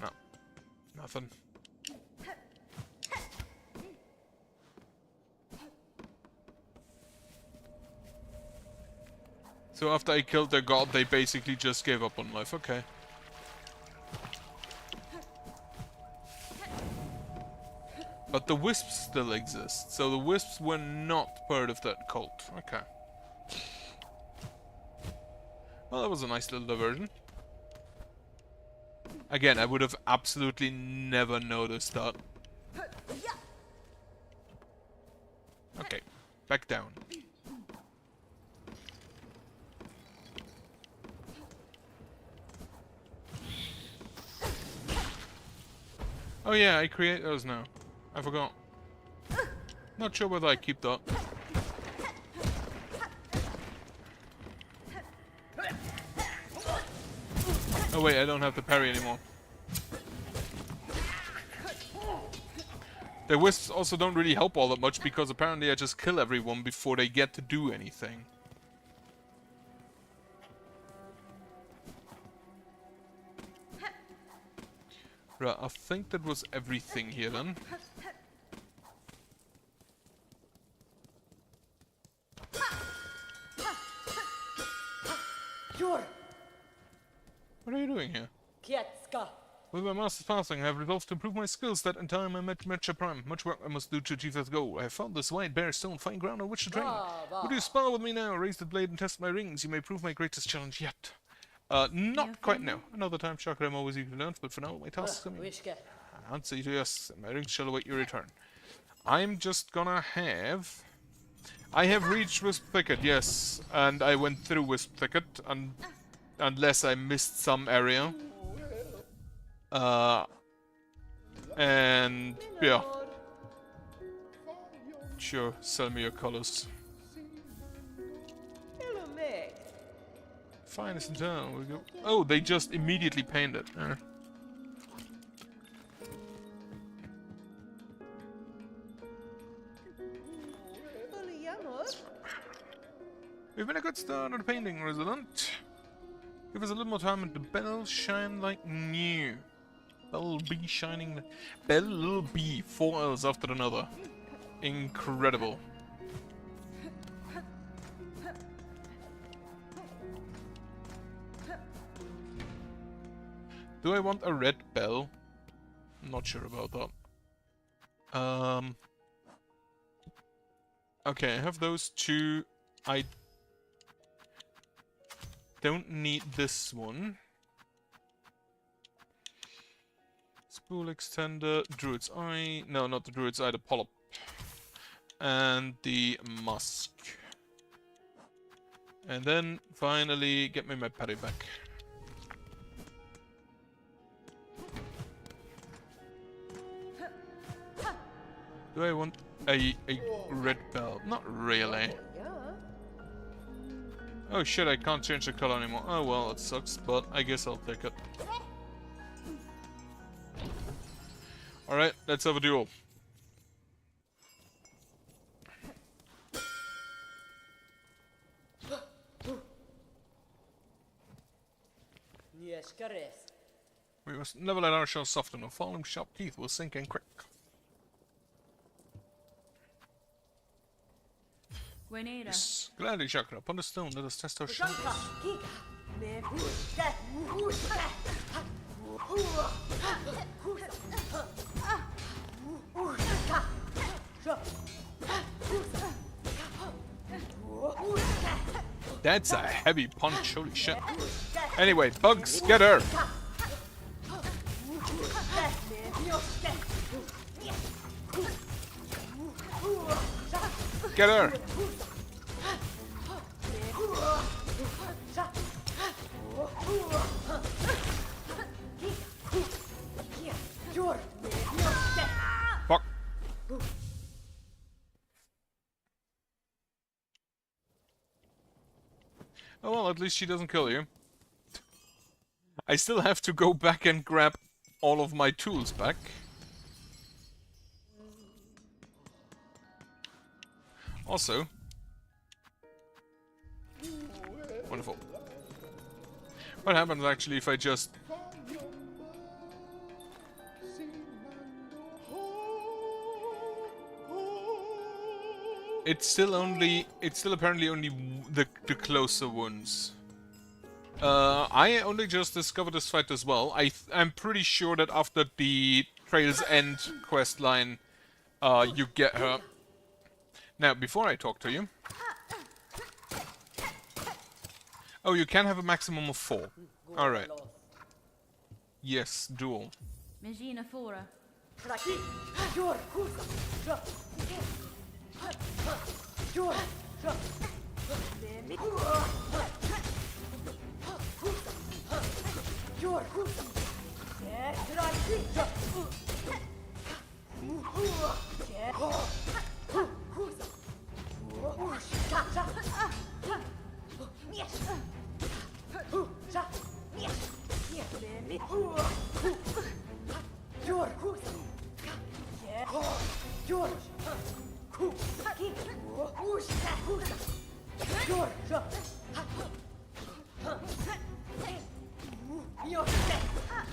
No. Nothing. So after I killed their god, they basically just gave up on life. Okay. But the wisps still exist, so the wisps were not part of that cult. Okay. Well, that was a nice little diversion. Again, I would have absolutely never noticed that. Okay, back down. Oh yeah, I create those now. I forgot. Not sure whether I keep that. Oh wait, I don't have the parry anymore. The wisps also don't really help all that much because apparently I just kill everyone before they get to do anything. Right, I think that was everything here then. What are you doing here? With my master's passing, I have resolved to improve my skills that in time I met Mecha Prime. Much work I must do to achieve that goal. I have found this wide bare stone, fine ground on which to train. Would you spar with me now? Raise the blade and test my rings. You may prove my greatest challenge yet. Not quite now. Another time, Chakra, I'm always eager to learn, but for now, my task is coming. Answer you to yes, and my rings shall await your return. I'm just gonna have... I have reached Wisp Thicket, yes, and I went through Wisp Thicket, and unless I missed some area. And yeah. Sure, sell me your colors. Finest in town, we go. Oh, they just immediately painted. We've been a good start on the painting, resident. Give us a little more time and the bells shine like new. Bell be shining. Bell be 4 L's after another. Incredible. Do I want a red bell? I'm not sure about that. Okay, I have those two. I don't need this one. Spool extender, Druid's Eye. No, not the Druid's Eye, the Polyp. And the Musk. And then finally get me my parry back. Do I want a red bell? Not really. Oh shit, I can't change the color anymore. Oh well, it sucks, but I guess I'll take it. Alright, let's have a duel. We must never let our shells soften or falling sharp teeth will sink and crack. Yes. Gladly, Chakra. Upon the stone, let us test our shoulders. That's a heavy punch, holy shit. Anyway, bugs, get her! Get her! Fuck. Oh well, at least she doesn't kill you. I still have to go back and grab all of my tools back. Also... Wonderful. What happens actually if I just... It's still apparently only the closer ones. I only just discovered this fight as well. I'm pretty sure that after the Trail's End quest line, you get her. Now, before I talk to you... Oh, you can have a maximum of 4. Alright. Yes, duel.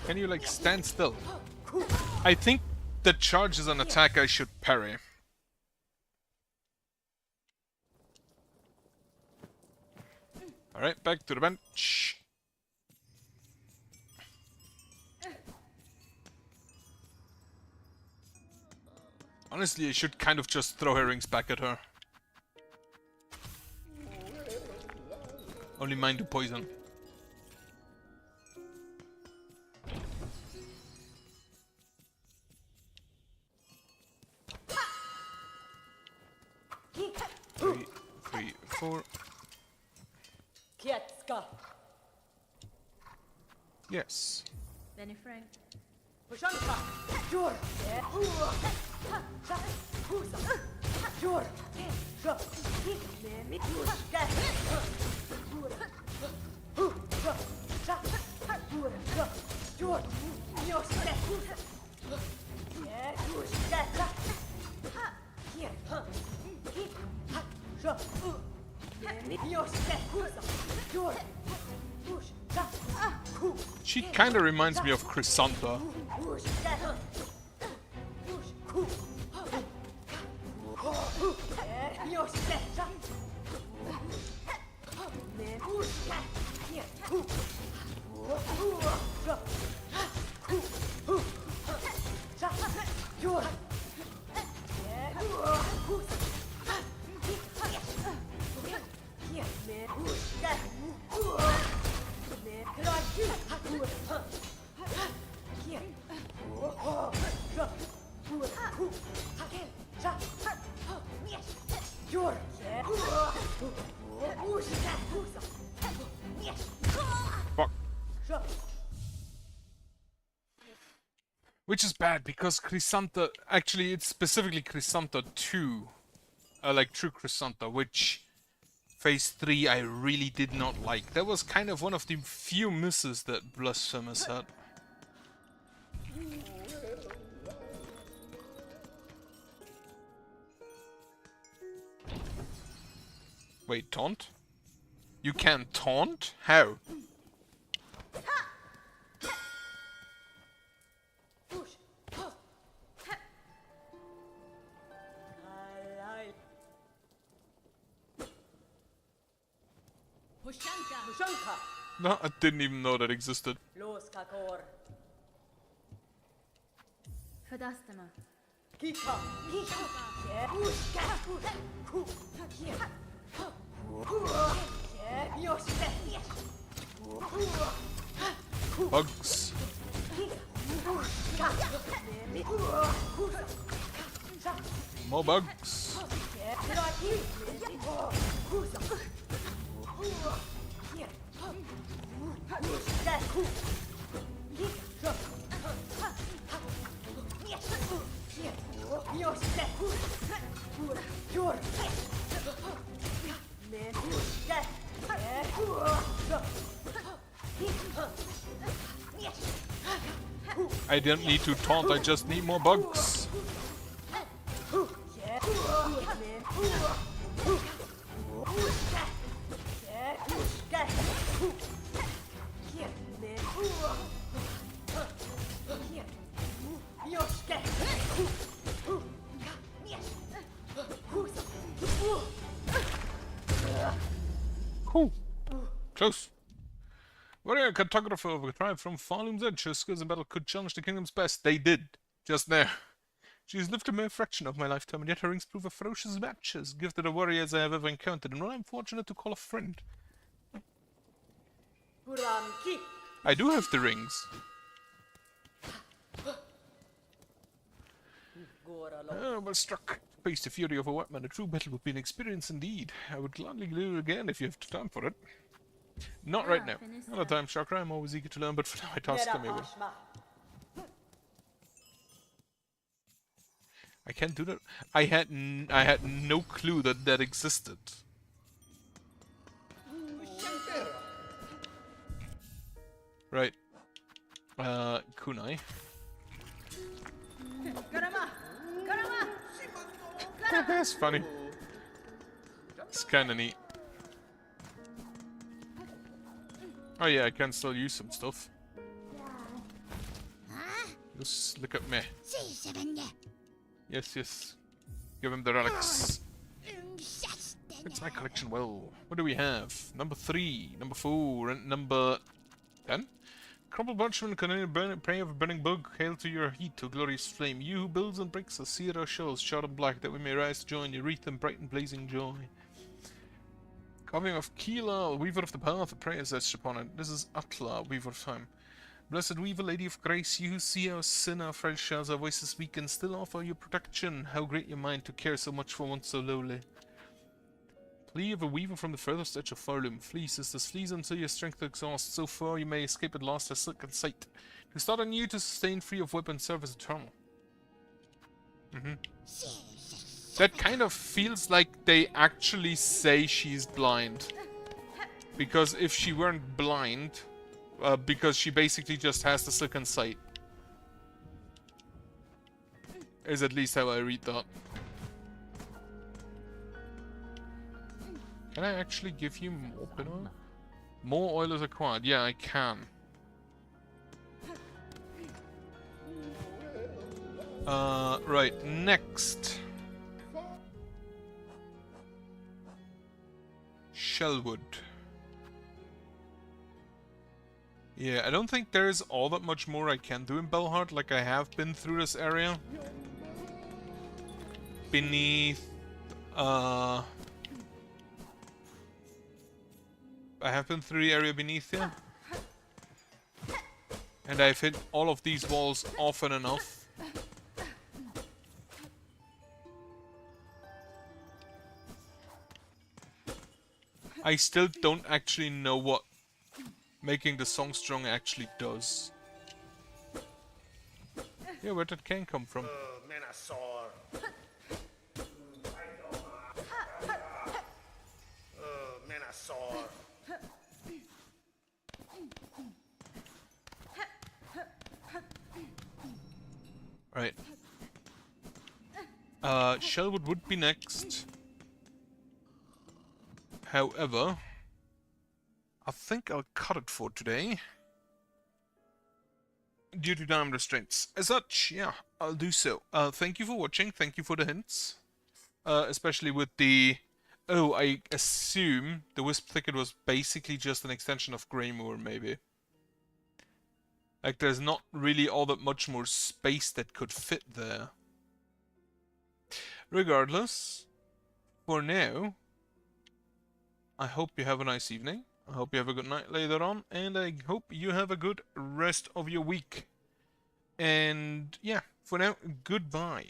Can you, like, stand still? I think the charge is an attack I should parry. Alright, back to the bench. Honestly, I should kind of just throw herrings back at her. Only mine do poison. Three, 4. Yes. She kinda reminds me of Chrysantha. Fuck. Which is bad, because Chrysantha... Actually, it's specifically Chrysantha 2. Like True Chrysantha, which... Phase 3 I really did not like. That was kind of one of the few misses that Blasphemous had. Wait, taunt? You can taunt? How? No, I didn't even know that existed. Bugs. More bugs. I don't need to taunt, I just need more bugs. Cool. Close. Warrior cartographer of a tribe from Farloom's Edge, her skills in battle could challenge the kingdom's best. They did. Just now. She has lived a mere fraction of my lifetime, and yet her rings prove a ferocious match, as gifted a warrior as I have ever encountered, and one I'm fortunate to call a friend. I do have the rings. Oh, well struck. Face the fury of a white man. A true battle would be an experience indeed. I would gladly do it again if you have time for it. Not right now. Another time, Chakra. I'm always eager to learn, but for now I task come your way. I can't do that. I had no clue that that existed. Right. Kunai. That's funny. It's kinda neat. Oh yeah, I can still use some stuff. Just look at me. Yes, yes. Give him the relics. Fits my collection well. What do we have? Number 3, number 4, and number 10? Crumbled parchment containing prey of a burning bug. Hail to your heat, O glorious flame. You who builds and breaks us, sear our shells, shroud in black, that we may rise to join your wreath in bright and blazing joy. Carving of Kila, Weaver of the Path, a prayer is etched upon it. This is Atla, Weaver of Time. Blessed Weaver, Lady of Grace, you who see our sin, our frail shells, our voices weak, and still offer your protection. How great your mind to care so much for one so lowly. Plea of a weaver from the furthest edge of Farloom. Flee, sisters, flee until your strength exhausts. So far you may escape at last as silken sight. To start anew, to sustain free of weapon, service eternal. That kind of feels like they actually say she's blind. Because if she weren't blind, because she basically just has the silken sight. Is at least how I read that. Can I actually give you more pin oil? More oil is acquired. Yeah, I can. Right, next. Shellwood. Yeah, I don't think there's all that much more I can do in Belhart, like I have been through this area. Beneath, I have been through the area beneath here. And I've hit all of these walls often enough. I still don't actually know what making the song strong actually does. Yeah, where did Ken come from? Right. Shellwood would be next. However, I think I'll cut it for today. Due to time restraints. As such, yeah, I'll do so. Thank you for watching. Thank you for the hints. Especially with the... Oh, I assume the Wisp Thicket was basically just an extension of Greymoor, maybe. Like, there's not really all that much more space that could fit there. Regardless, for now, I hope you have a nice evening. I hope you have a good night later on, and I hope you have a good rest of your week. And yeah, for now, goodbye.